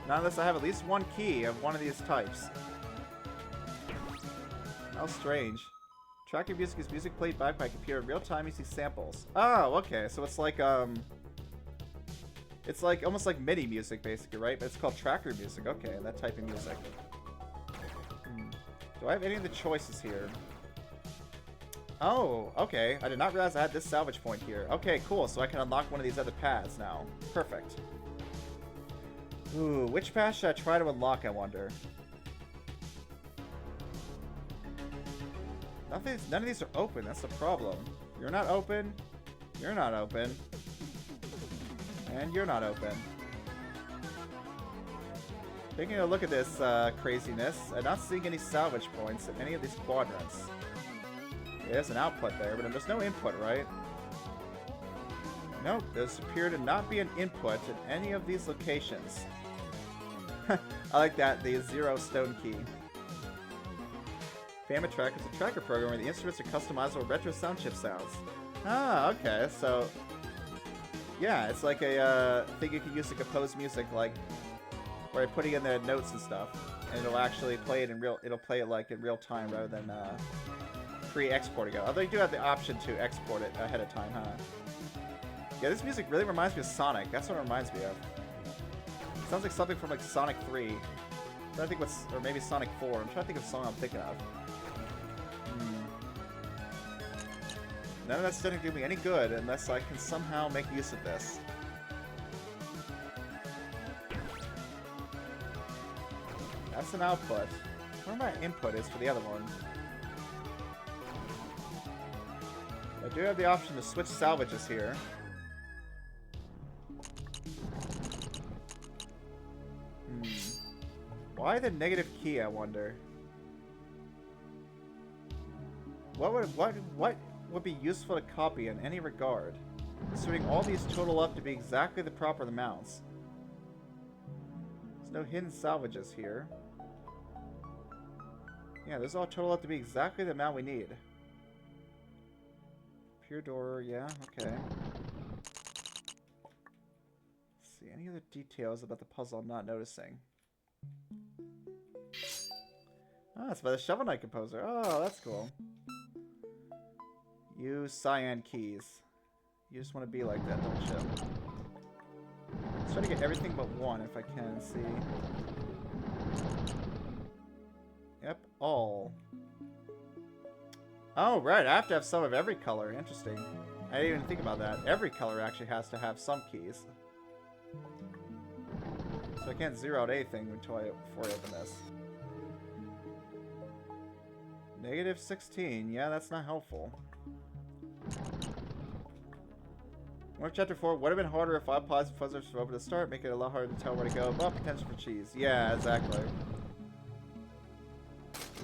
Not unless I have at least one key of one of these types. How strange. Tracking music is music played back by a computer in real time using samples. Oh, okay, so it's like, it's like, almost like MIDI music, basically, right? But it's called tracker music. Okay, that type of music. Do I have any of the choices here? Oh, okay. I did not realize I had this salvage point here. Okay, cool. So I can unlock one of these other paths now. Perfect. Ooh, which path should I try to unlock, I wonder? None of these are open. That's the problem. You're not open. You're not open. And you're not open. Taking a look at this craziness, I'm not seeing any salvage points in any of these quadrants. There's an output there, but there's no input, right? Nope, there's appear to not be an input in any of these locations. I like that, the 0 stone key. Track is a tracker program where the instruments are customizable retro sound chip sounds. Ah, okay, so... yeah, it's like a thing you can use to compose music, like... where you're putting in the notes and stuff. And it'll actually play it in real... it'll play it like in real time rather than, pre-exporting it. Although you do have the option to export it ahead of time, huh? Yeah, this music really reminds me of Sonic. That's what it reminds me of. It sounds like something from like Sonic 3. I think what's, or maybe Sonic 4. I'm trying to think of the song I'm thinking of. None of that's going to do me any good unless I can somehow make use of this. That's an output. I wonder what my input is for the other one. I do have the option to switch salvages here. Why the negative key, I wonder? What would be useful to copy in any regard? Considering all these total up to be exactly the proper amounts. There's no hidden salvages here. Yeah, those all total up to be exactly the amount we need. Pure door, yeah, okay. Let's see, any other details about the puzzle I'm not noticing? Ah, it's by the Shovel Knight composer. Oh, that's cool. Use cyan keys. You just want to be like that, don't you? Let's try to get everything but one if I can see. all. Oh, right. I have to have some of every color. Interesting. I didn't even think about that. Every color actually has to have some keys. So I can't zero out anything before I open this. Negative 16. Yeah, that's not helpful. What if Chapter 4 would have been harder if all positive puzzles were open to start, make it a lot harder to tell where to go. Well, potential for cheese. Yeah, exactly.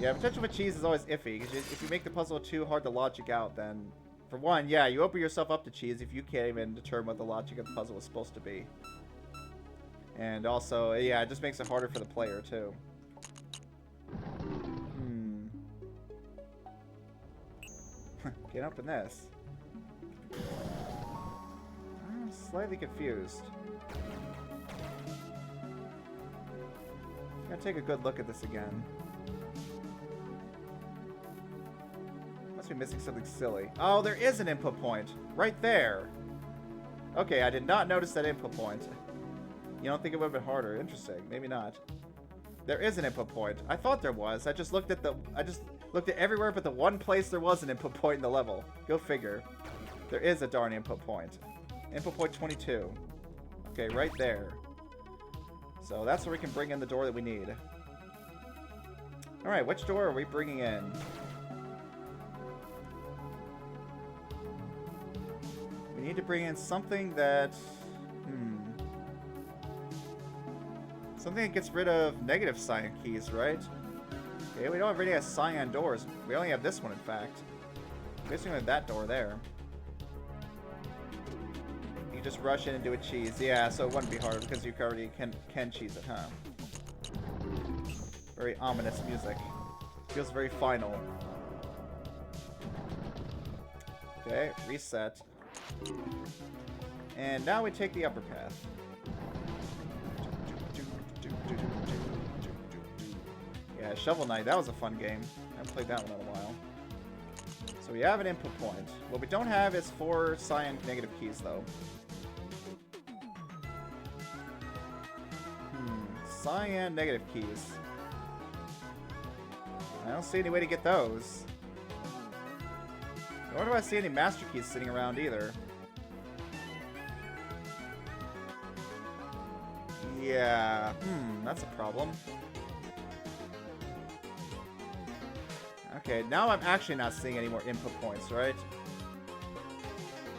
Yeah, potential for cheese is always iffy, because if you make the puzzle too hard to logic out, then, for one, yeah, you open yourself up to cheese if you can't even determine what the logic of the puzzle is supposed to be. And also, yeah, it just makes it harder for the player, too. Can't open this. I'm slightly confused. I'm gonna take a good look at this again. Must be missing something silly. Oh, there is an input point. Right there. Okay, I did not notice that input point. You don't think it would have been harder? Interesting. Maybe not. There is an input point. I thought there was. I just looked at everywhere but the one place there was an input point in the level. Go figure. There is a darn input point. Input point 22. Okay, right there. So that's where we can bring in the door that we need. Alright, which door are we bringing in? We need to bring in something that... Something that gets rid of negative cyan keys, right? Okay, we don't already have cyan doors. We only have this one, in fact. Basically, we have that door there. You just rush in and do a cheese. Yeah, so it wouldn't be hard because you already can cheese it, huh? Very ominous music. Feels very final. Okay, reset. And now we take the upper path. Yeah, Shovel Knight, that was a fun game. I haven't played that one in a while. So we have an input point. What we don't have is 4 cyan negative keys, though. Cyan negative keys. I don't see any way to get those. Nor do I see any master keys sitting around either. Yeah, that's a problem. Okay, now I'm actually not seeing any more input points, right?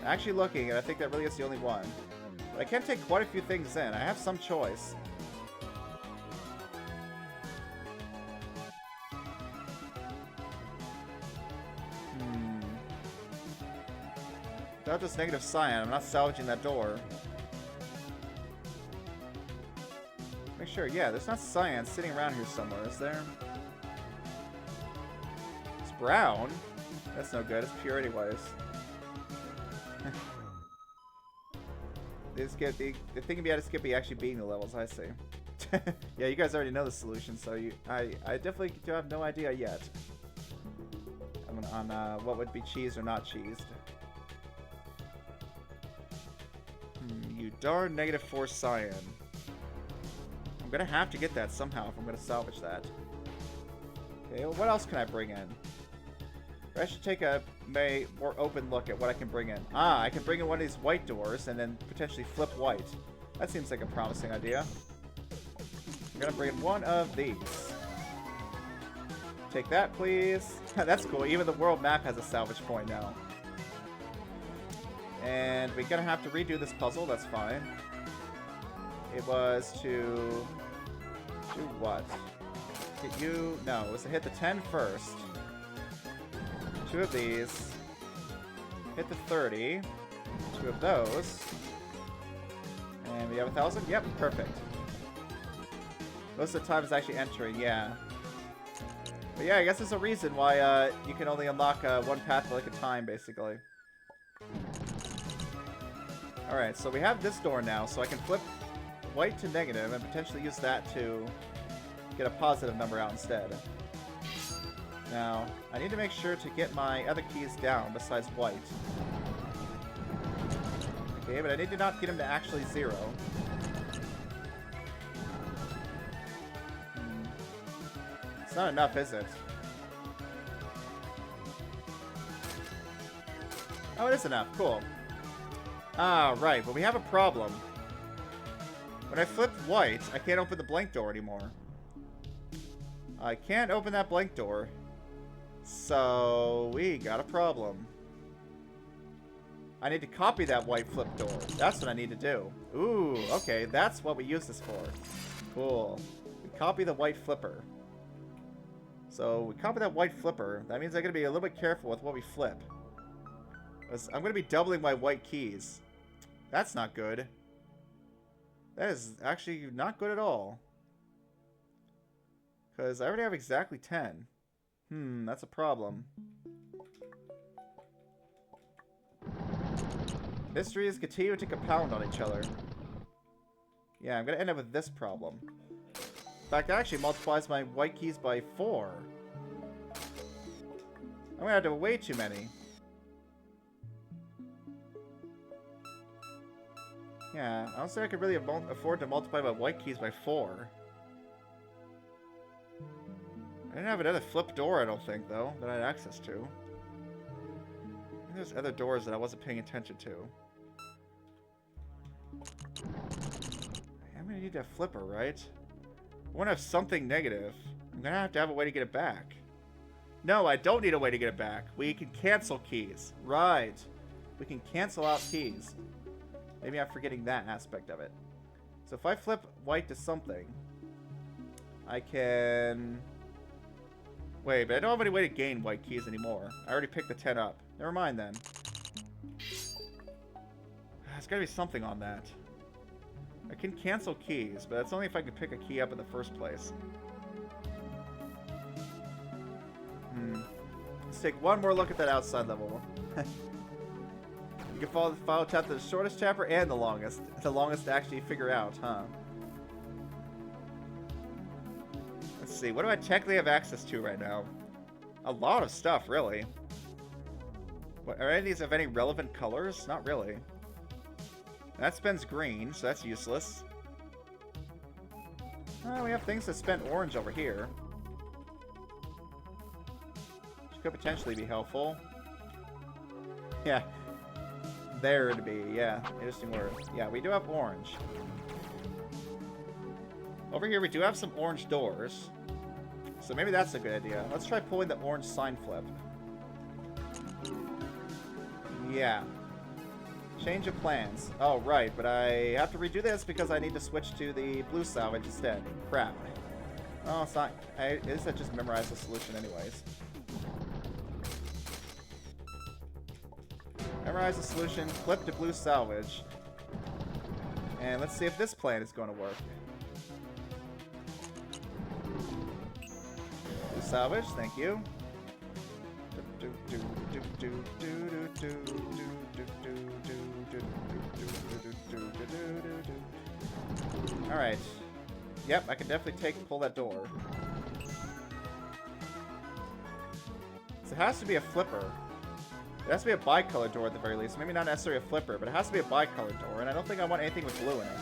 I'm actually looking, and I think that really is the only one. But I can take quite a few things in. I have some choice. Without this negative cyan, I'm not salvaging that door. Make sure, yeah, there's not cyan sitting around here somewhere, is there? It's brown. That's no good, it's pure anyways. The thing can be out of Skippy actually beating the levels, I see. Yeah, you guys already know the solution, so I definitely do have no idea yet. On what would be cheesed or not cheesed. You darn negative 4 cyan. I'm gonna have to get that somehow if I'm gonna salvage that. Okay, well, what else can I bring in? I should take a more open look at what I can bring in. Ah, I can bring in one of these white doors and then potentially flip white. That seems like a promising idea. I'm gonna bring in one of these. Take that, please. That's cool. Even the world map has a salvage point now. And we're gonna have to redo this puzzle. That's fine. It was to do what? Hit you? No, it was to hit the 10 first. 2 of these. Hit the 30. 2 of those. And we have 1,000? Yep, perfect. Most of the time is actually entering, yeah. But yeah, I guess there's a reason why you can only unlock one path for like a time, basically. Alright, so we have this door now, so I can flip white to negative and potentially use that to get a positive number out instead. Now, I need to make sure to get my other keys down besides white. Okay, but I need to not get him to actually 0. It's not enough, is it? Oh, it is enough. Cool. Ah, right. But we have a problem. When I flip white, I can't open the blank door anymore. I can't open that blank door. So, we got a problem. I need to copy that white flip door. That's what I need to do. Ooh, okay. That's what we use this for. Cool. We copy the white flipper. So, we copy that white flipper. That means I gotta be a little bit careful with what we flip. I'm gonna be doubling my white keys. That's not good. That is actually not good at all. Because I already have exactly 10. That's a problem. Mysteries continue to compound on each other. Yeah, I'm going to end up with this problem. In fact, that actually multiplies my white keys by 4. I'm going to have to have way too many. Yeah, I don't think I could really afford to multiply my white keys by 4. I didn't have another flip door, I don't think, though, that I had access to. I think there's other doors that I wasn't paying attention to. I'm gonna need that flipper, right? I want to have something negative. I'm gonna have to have a way to get it back. No, I don't need a way to get it back. We can cancel keys. Right. We can cancel out keys. Maybe I'm forgetting that aspect of it. So if I flip white to something, I can... Wait, but I don't have any way to gain white keys anymore. I already picked the 10 up. Never mind then. There's gotta be something on that. I can cancel keys, but that's only if I can pick a key up in the first place. Let's take one more look at that outside level. You can follow tap to the shortest chapter and the longest. The longest to actually figure out, huh? Let's see, what do I technically have access to right now? A lot of stuff, really. What, are any of these have any relevant colors? Not really. That spends green, so that's useless. We have things that spend orange over here. Which could potentially be helpful. Yeah. There to be, yeah. Interesting word. Yeah, we do have orange. Over here we do have some orange doors. So maybe that's a good idea. Let's try pulling the orange sign flip. Yeah. Change of plans. Oh, right, but I have to redo this because I need to switch to the blue salvage instead. Crap. Oh, it's not... I guess I just memorized the solution anyways. Memorize the solution, flip to blue salvage. And let's see if this plan is going to work. Blue salvage, thank you. Alright. Yep, I can definitely pull that door. So it has to be a flipper. It has to be a bicolor door at the very least. Maybe not necessarily a flipper, but it has to be a bicolor door. And I don't think I want anything with blue in it.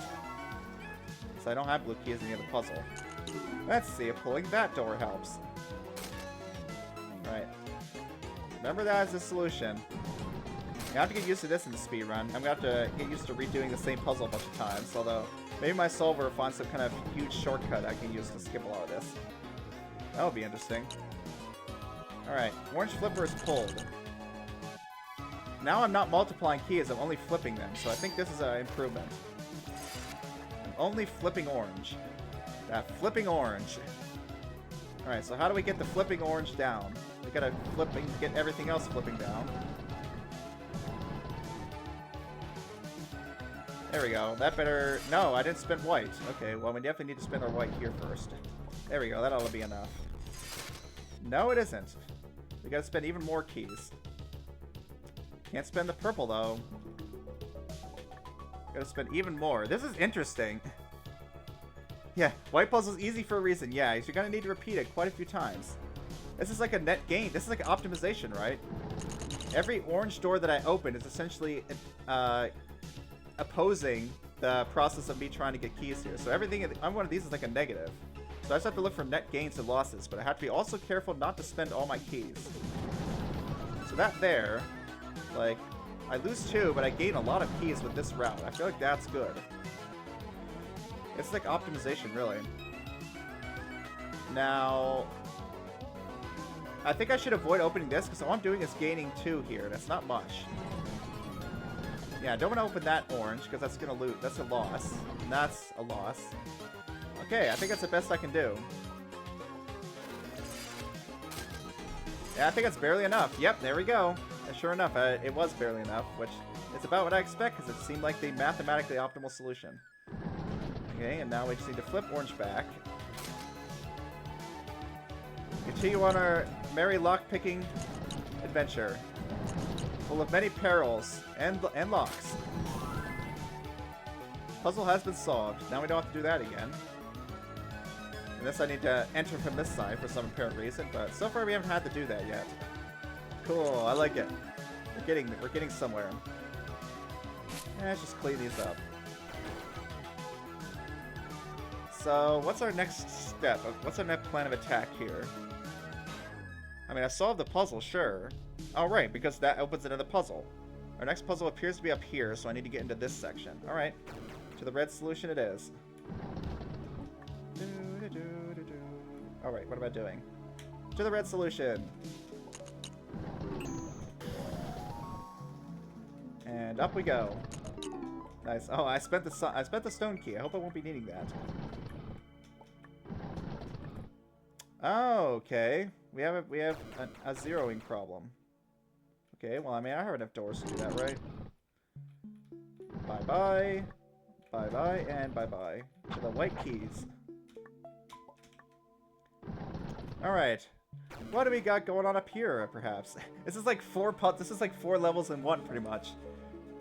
So I don't have blue keys in the other puzzle. Let's see if pulling that door helps. Right. Remember that as the solution. I have to get used to this in the speedrun. I'm going to have to get used to redoing the same puzzle a bunch of times. Although, maybe my solver finds some kind of huge shortcut I can use to skip a lot of this. That would be interesting. Alright, orange flipper is pulled. Now I'm not multiplying keys, I'm only flipping them. So I think this is an improvement. I'm only flipping orange. That flipping orange. Alright, so how do we get the flipping orange down? We gotta get everything else flipping down. There we go. That better... No, I didn't spend white. Okay, well, we definitely need to spend our white here first. There we go. That ought to be enough. No, it isn't. We gotta spend even more keys. Can't spend the purple, though. Gotta spend even more. This is interesting. Yeah, white puzzle's easy for a reason. Yeah, you're gonna need to repeat it quite a few times. This is like a net gain. This is like an optimization, right? Every orange door that I open is essentially opposing the process of me trying to get keys here. So everything on one of these is like a negative. So I just have to look for net gains and losses, but I have to be also careful not to spend all my keys. So that there, like, I lose 2, but I gain a lot of keys with this route. I feel like that's good. It's like optimization, really. Now, I think I should avoid opening this, because all I'm doing is gaining 2 here. That's not much. Yeah, I don't want to open that orange, because that's going to loot. That's a loss. And that's a loss. Okay, I think that's the best I can do. Yeah, I think it's barely enough. Yep, there we go. And sure enough, it was barely enough, which is about what I expect, because it seemed like the mathematically optimal solution. Okay, and now we just need to flip orange back. Continue on our merry lockpicking adventure, full of many perils and locks. Puzzle has been solved. Now we don't have to do that again. Unless I need to enter from this side for some apparent reason, but so far we haven't had to do that yet. Cool, I like it. We're getting somewhere. Let's just clean these up. So, what's our next step? What's our next plan of attack here? I mean, I solved the puzzle, sure. Oh, right, because that opens another puzzle. Our next puzzle appears to be up here, so I need to get into this section. Alright, to the red solution it is. Alright, what am I doing? To the red solution! And up we go. Nice. Oh, I spent the stone key. I hope I won't be needing that. Oh, okay. We have a zeroing problem. Okay, well, I mean, I have enough doors to do that, right? Bye-bye. Bye-bye, and bye-bye. To the white keys. Alright. What do we got going on up here, perhaps? This is like 4 levels in one, pretty much.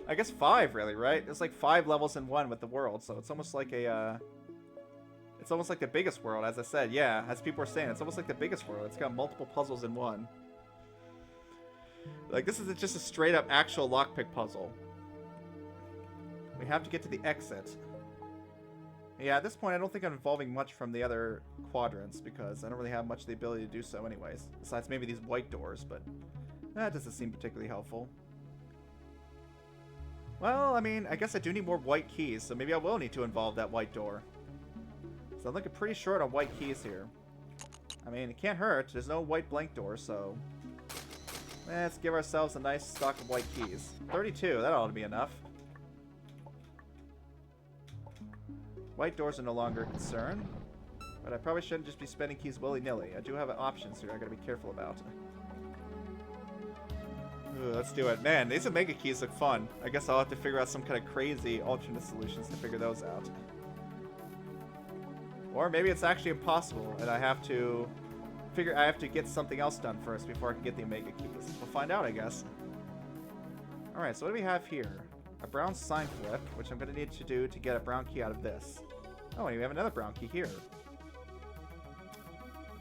I guess 5, really, right? It's like 5 levels in one with the world, so it's almost like a, it's almost like the biggest world, as I said. Yeah, as people were saying, it's almost like the biggest world. It's got multiple puzzles in one. Like, this is just a straight-up actual lockpick puzzle. We have to get to the exit. Yeah, at this point, I don't think I'm involving much from the other quadrants, because I don't really have much of the ability to do so anyways. Besides maybe these white doors, but that doesn't seem particularly helpful. Well, I mean, I guess I do need more white keys, so maybe I will need to involve that white door. So I'm looking pretty short on white keys here. I mean, it can't hurt. There's no white blank door, so let's give ourselves a nice stock of white keys. 32, that ought to be enough. White doors are no longer a concern, but I probably shouldn't just be spending keys willy-nilly. I do have options here I gotta be careful about. Ooh, let's do it. Man, these Omega keys look fun. I guess I'll have to figure out some kind of crazy alternate solutions to figure those out. Or maybe it's actually impossible, and I have to get something else done first before I can get the Omega keys. We'll find out, I guess. Alright, so what do we have here? A brown sign flip, which I'm going to need to do to get a brown key out of this. Oh, and we have another brown key here.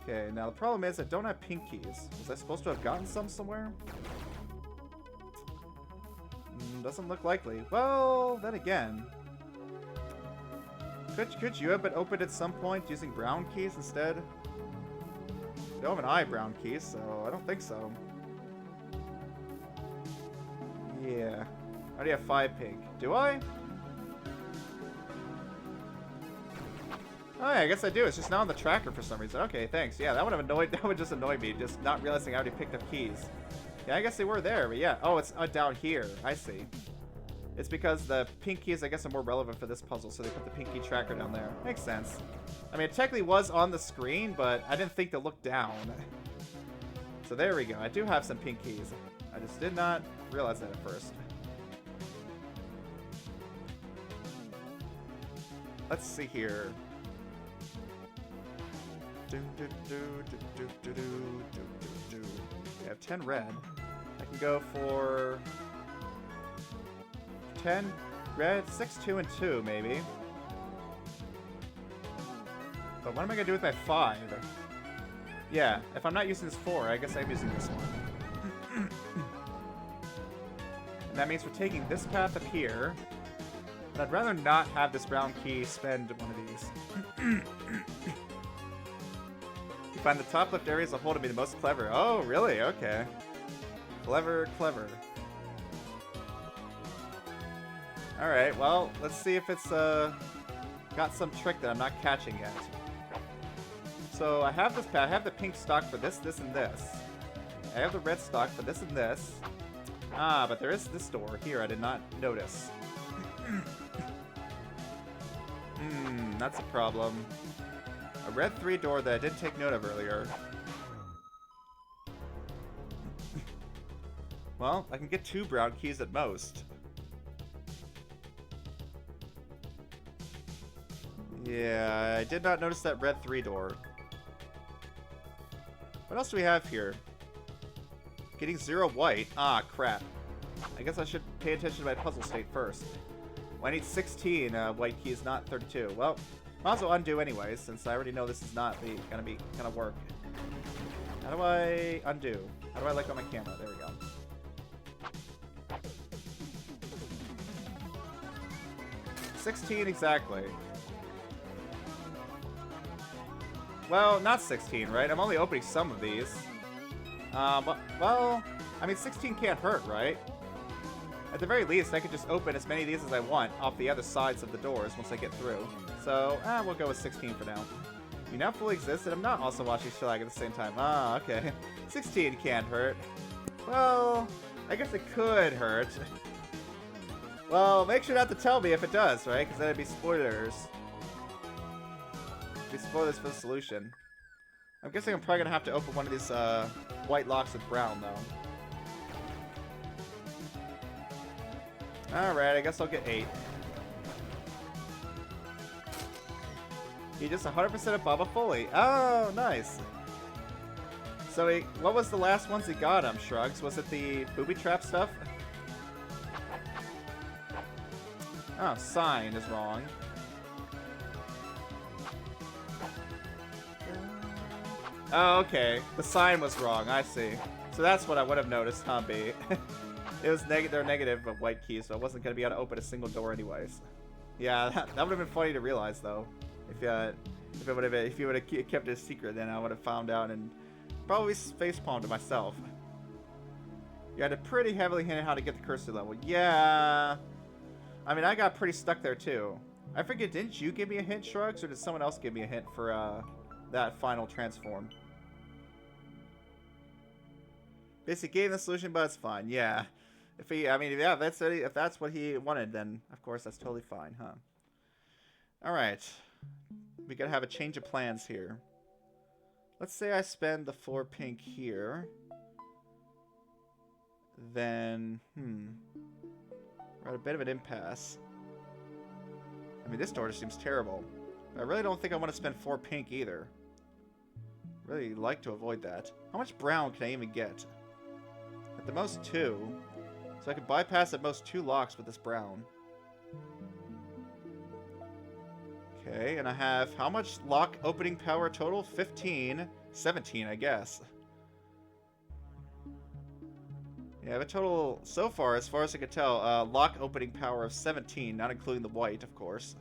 Okay, now the problem is I don't have pink keys. Was I supposed to have gotten some somewhere? Doesn't look likely. Well, then again. Could you have been opened at some point using brown keys instead? I don't have an eye brown key, so I don't think so. Yeah. I already have 5 pink. Do I? Oh yeah, I guess I do. It's just not on the tracker for some reason. Okay, thanks. Yeah, that would just annoy me, just not realizing I already picked up keys. Yeah, I guess they were there, but yeah. Oh, it's down here. I see. It's because the pink keys, I guess, are more relevant for this puzzle, so they put the pink key tracker down there. Makes sense. I mean, it technically was on the screen, but I didn't think to look down. So there we go. I do have some pink keys. I just did not realize that at first. Let's see here. We have 10 red. I can go for 10 red, 6, 2, and 2, maybe. But what am I going to do with my 5? Yeah, if I'm not using this 4, I guess I'm using this one. And that means we're taking this path up here. But I'd rather not have this brown key spend one of these. You find the top left area as a whole to be the most clever. Oh, really? Okay. Clever, clever. Alright, well, let's see if it's got some trick that I'm not catching yet. So I have this I have the pink stock for this, this, and this. I have the red stock for this and this. Ah, but there is this door here I did not notice. That's a problem. A red 3 door that I didn't take note of earlier. Well, I can get 2 brown keys at most. Yeah, I did not notice that red 3 door. What else do we have here? Getting 0 white. Ah, crap. I guess I should pay attention to my puzzle state first. Well, I need 16 white keys, not 32. Well, might as well undo anyway, since I already know this is not gonna work. How do I undo? How do I let go of my camera? There we go. $16 exactly. Well, not 16, right? I'm only opening some of these. Well, I mean, 16 can't hurt, right? At the very least, I could just open as many of these as I want off the other sides of the doors once I get through. So, we'll go with 16 for now. You now fully exist, and I'm not also watching Shelag at the same time. Ah, okay. 16 can't hurt. Well, I guess it could hurt. Well, make sure not to tell me if it does, right? Because then it'd be spoilers. It'd be spoilers for the solution. I'm guessing I'm probably going to have to open one of these white locks with brown, though. Alright, I guess I'll get 8. He just 100% of Baba Foley. Oh, nice. So what was the last ones he got him, Shrugs? Was it the booby trap stuff? Oh, sign is wrong. Oh, okay. The sign was wrong. I see. So that's what I would have noticed, huh, B? It was they're negative white keys, so I wasn't gonna be able to open a single door anyways. Yeah, that would have been funny to realize though. If you would have kept it a secret, then I would have found out and probably facepalmed to myself. You had to pretty heavily hint how to get the cursor level. Yeah. I mean, I got pretty stuck there too. I forget, didn't you give me a hint, Shrugs, or did someone else give me a hint for that final transform? Basically gave the solution, but it's fine. Yeah. If that's what he wanted, then of course that's totally fine, huh? All right. We gotta have a change of plans here. Let's say I spend the 4 pink here. Then, we're at a bit of an impasse. I mean, this door just seems terrible. I really don't think I want to spend 4 pink either. Really like to avoid that. How much brown can I even get? At the most 2. So I could bypass at most 2 locks with this brown. Okay, and I have how much lock opening power total? 15. 17, I guess. Yeah, I have a total, so far as I can tell, lock opening power of 17, not including the white, of course.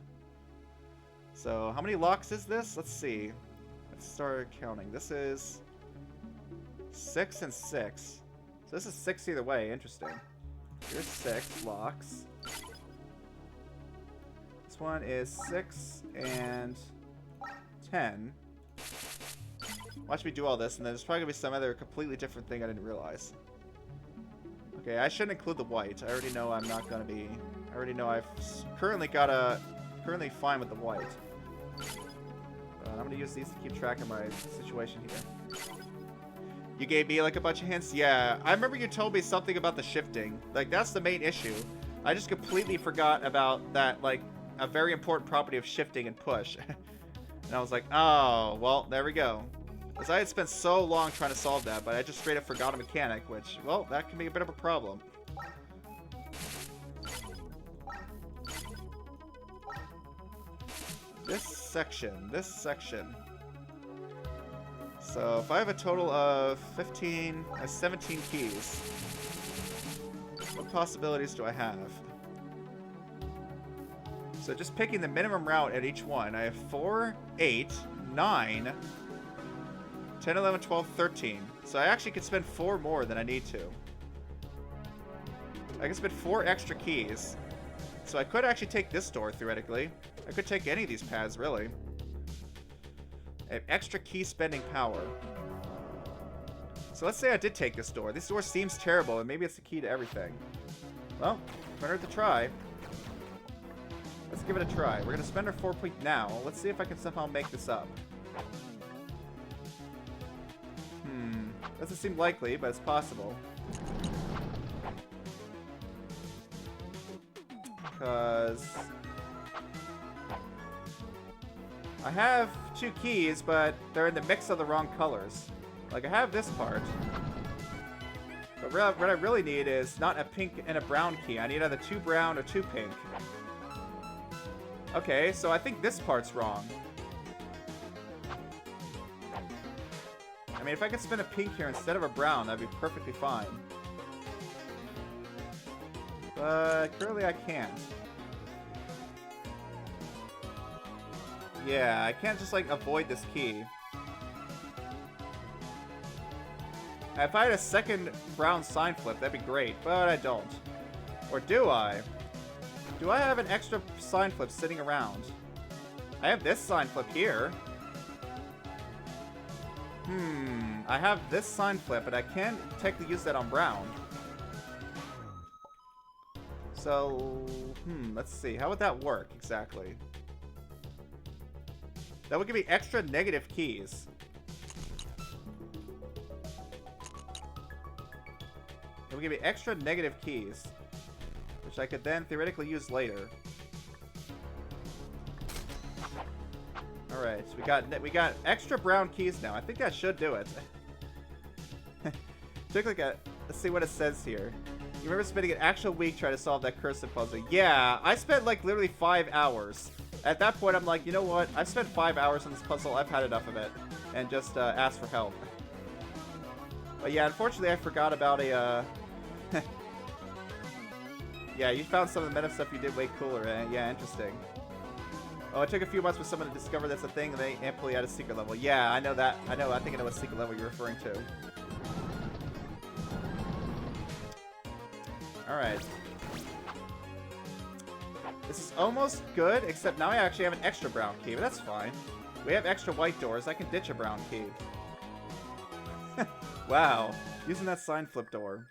So, how many locks is this? Let's see. Let's start counting. This is 6 and 6. So this is 6 either way. Interesting. Here's 6 locks. This one is 6 and 10. Watch me do all this, and then there's probably going to be some other completely different thing I didn't realize. Okay, I shouldn't include the white. I already know I'm not going to be... I already know I've currently fine with the white. I'm going to use these to keep track of my situation here. You gave me like a bunch of hints? Yeah, I remember you told me something about the shifting. Like, that's the main issue. I just completely forgot about that, like, a very important property of shifting and push. And I was like, oh, well, there we go. Because I had spent so long trying to solve that, but I just straight up forgot a mechanic, which, well, that can be a bit of a problem. This section. So, if I have a total of 17 keys, what possibilities do I have? So, just picking the minimum route at each one, I have 4, 8, 9, 10, 11, 12, 13. So, I actually could spend 4 more than I need to. I can spend 4 extra keys. So I could actually take this door, theoretically. I could take any of these paths, really. I have extra key spending power. So let's say I did take this door. This door seems terrible, and maybe it's the key to everything. Well, better to try. Let's give it a try. We're going to spend our 4 point now. Let's see if I can somehow make this up. Doesn't seem likely, but it's possible. Because I have 2 keys, but they're in the mix of the wrong colors. Like, I have this part. But what I really need is not a pink and a brown key. I need either 2 brown or 2 pink. Okay, so I think this part's wrong. I mean, if I could spin a pink here instead of a brown, that'd be perfectly fine. But currently I can't. Yeah, I can't just, like, avoid this key. If I had a second brown sign flip, that'd be great, but I don't. Or do I? Do I have an extra sign flip sitting around? I have this sign flip here. I have this sign flip, but I can't technically use that on brown. So, let's see. How would that work exactly? That would give me extra negative keys. It would give me extra negative keys, which I could then theoretically use later. Alright, so we got extra brown keys now. I think that should do it. Took like a... Let's see what it says here. You remember spending an actual week trying to solve that cursive puzzle? Yeah, I spent like literally 5 hours. At that point, I'm like, you know what? I've spent 5 hours on this puzzle. I've had enough of it. And just asked for help. But yeah, unfortunately, I forgot about a... Yeah, you found some of the meta stuff you did way cooler. Yeah, interesting. Oh, it took a few months for someone to discover that's a thing, and they amply add a secret level. Yeah, I know that. I think I know what secret level you're referring to. Alright. This is almost good, except now I actually have an extra brown key, but that's fine. We have extra white doors. I can ditch a brown key. Wow. Using that sign flip door.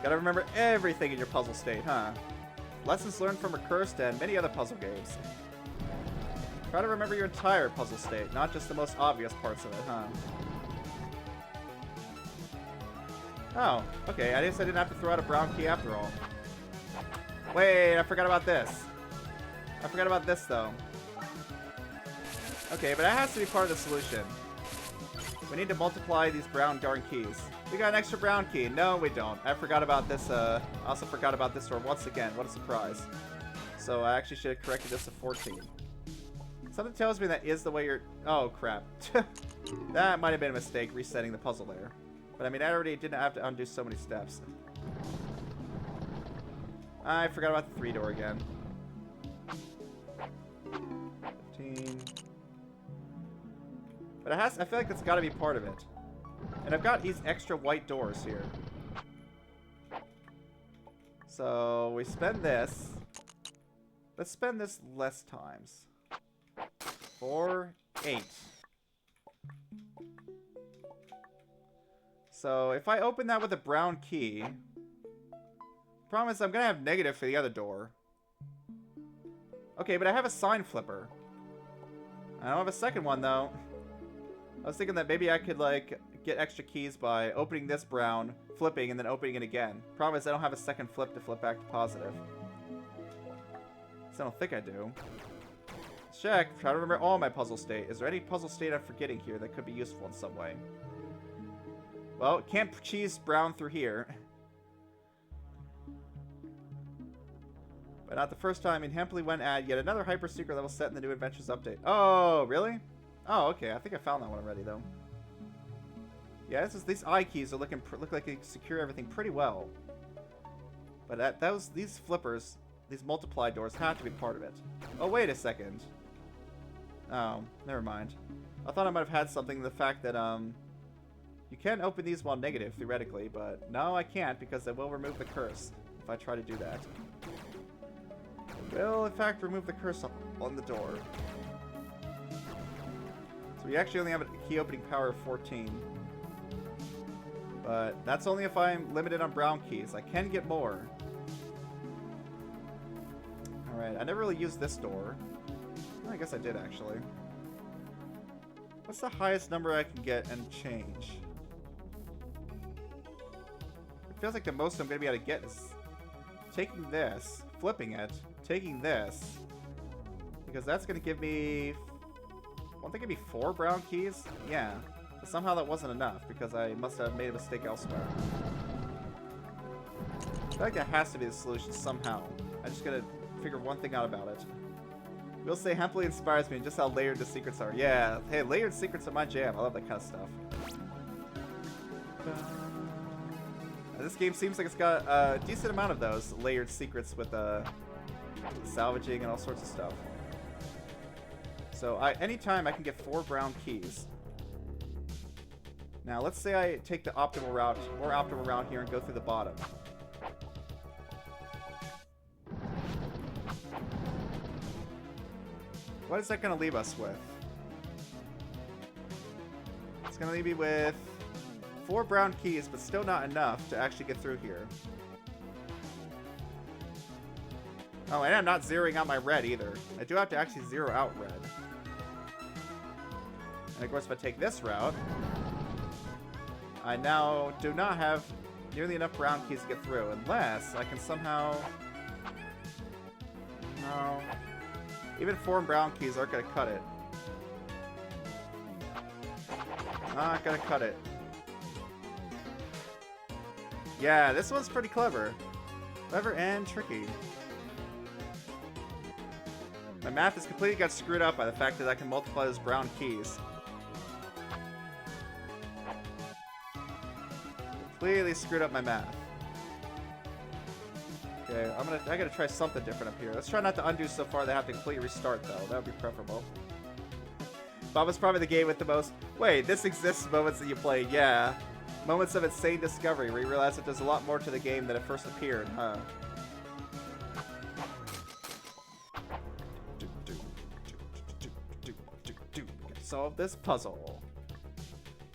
Gotta remember everything in your puzzle state, huh? Lessons learned from Recursed and many other puzzle games. Try to remember your entire puzzle state, not just the most obvious parts of it, huh? Oh, okay, I guess I didn't have to throw out a brown key after all. Wait, I forgot about this. I forgot about this, though. Okay, but that has to be part of the solution. We need to multiply these brown darn keys. We got an extra brown key. No, we don't. I forgot about this, I also forgot about this door once again. What a surprise. So I actually should have corrected this to 14. Something tells me that is the way you're... Oh, crap. That might have been a mistake, resetting the puzzle there. But I mean, I already didn't have to undo so many steps. I forgot about the 3 door again. 15. But it has, I feel like that's got to be part of it. And I've got these extra white doors here. So we spend this. Let's spend this less times. 4, 8. So if I open that with a brown key, promise I'm gonna have negative for the other door. Okay, but I have a sign flipper. I don't have a second one though. I was thinking that maybe I could like get extra keys by opening this brown, flipping, and then opening it again. Problem is I don't have a second flip to flip back to positive. So I don't think I do. Let's check. Try to remember all my puzzle state. Is there any puzzle state I'm forgetting here that could be useful in some way? Well, can't cheese brown through here. But not the first time. In Hempley went add yet another hyper secret level set in the new Adventures update. Oh, really? Oh, okay. I think I found that one already, though. Yeah, these eye keys are look like they secure everything pretty well. But these flippers, these multiply doors, have to be part of it. Oh, wait a second. Oh, never mind. I thought I might have had something. The fact that you can open these while negative theoretically, but no, I can't because I will remove the curse. if I try to do that. Will, in fact, remove the curse on the door. So we actually only have a key opening power of 14. But that's only if I'm limited on brown keys. I can get more. Alright, I never really used this door. Well, I guess I did, actually. What's the highest number I can get and change? It feels like the most I'm going to be able to get is taking this, flipping it, taking this. Because that's going to give me... Won't they give me 4 brown keys? Yeah. But somehow that wasn't enough, because I must have made a mistake elsewhere. I feel like that has to be the solution somehow. I just gotta figure one thing out about it. Will say Hemply inspires me and just how layered the secrets are. Yeah, hey, layered secrets are my jam. I love that kind of stuff. This game seems like it's got a decent amount of those layered secrets with salvaging and all sorts of stuff. So anytime I can get 4 brown keys. Now let's say I take the optimal route, more optimal route here and go through the bottom. What is that going to leave us with? It's going to leave me with 4 brown keys, but still not enough to actually get through here. Oh, and I'm not zeroing out my red either. I do have to actually zero out red. And of course, if I take this route, I now do not have nearly enough brown keys to get through, unless I can somehow... No. Even 4 brown keys aren't going to cut it. Not going to cut it. Yeah, this one's pretty clever. Clever and tricky. My math has completely got screwed up by the fact that I can multiply those brown keys. Completely screwed up my math. Okay, I gotta try something different up here. Let's try not to undo so far they have to completely restart though. That would be preferable. Boba's probably the game with the most... Wait, this exists moments that you play, yeah. Moments of insane discovery where you realize that there's a lot more to the game than it first appeared, huh? Solve this puzzle.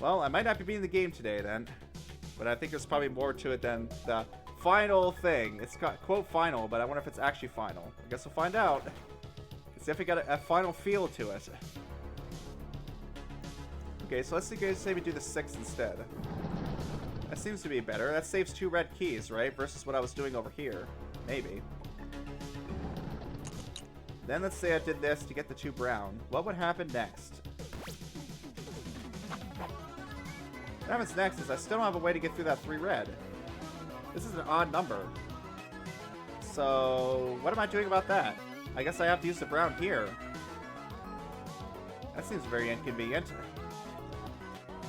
Well, I might not be beating the game today then, but I think there's probably more to it than the final thing. It's got quote final, but I wonder if it's actually final. I guess we'll find out. It's definitely got a final feel to it. Okay, so let's say we do the 6 instead. That seems to be better. That saves 2 red keys, right? Versus what I was doing over here. Maybe. Then let's say I did this to get the 2 brown. What would happen next? What happens next is I still don't have a way to get through that 3 red. This is an odd number. So, what am I doing about that? I guess I have to use the brown here. That seems very inconvenient.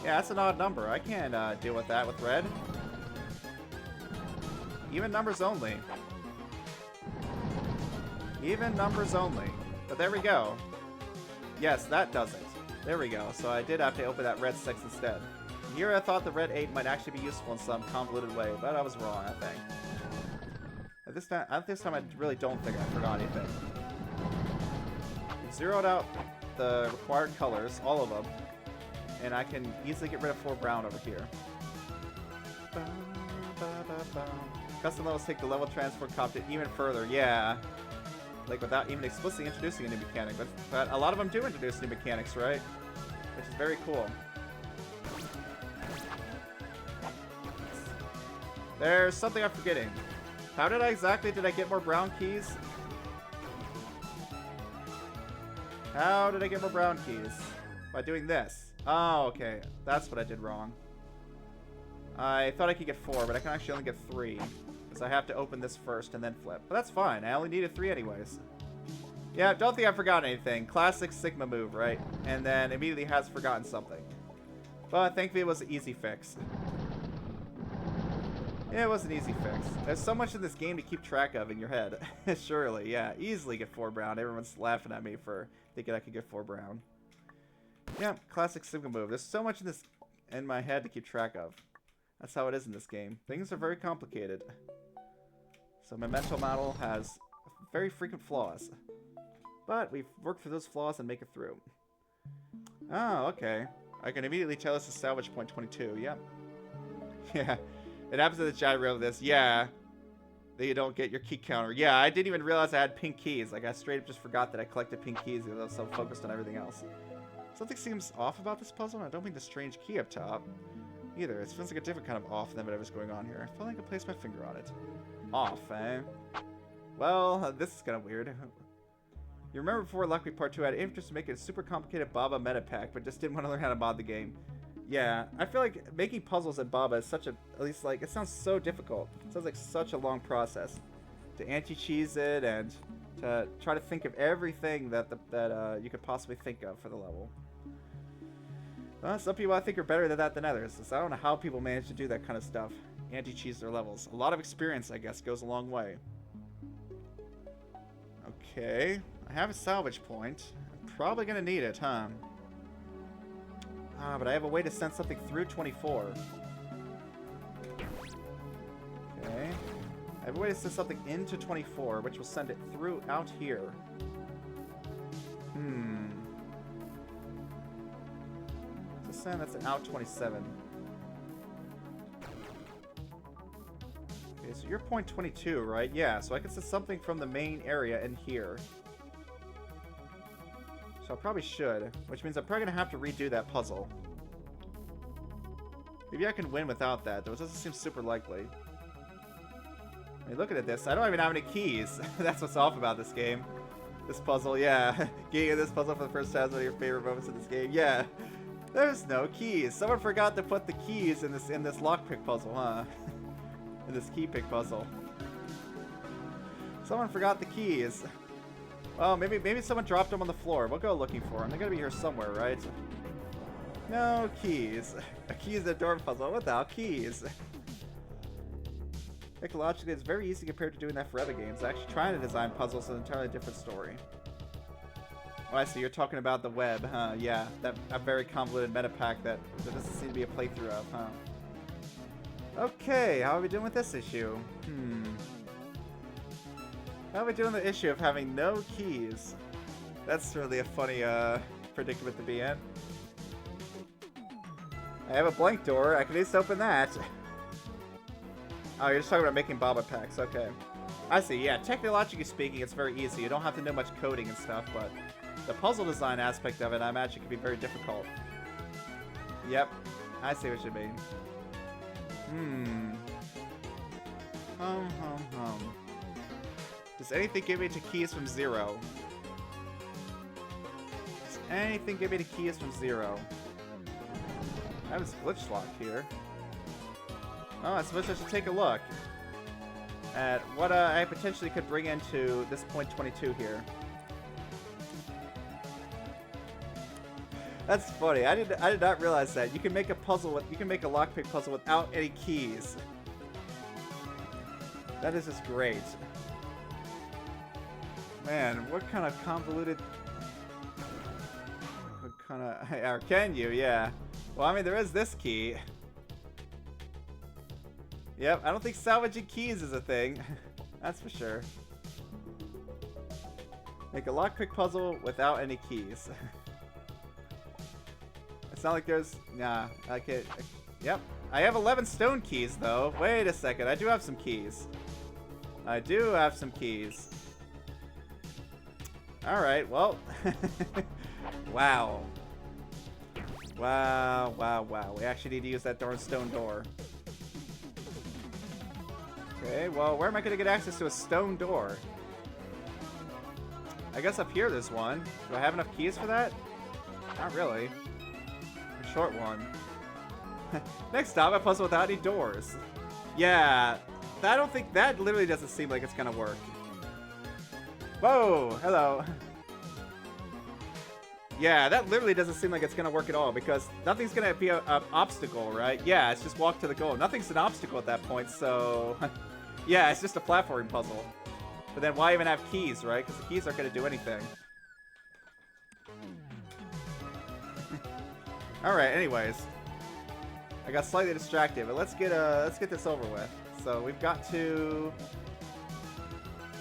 Yeah, that's an odd number. I can't deal with that with red. Even numbers only. Even numbers only. But there we go. Yes, that does it. There we go. So I did have to open that red 6 instead. Here I thought the red 8 might actually be useful in some convoluted way, but I was wrong, I think. At this time I really don't think I forgot anything. I've zeroed out the required colors, all of them, and I can easily get rid of 4 brown over here. Custom levels take the level transfer comp even further, yeah. Like without even explicitly introducing a new mechanic, but a lot of them do introduce new mechanics, right? Which is very cool. There's something I'm forgetting. How did I get more brown keys? How did I get more brown keys? By doing this. Oh, okay. That's what I did wrong. I thought I could get 4, but I can actually only get 3. Because I have to open this first and then flip. But that's fine. I only needed 3 anyways. Yeah, don't think I forgot anything. Classic Sigma move, right? And then immediately has forgotten something. But thankfully it was an easy fix. Yeah, it was an easy fix. There's so much in this game to keep track of in your head. Surely, yeah. Easily get 4 brown. Everyone's laughing at me for thinking I could get 4 brown. Yeah, classic Sigma move. There's so much in my head to keep track of. That's how it is in this game. Things are very complicated. So my mental model has very frequent flaws. But we've worked through those flaws and make it through. Oh, okay. I can immediately tell this is salvage point 22. Yep. Yeah. It happens to the gyro of this. Yeah. That you don't get your key counter. Yeah, I didn't even realize I had pink keys. Like, I straight up just forgot that I collected pink keys because I was so focused on everything else. Something seems off about this puzzle, and I don't mean the strange key up top either. It feels like a different kind of off than whatever's going on here. I feel like I can place my finger on it. Off, eh? Well, this is kind of weird. You remember before Lockpick Part 2 I had interest in making a super complicated Baba meta pack, but just didn't want to learn how to mod the game. Yeah, I feel like making puzzles in Baba is such a, at least like, it sounds so difficult. It sounds like such a long process. To anti-cheese it and to try to think of everything that you could possibly think of for the level. Well, some people I think are better at that than others. So I don't know how people manage to do that kind of stuff. Anti-cheese their levels. A lot of experience, I guess, goes a long way. Okay. I have a salvage point. I'm probably going to need it, huh? Ah, but I have a way to send something through 24. Okay. I have a way to send something into 24, which will send it through out here. So send, that's an out 27. Okay, so you're point 22, right? Yeah, so I can send something from the main area in here. So I probably should, which means I'm probably going to have to redo that puzzle. Maybe I can win without that, though it doesn't seem super likely. I mean, looking at this, I don't even have any keys. That's what's off about this game. This puzzle, yeah. Getting this puzzle for the first time is one of your favorite moments in this game. Yeah. There's no keys. Someone forgot to put the keys in this lockpick puzzle, huh? In this key pick puzzle. Someone forgot the keys. Well, maybe someone dropped them on the floor. We'll go looking for them. They're gonna be here somewhere, right? No keys. A key is a door puzzle without keys. Ecologically, it's very easy compared to doing that for other games. Actually, trying to design puzzles is an entirely different story. Oh, I see. You're talking about the web, huh? Yeah, a very convoluted meta pack that there doesn't seem to be a playthrough of, huh? Okay, how are we doing with this issue? How are we doing the issue of having no keys? That's really a funny predicament to be in. I have a blank door. I can at least open that. Oh, you're just talking about making Baba packs. Okay. I see. Yeah, technologically speaking, it's very easy. You don't have to know much coding and stuff, but the puzzle design aspect of it, I imagine, can be very difficult. Yep. I see what you mean. Does anything give me to keys from 0? Does anything give me to keys from 0? I have this glitch lock here. Oh, I suppose I should take a look at what I potentially could bring into this point 22 here. That's funny. I did not realize that you can make a lockpick puzzle without any keys. That is just great. Man, what kind of convoluted... What kind of... Or can you? Yeah. Well, I mean, there is this key. Yep, I don't think salvaging keys is a thing. That's for sure. Make a lockpick puzzle without any keys. It's not like there's... Nah, okay. Yep. I have 11 stone keys, though. Wait a second, I do have some keys. I do have some keys. Alright, well. Wow. Wow, wow, wow. We actually need to use that darn stone door. Okay, well, where am I going to get access to a stone door? I guess up here there's one. Do I have enough keys for that? Not really. A short one. Next stop, a puzzle without any doors. Yeah, I don't think... That literally doesn't seem like it's going to work. Whoa, hello. Yeah, that literally doesn't seem like it's going to work at all because nothing's going to be an obstacle, right? Yeah, it's just walk to the goal. Nothing's an obstacle at that point, so... Yeah, it's just a platforming puzzle. But then why even have keys, right? Because the keys aren't going to do anything. Alright, anyways. I got slightly distracted, but let's get this over with. So we've got to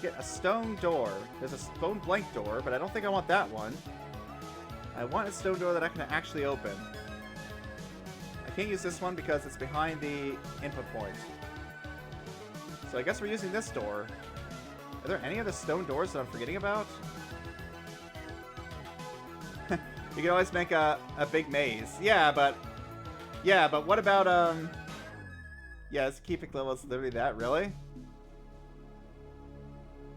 get a stone door. There's a stone blank door, but I don't think I want that one. I want a stone door that I can actually open. I can't use this one because it's behind the input point. So I guess we're using this door. Are there any other stone doors that I'm forgetting about? You can always make a big maze. Yeah, but what about, yeah, this key pick level is literally that, really?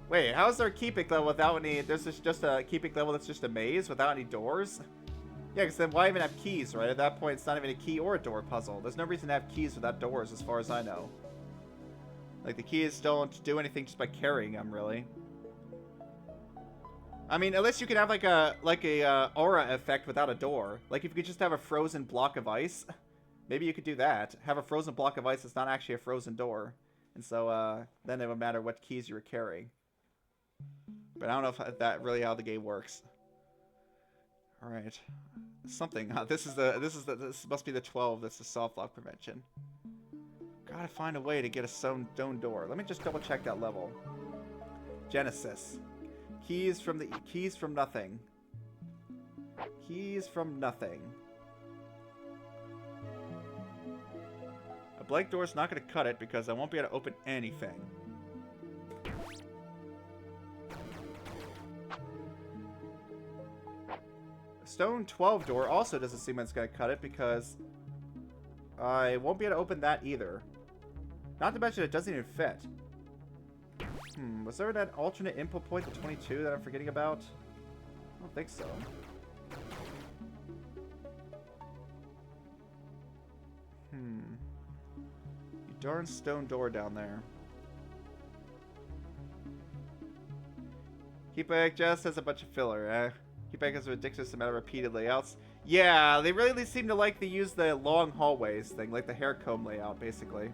Wait, how is there a key pick level without any, there's just a key pick level that's just a maze without any doors? Yeah, because then why even have keys, right? At that point, it's not even a key or a door puzzle. There's no reason to have keys without doors, as far as I know. Like, the keys don't do anything just by carrying them, really. I mean, unless you could have like a aura effect without a door. Like if you could just have a frozen block of ice, maybe you could do that. Have a frozen block of ice that's not actually a frozen door, and so then it would matter what keys you were carrying. But I don't know if that really how the game works. All right, something. This must be the 12. That's the soft lock prevention. Gotta find a way to get a stone door. Let me just double check that level. Genesis. Keys from nothing. Keys from nothing. A blank door is not going to cut it because I won't be able to open anything. A stone 12 door also doesn't seem like it's going to cut it because I won't be able to open that either. Not to mention it doesn't even fit. Was there that alternate input point, the 22, that I'm forgetting about? I don't think so. You darn stone door down there. Keepback just has a bunch of filler, eh? Keepback has a ridiculous amount of repeated layouts. Yeah, they really seem to like to use the long hallways thing, like the hair comb layout, basically.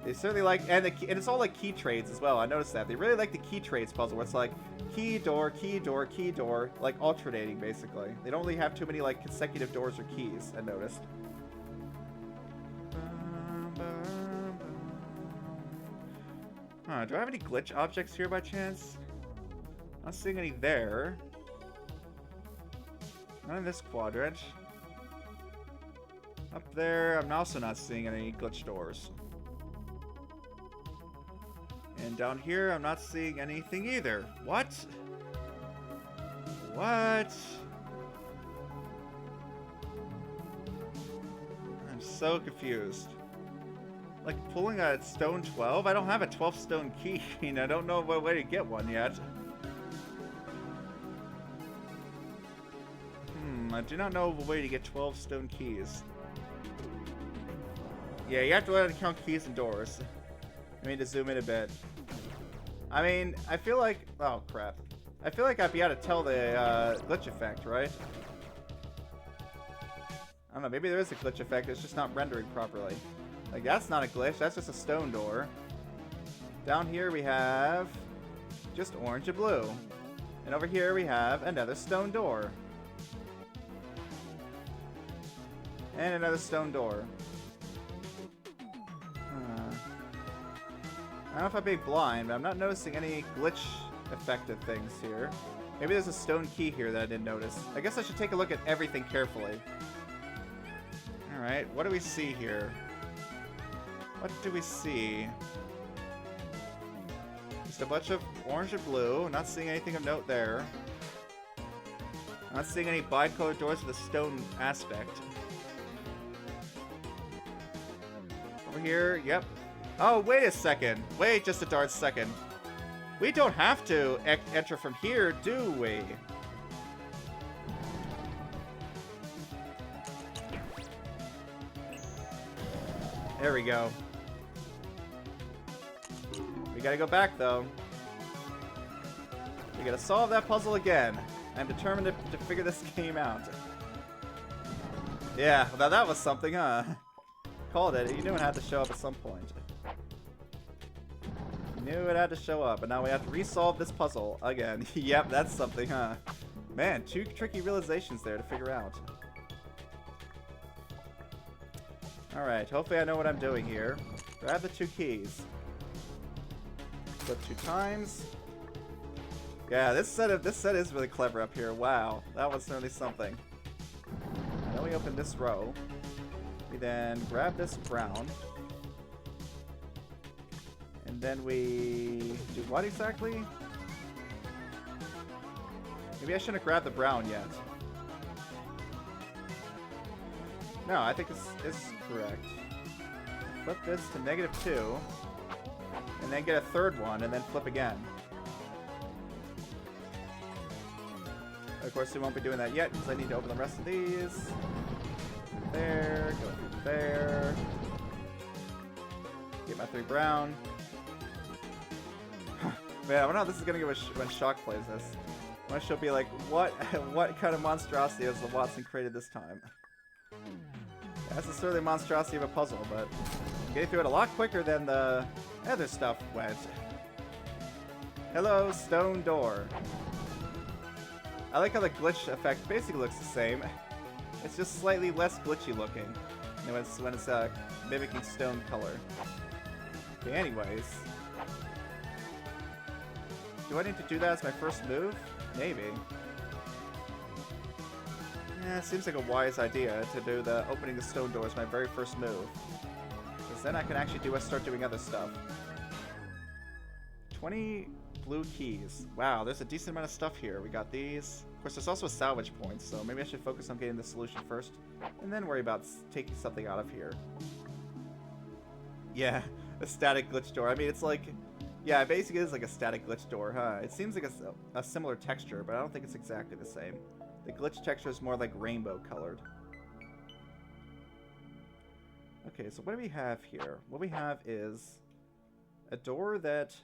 They certainly like, and it's all like key trades as well. I noticed that. They really like the key trades puzzle where it's like key door, key door, key door, like alternating basically. They don't really have too many like consecutive doors or keys, I noticed. Huh, do I have any glitch objects here by chance? Not seeing any there. Not in this quadrant. Up there, I'm also not seeing any glitch doors. And down here, I'm not seeing anything either. What? What? I'm so confused. Like pulling a stone 12? I don't have a 12 stone key, and I don't know what way to get one yet. I do not know of a way to get 12 stone keys. Yeah, you have to learn to count keys and doors. I mean, to zoom in a bit. I mean, I feel like... Oh, crap. I feel like I'd be able to tell the glitch effect, right? I don't know, maybe there is a glitch effect, it's just not rendering properly. Like, that's not a glitch, that's just a stone door. Down here we have... just orange and blue. And over here we have another stone door. And another stone door. I don't know if I'm being blind, but I'm not noticing any glitch effective things here. Maybe there's a stone key here that I didn't notice. I guess I should take a look at everything carefully. Alright, what do we see here? What do we see? Just a bunch of orange and blue. Not seeing anything of note there. Not seeing any bicolored doors with a stone aspect. Over here, yep. Oh, wait a second. Wait just a darn second. We don't have to enter from here, do we? There we go. We gotta go back, though. We gotta solve that puzzle again. I'm determined to figure this game out. Yeah, now that was something, huh? Called it. You knew it had to show up at some point. Knew it had to show up, and now we have to resolve this puzzle again. Yep, that's something, huh? Man, two tricky realizations there to figure out. Alright, hopefully I know what I'm doing here. Grab the two keys. Flip 2 times. Yeah, this set is really clever up here. Wow, that was certainly something. Then we open this row. We then grab this brown. And then we do what exactly? Maybe I shouldn't have grabbed the brown yet. No, I think this is correct. Flip this to -2. And then get a third one, and then flip again. Of course, we won't be doing that yet, because I need to open the rest of these. There, go through there. Get my 3 brown. Man, I wonder how this is going to go when Shock plays this. I wonder she'll be like, what kind of monstrosity has the Watson created this time? That's certainly a monstrosity of a puzzle, but I'm getting through it a lot quicker than the other stuff went. Hello, stone door. I like how the glitch effect basically looks the same. It's just slightly less glitchy looking when it's mimicking stone color. Okay, anyways. Do I need to do that as my first move? Maybe. Yeah, it seems like a wise idea to do the opening the stone door as my very first move. Because then I can actually start doing other stuff. 20 blue keys. Wow, there's a decent amount of stuff here. We got these. Of course, there's also a salvage point, so maybe I should focus on getting the solution first, and then worry about taking something out of here. Yeah, a static glitch door. I mean, it's like... Yeah, it basically is like a static glitch door, huh? It seems like a similar texture, but I don't think it's exactly the same. The glitch texture is more like rainbow colored. Okay, so what do we have here? What we have is a door that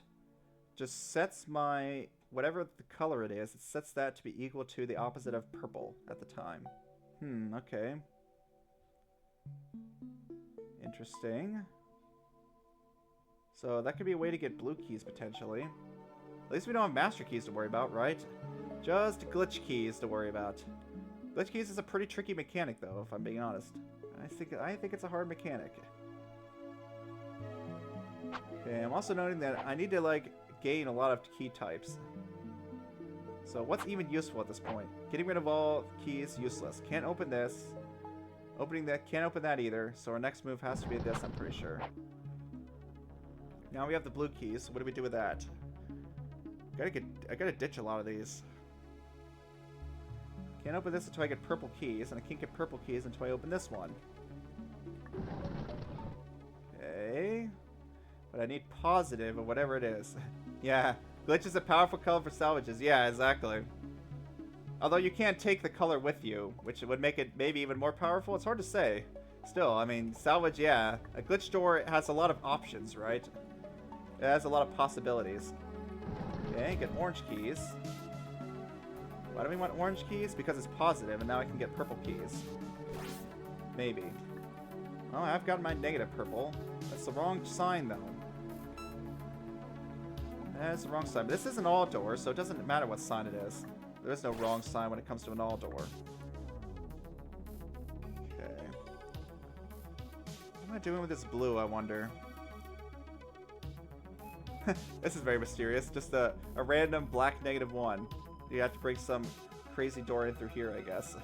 just sets my... Whatever the color it is, it sets that to be equal to the opposite of purple at the time. Okay. Interesting. So that could be a way to get blue keys, potentially. At least we don't have master keys to worry about, right? Just glitch keys to worry about. Glitch keys is a pretty tricky mechanic, though, if I'm being honest. I think it's a hard mechanic. Okay, I'm also noting that I need to, like, gain a lot of key types. So what's even useful at this point? Getting rid of all keys, useless. Can't open this. Opening that, can't open that either. So our next move has to be this, I'm pretty sure. Now we have the blue keys, so what do we do with that? I gotta ditch a lot of these. Can't open this until I get purple keys, and I can't get purple keys until I open this one. Okay. But I need positive of whatever it is. Yeah, glitch is a powerful color for salvages. Yeah, exactly. Although you can't take the color with you, which would make it maybe even more powerful. It's hard to say. Still, I mean, salvage, yeah. A glitch door has a lot of options, right? It has a lot of possibilities. Okay, get orange keys. Why do we want orange keys? Because it's positive, and now I can get purple keys. Maybe. Oh, I've got my negative purple. That's the wrong sign, though. That's the wrong sign. But this is an all door, so it doesn't matter what sign it is. There is no wrong sign when it comes to an all door. Okay. What am I doing with this blue, I wonder? This is very mysterious. Just a random black -1. You have to bring some crazy door in through here, I guess.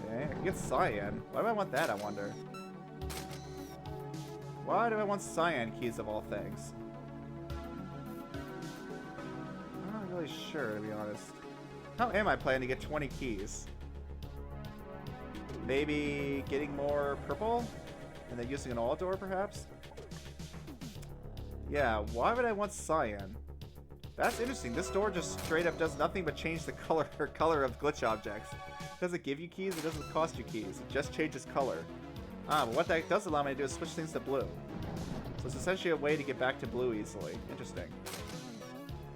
Okay, I can get cyan. Why do I want that, I wonder? Why do I want cyan keys of all things? I'm not really sure, to be honest. How am I planning to get 20 keys? Maybe getting more purple? And then using an all door, perhaps? Yeah, why would I want cyan? That's interesting. This door just straight up does nothing but change the color of glitch objects. It doesn't give you keys, it doesn't cost you keys. It just changes color. Ah, but what that does allow me to do is switch things to blue. So it's essentially a way to get back to blue easily. Interesting.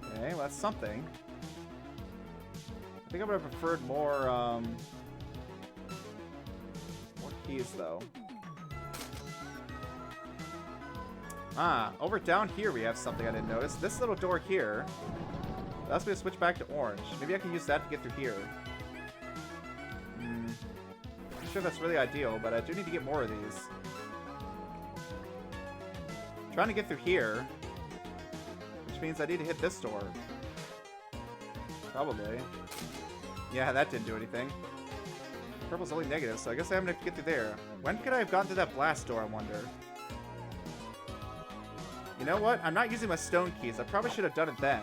Okay, well that's something. I think I would have preferred more keys, though. Ah, over down here we have something I didn't notice. This little door here. That's going to switch back to orange. Maybe I can use that to get through here. sure that's really ideal, but I do need to get more of these. I'm trying to get through here, which means I need to hit this door. Probably. Yeah, that didn't do anything. Purple's only negative, so I guess I'm gonna have to get through there. When could I have gotten to that blast door, I wonder? You know what? I'm not using my stone keys. I probably should have done it then.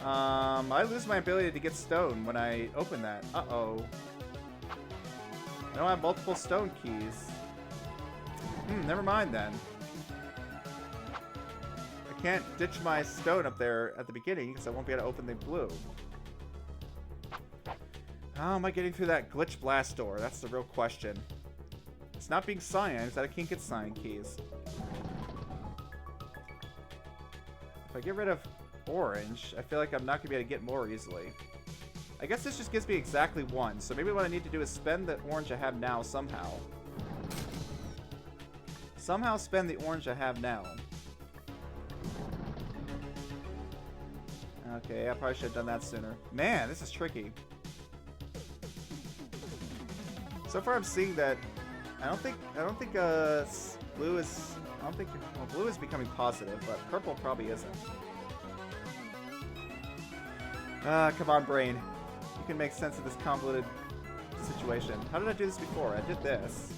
I lose my ability to get stone when I open that. Uh-oh. I don't have multiple stone keys. Never mind then. I can't ditch my stone up there at the beginning because I won't be able to open the blue. How am I getting through that glitch blast door? That's the real question. It's not being cyan, it's that I can't get cyan keys. If I get rid of orange, I feel like I'm not going to be able to get more easily. I guess this just gives me exactly one, so maybe what I need to do is spend the orange I have now somehow. Somehow spend the orange I have now. Okay, I probably should have done that sooner. Man, this is tricky. So far I'm seeing that I don't think blue is well, blue is becoming positive, but purple probably isn't. Come on, brain. You can make sense of this convoluted situation. How did I do this before? I did this.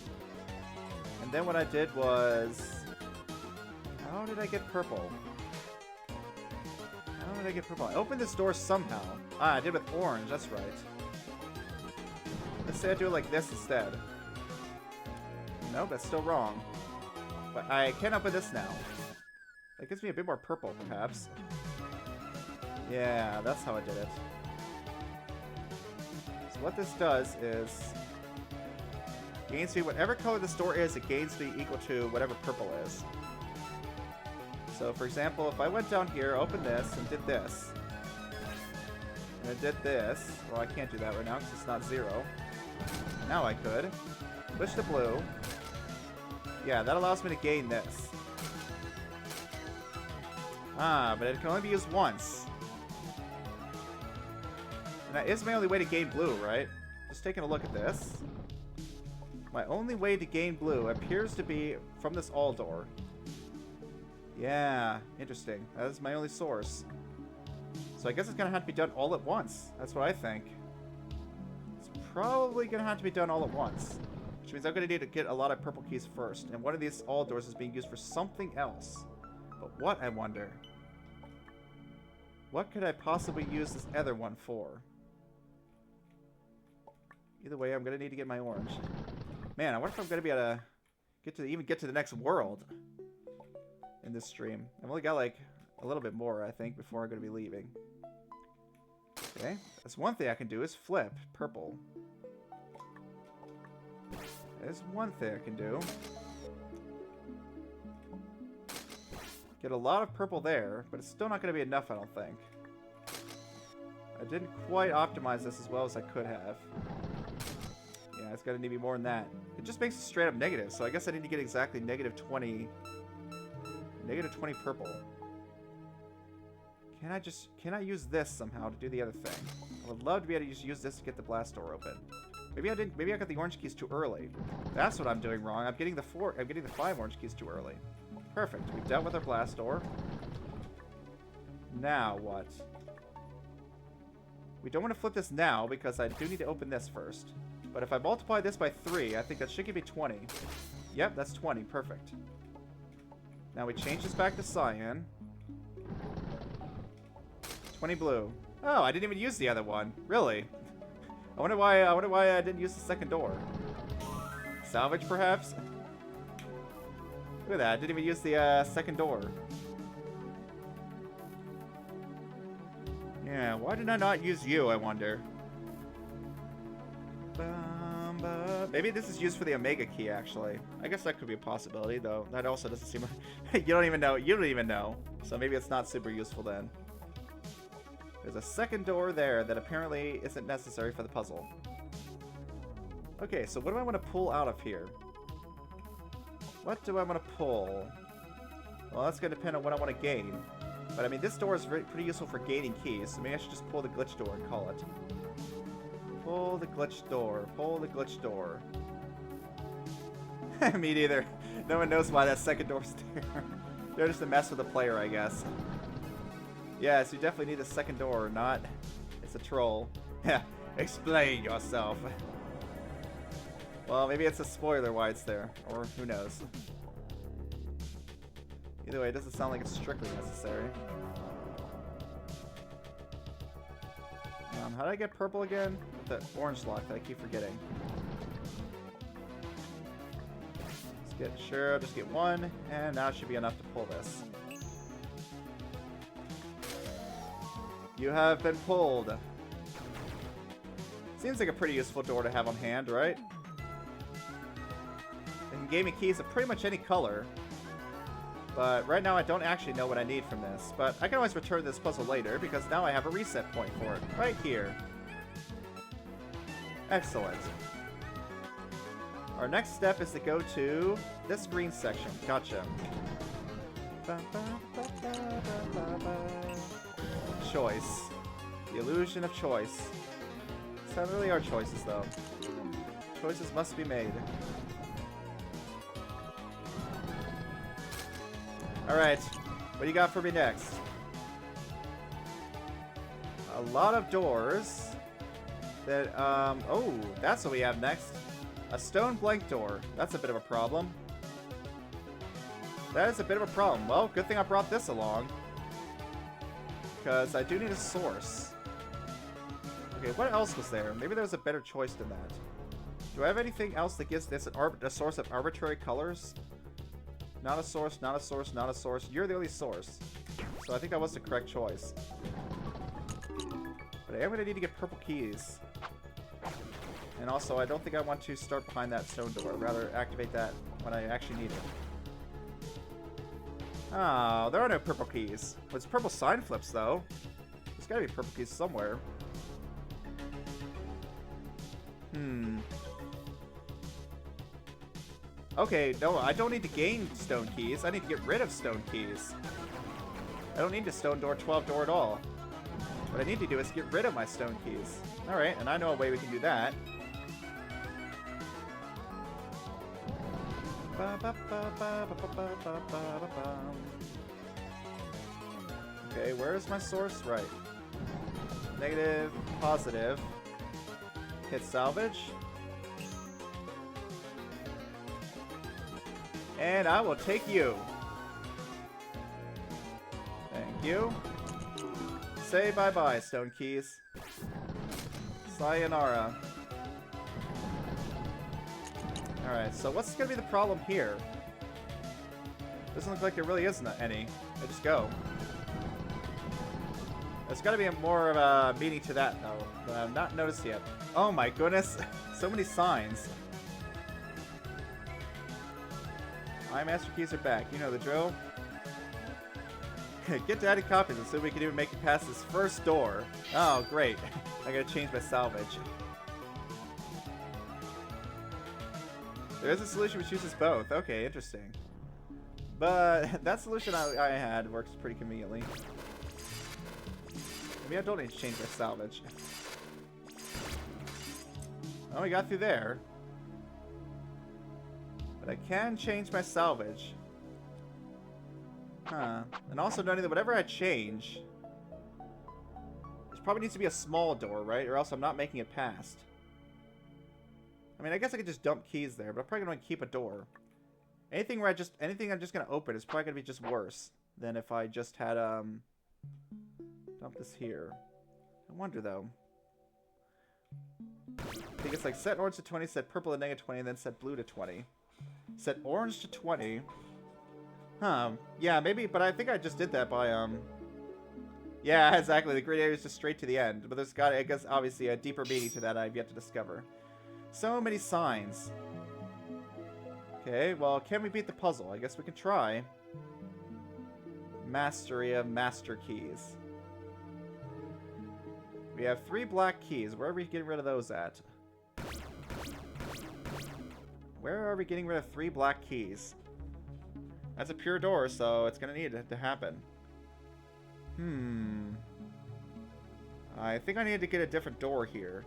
And then what I did was... How did I get purple? How did I get purple? I opened this door somehow. Ah, I did with orange, that's right. Let's say I do it like this instead. Nope, that's still wrong. But I can open this now. That gives me a bit more purple, perhaps. Yeah, that's how I did it. So what this does is... gain speed, whatever color this door is, it gains speed equal to whatever purple is. So for example, if I went down here, opened this, and did this, and I did this, well I can't do that right now because it's not 0. Now I could. Switch to blue. Yeah, that allows me to gain this. Ah, but it can only be used once. And that is my only way to gain blue, right? Just taking a look at this. My only way to gain blue appears to be from this all door. Yeah, interesting. That is my only source. So I guess it's going to have to be done all at once. That's what I think. It's probably going to have to be done all at once. Which means I'm going to need to get a lot of purple keys first. And one of these all doors is being used for something else. But what, I wonder? What could I possibly use this other one for? Either way, I'm going to need to get my orange. Man, I wonder if I'm going to be able to even get to the next world in this stream. I've only got like a little bit more, I think, before I'm going to be leaving. Okay, that's one thing I can do is flip purple. There's one thing I can do. Get a lot of purple there, but it's still not going to be enough, I don't think. I didn't quite optimize this as well as I could have. Yeah, it's going to need to be more than that. It just makes it straight up negative, so I guess I need to get exactly negative 20 purple. Can I use this somehow to do the other thing? I would love to be able to just use this to get the blast door open. Maybe I got the orange keys too early. That's what I'm doing wrong. I'm getting the 5 orange keys too early. Perfect. We've dealt with our blast door. Now what? We don't want to flip this now because I do need to open this first. But if I multiply this by 3, I think that should give me 20. Yep, that's 20. Perfect. Now we change this back to cyan. 20 blue. Oh, I didn't even use the other one. Really? I wonder why I didn't use the second door. Salvage, perhaps? Look at that. I didn't even use the second door. Yeah, why did I not use you, I wonder? Maybe this is used for the Omega key, actually. I guess that could be a possibility, though. That also doesn't seem... You don't even know. You don't even know. So maybe it's not super useful then. There's a second door there that apparently isn't necessary for the puzzle. Okay, so what do I want to pull out of here? What do I want to pull? Well, that's going to depend on what I want to gain. But I mean, this door is pretty useful for gaining keys, so maybe I should just pull the glitch door and call it. Pull the glitch door. Pull the glitch door. Me neither. No one knows why that second door's there. They're just a mess with the player, I guess. Yes, you definitely need a second door, not... It's a troll. Yeah, explain yourself. Well, maybe it's a spoiler why it's there, or who knows. Either way, it doesn't sound like it's strictly necessary. How did I get purple again? With the orange lock that I keep forgetting. Sure, I'll just get one, and now it should be enough to pull this. You have been pulled. Seems like a pretty useful door to have on hand, right? They can give me keys of pretty much any color. But right now I don't actually know what I need from this. But I can always return this puzzle later, because now I have a reset point for it, right here. Excellent. Our next step is to go to this green section. Gotcha. Choice. The illusion of choice. It's not really our choices, though. Choices must be made. Alright. What do you got for me next? A lot of doors. That, oh, that's what we have next. A stone blank door. That's a bit of a problem. That is a bit of a problem. Well, good thing I brought this along. Because I do need a source. Okay, what else was there? Maybe there was a better choice than that. Do I have anything else that gives this a source of arbitrary colors? Not a source, not a source, not a source. You're the only source. So I think that was the correct choice. But I am going to need to get purple keys. And also, I don't think I want to start behind that stone door. Rather, activate that when I actually need it. Oh, there are no purple keys. Well, it's purple sign flips, though. There's gotta be purple keys somewhere. Okay, no, I don't need to gain stone keys. I need to get rid of stone keys. I don't need the stone door 12 door at all. What I need to do is get rid of my stone keys. Alright, and I know a way we can do that. Okay, where is my source? Right. Negative, positive. Hit salvage. And I will take you. Thank you. Say bye-bye, stone keys. Sayonara. Alright, so what's going to be the problem here? Doesn't look like there really isn't any. I just go. There's got to be more of a meaning to that, though, that I've not noticed yet. Oh my goodness, so many signs. My master keys are back. You know the drill. Get to adding copies so we can even make it past this first door. Oh, great. I gotta change my salvage. There is a solution which uses both. Okay, interesting. But that solution I had works pretty conveniently. Maybe I don't need to change my salvage. Oh, we got through there. But I can change my salvage. Huh. And also noting that whatever I change, there probably needs to be a small door, right? Or else I'm not making it past. I mean, I guess I could just dump keys there, but I'm probably going to keep a door. Anything I'm just going to open is probably going to be just worse than if I just had, dump this here. I wonder, though. I think it's like set orange to 20, set purple to negative 20, and then set blue to 20. Set orange to 20. Huh. Yeah, maybe, but I think I just did that by, yeah, exactly. The grid area is just straight to the end. But there's got, I guess, obviously a deeper meaning to that I've yet to discover. So many signs. Okay, well, can we beat the puzzle? I guess we can try. Mastery of master keys. We have 3 black keys. Where are we getting rid of those at? Where are we getting rid of 3 black keys? That's a pure door, so it's gonna need it to happen. I think I need to get a different door here.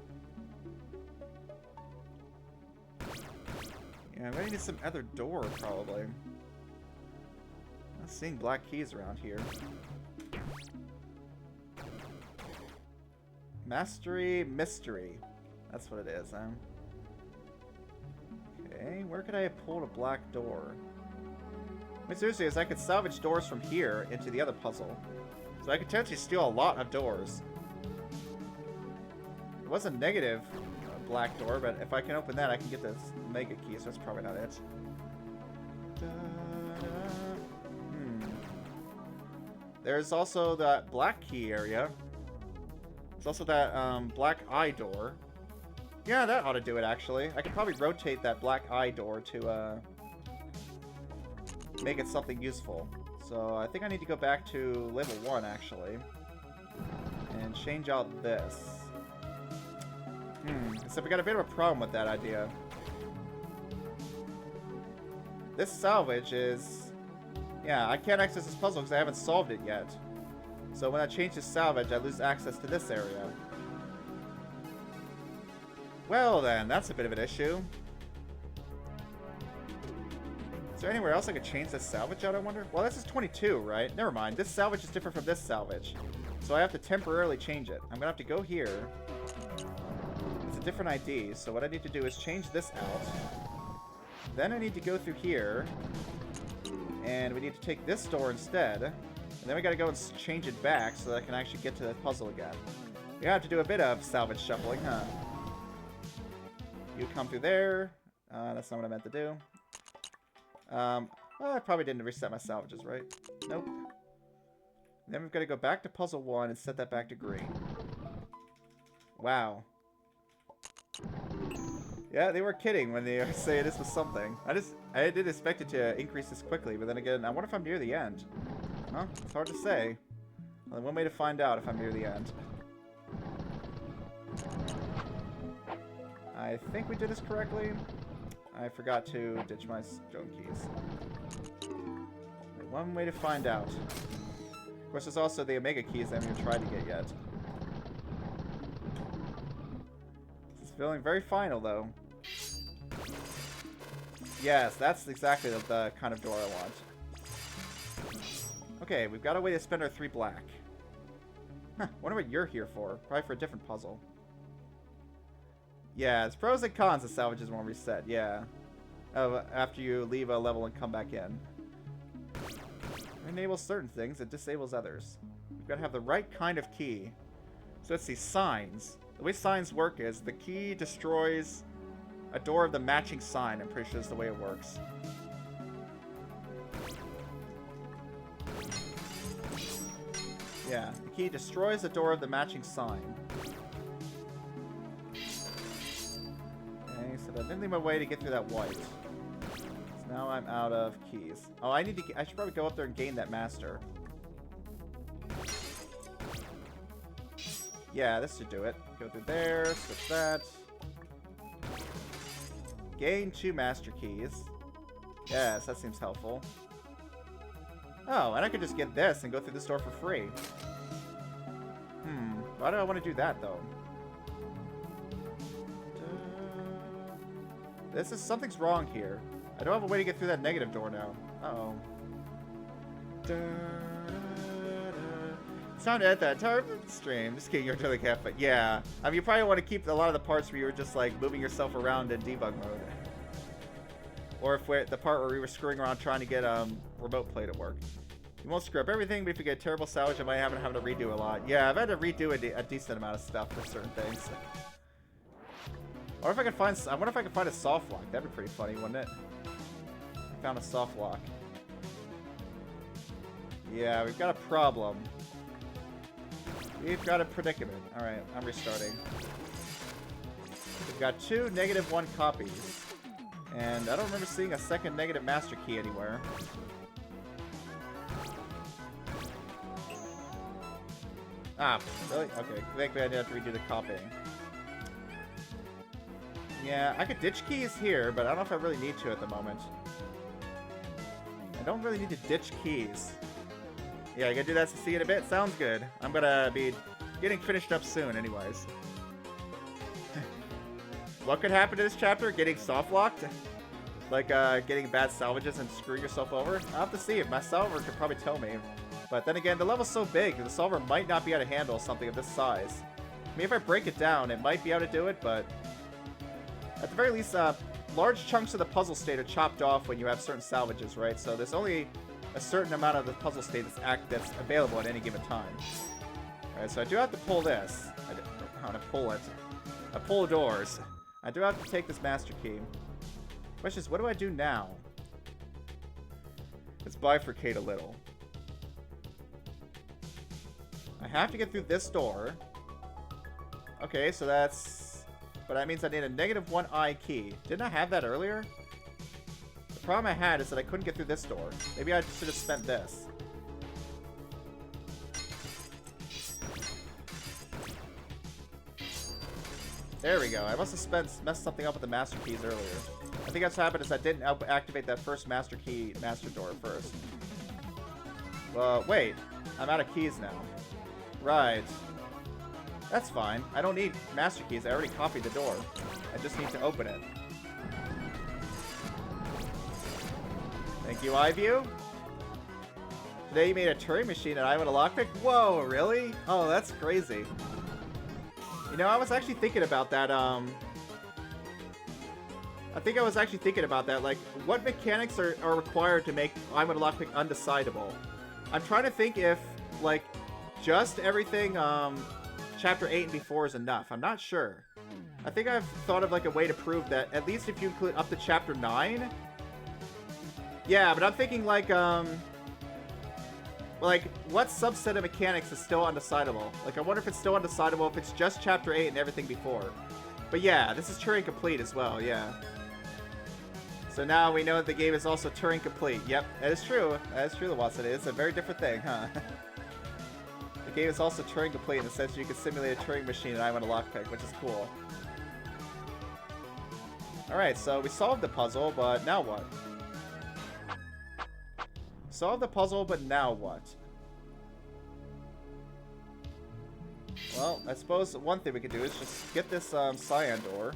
Yeah, I'm gonna need some other door, probably. I'm not seeing black keys around here. Mastery Mystery. That's what it is, huh? Okay, where could I have pulled a black door? I mean, seriously, is I could salvage doors from here into the other puzzle. So I could potentially steal a lot of doors. It was a negative black door, but if I can open that, I can get this mega key, so that's probably not it. There's also that black key area. There's also that black eye door. Yeah, that ought to do it, actually. I could probably rotate that black eye door to make it something useful. So I think I need to go back to level 1, actually. And change out this. So we got a bit of a problem with that idea. This salvage is... Yeah, I can't access this puzzle because I haven't solved it yet. So when I change to salvage, I lose access to this area. Well then, that's a bit of an issue. Is there anywhere else I could change this salvage out, I wonder? Well, this is 22, right? Never mind. This salvage is different from this salvage. So I have to temporarily change it. I'm going to have to go here. It's a different ID, so what I need to do is change this out. Then I need to go through here. And we need to take this door instead. And then we got to go and change it back so that I can actually get to the puzzle again. We have to do a bit of salvage shuffling, huh? You come through there. That's not what I meant to do. Well, I probably didn't reset my salvages, right? Nope. Then we've got to go back to puzzle 1 and set that back to green. Wow. Yeah, they were kidding when they say this was something. I did expect it to increase this quickly, but then again, I wonder if I'm near the end. Huh? It's hard to say. Only one way to find out if I'm near the end. I think we did this correctly. I forgot to ditch my stone keys. One way to find out. Of course, there's also the Omega keys I haven't even tried to get yet. This is feeling very final, though. Yes, that's exactly the kind of door I want. Okay, we've got a way to spend our 3 black. Huh, wonder what you're here for. Probably for a different puzzle. Yeah, it's pros and cons of salvages won't reset, yeah. After you leave a level and come back in. It enables certain things, it disables others. We've got to have the right kind of key. So let's see, signs. The way signs work is the key destroys a door of the matching sign. I'm pretty sure that's the way it works. Yeah, the key destroys a door of the matching sign. Okay, so that didn't leave my way to get through that white. So now I'm out of keys. Oh, I should probably go up there and gain that master. Yeah, this should do it. Go through there, switch that. Gain 2 master keys. Yes, that seems helpful. Oh, and I could just get this and go through this door for free. Why do I want to do that, though? Something's wrong here. I don't have a way to get through that negative door now. Uh-oh. It's time to end that entire stream. Just kidding, you're totally cat, but yeah. I mean, you probably want to keep a lot of the parts where you were just, like, moving yourself around in debug mode. Or if the part where we were screwing around trying to get remote play to work. You won't screw up everything, but if you get a terrible salvage, I might have to redo a lot. Yeah, I've had to redo a decent amount of stuff for certain things. Or if I could find, I wonder if I could find a soft lock. That'd be pretty funny, wouldn't it? I found a soft lock. Yeah, we've got a problem. We've got a predicament. Alright, I'm restarting. We've got 2 -1 copies. And I don't remember seeing a second negative master key anywhere. Ah, really? Okay, thankfully I didn't have to redo the copying. Yeah, I could ditch keys here, but I don't know if I really need to at the moment. I don't really need to ditch keys. Yeah, you gonna do that to see in a bit? Sounds good. I'm gonna be getting finished up soon anyways. What could happen to this chapter? Getting soft-locked? Like, getting bad salvages and screwing yourself over? I'll have to see. My solver could probably tell me. But then again, the level's so big, the solver might not be able to handle something of this size. I mean, if I break it down, it might be able to do it, but... At the very least, large chunks of the puzzle state are chopped off when you have certain salvages, right? So there's only a certain amount of the puzzle state that's available at any given time. Alright, so I do have to pull this. I want to pull it. I pull doors. I do have to take this master key. Question is, what do I do now? Let's bifurcate a little. I have to get through this door. Okay, so that's... But that means I need a -1 I key. Didn't I have that earlier? The problem I had is that I couldn't get through this door. Maybe I should have spent this. There we go. I must have messed something up with the master keys earlier. I think that's what happened is I didn't activate that first master door first. Well, wait. I'm out of keys now. Right. That's fine. I don't need master keys. I already copied the door. I just need to open it. Thank you, iView. Today you made a Turing machine and I went a lockpick? Whoa, really? Oh, that's crazy. You know, I was actually thinking about that, I think I was actually thinking about that, like, what mechanics are required to make I'm gonna lockpick undecidable? I'm trying to think if, like, just everything, Chapter 8 and before is enough. I'm not sure. I think I've thought of, like, a way to prove that, at least if you include up to Chapter 9. Yeah, but I'm thinking, like, what subset of mechanics is still undecidable? Like, I wonder if it's still undecidable if it's just Chapter 8 and everything before. But yeah, this is Turing complete as well, yeah. So now we know that the game is also Turing complete. Yep, that is true. That is true, Watson. It is a very different thing, huh? The game is also Turing complete in the sense that you can simulate a Turing machine and I want a lockpick, which is cool. Alright, so we solved the puzzle, but now what? Solve the puzzle, but now what? Well, I suppose one thing we could do is just get this cyan door.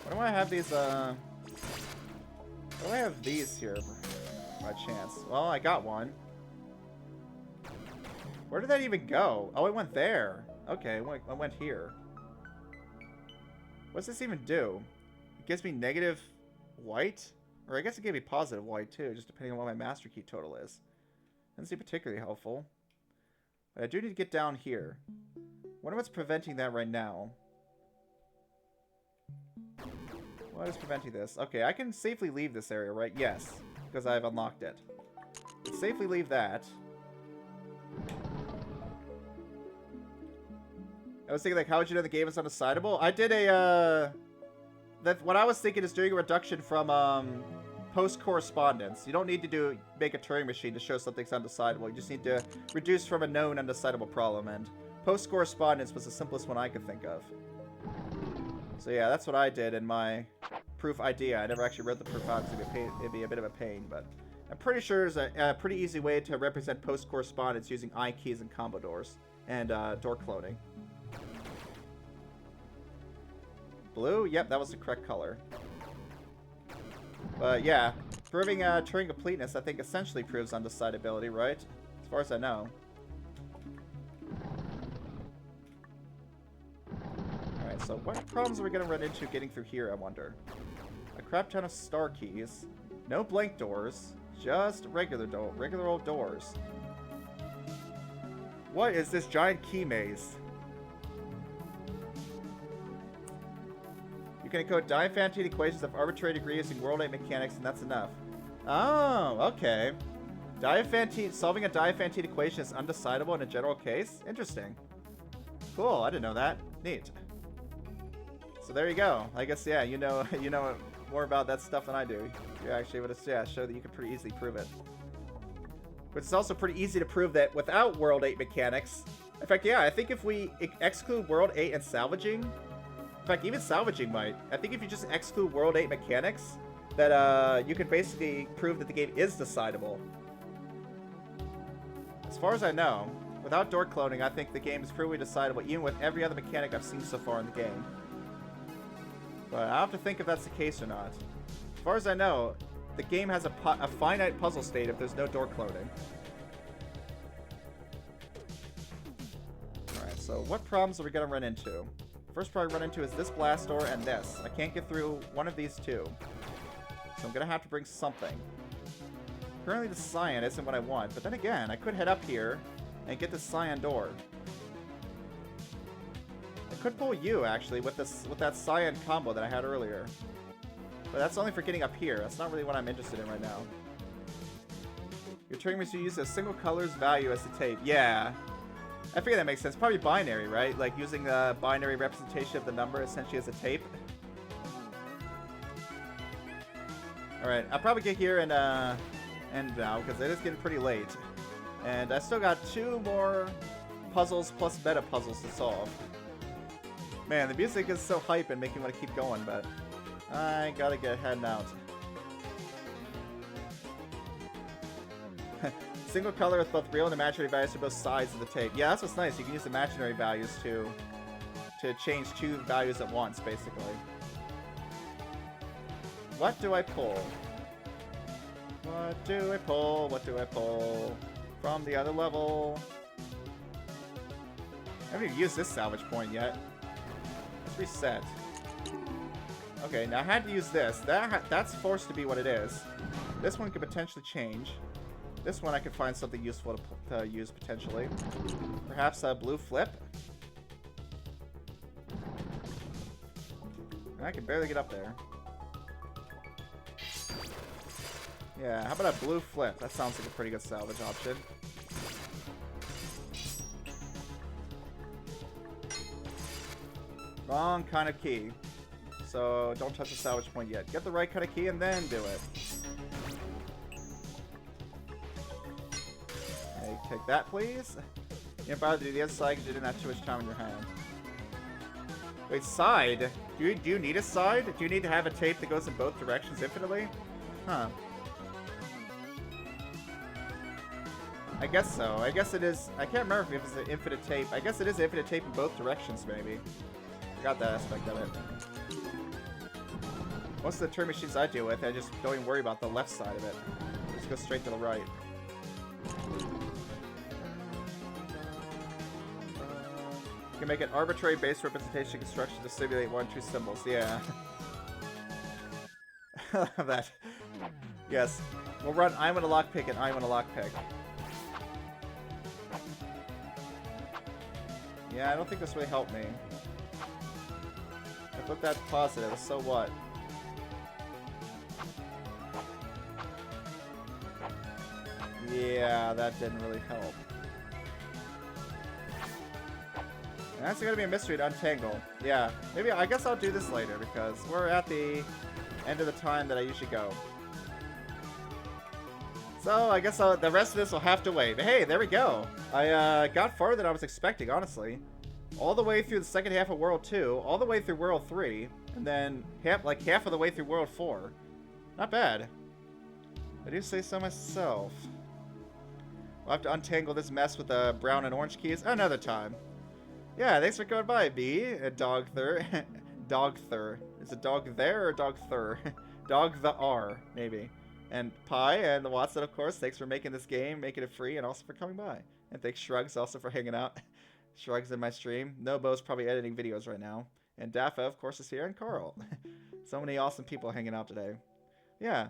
Why do I have these, why do I have these here by chance? Well, I got one. Where did that even go? Oh, it went there. Okay, I went here. What's this even do? It gives me negative white? Or I guess it gave me positive white too, just depending on what my master key total is. Doesn't seem particularly helpful. But I do need to get down here. Wonder what's preventing that right now. What is preventing this? Okay, I can safely leave this area, right? Yes, because I've unlocked it. Let's safely leave that. I was thinking, like, how would you know the game is undecidable? I did a, what I was thinking is doing a reduction from, post-correspondence. You don't need to make a Turing machine to show something's undecidable. You just need to reduce from a known undecidable problem, and post-correspondence was the simplest one I could think of. So yeah, that's what I did in my proof idea. I never actually read the proof out because it'd be a bit of a pain, but I'm pretty sure there's a pretty easy way to represent post-correspondence using I keys and combo doors, and door cloning. Blue? Yep, that was the correct color. But yeah, proving Turing completeness, I think, essentially proves undecidability, right? As far as I know. Alright, so what problems are we going to run into getting through here, I wonder? A crap ton of star keys. No blank doors. Just regular old doors. What is this giant key maze? You can encode Diophantine equations of arbitrary degree using World 8 mechanics, and that's enough. Oh, okay. Solving a Diophantine equation is undecidable in a general case? Interesting. Cool, I didn't know that. Neat. So there you go. I guess, yeah, you know more about that stuff than I do. You're actually able to show that you can pretty easily prove it. But it's also pretty easy to prove that without World 8 mechanics... In fact, yeah, I think if we exclude World 8 and salvaging... In fact, even salvaging might. I think if you just exclude World 8 mechanics, that you can basically prove that the game is decidable. As far as I know, without door cloning, I think the game is pretty decidable, even with every other mechanic I've seen so far in the game. But I'll have to think if that's the case or not. As far as I know, the game has a finite puzzle state if there's no door cloning. Alright, so what problems are we going to run into? First problem I run into is this blast door and this. I can't get through one of these two. So I'm going to have to bring something. Currently the cyan isn't what I want, but then again, I could head up here and get this cyan door. I could pull you, actually, with that cyan combo that I had earlier. But that's only for getting up here. That's not really what I'm interested in right now. You're turning me to use a single color's value as the tape. Yeah. I figure that makes sense. Probably binary, right? Like using the binary representation of the number essentially as a tape. Alright, I'll probably get here and end now because it is getting pretty late. And I still got 2 more puzzles plus meta puzzles to solve. Man, the music is so hype and making me want to keep going, but I gotta get heading out. Single color with both real and imaginary values for both sides of the tape. Yeah, that's what's nice. You can use imaginary values to change 2 values at once, basically. What do I pull? What do I pull? What do I pull? From the other level. I haven't even used this salvage point yet. Let's reset. Okay, now I had to use this. That's forced to be what it is. This one could potentially change. This one I could find something useful to use potentially. Perhaps a blue flip. I can barely get up there. Yeah, how about a blue flip? That sounds like a pretty good salvage option. Wrong kind of key. So don't touch the salvage point yet. Get the right kind of key and then do it. Hey, take that, please. You can't bother to do the other side because you didn't have too much time in your hand. Wait, side? Do you need a side? Do you need to have a tape that goes in both directions infinitely? Huh. I guess so. I guess it is. I can't remember if it's an infinite tape. I guess it is infinite tape in both directions, maybe. Forgot that aspect of it. Most of the turn machines I deal with, I just don't even worry about the left side of it. Just go straight to the right. You can make an arbitrary base representation construction to simulate 1 or 2 symbols. Yeah. That. Yes. We'll run I'm gonna lockpick and I'm gonna lockpick. Yeah, I don't think this really helped me. I put that positive, so what? Yeah, that didn't really help. And that's gonna be a mystery to untangle. Yeah, maybe I guess I'll do this later because we're at the end of the time that I usually go. So I guess the rest of this will have to wait. But hey, there we go. I got farther than I was expecting, honestly. All the way through the second half of World 2, all the way through World 3, and then half of the way through World 4. Not bad. I do say so myself. We'll have to untangle this mess with the brown and orange keys another time. Yeah, thanks for coming by, B. Dogthur. Dogthur. Is it dog there or dog thur? Dog the R, maybe. And Pi and the Watson, of course, thanks for making this game, making it free, and also for coming by. And thanks Shrugs also for hanging out. Shrugs in my stream. Nobo's probably editing videos right now. And Dafa, of course, is here, and Carl. So many awesome people hanging out today. Yeah.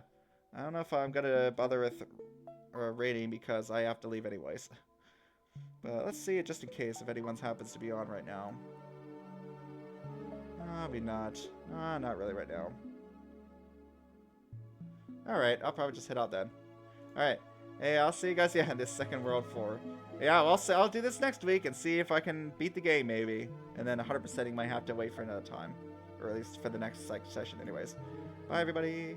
I don't know if I'm going to bother with a rating because I have to leave anyways. But let's see it just in case if anyone happens to be on right now. Maybe not. Not really right now. Alright, I'll probably just head out then. Alright. Hey, I'll see you guys in this second World 4. Yeah, I'll do this next week and see if I can beat the game, maybe. And then 100%ing might have to wait for another time. Or at least for the next session anyways. Bye, everybody.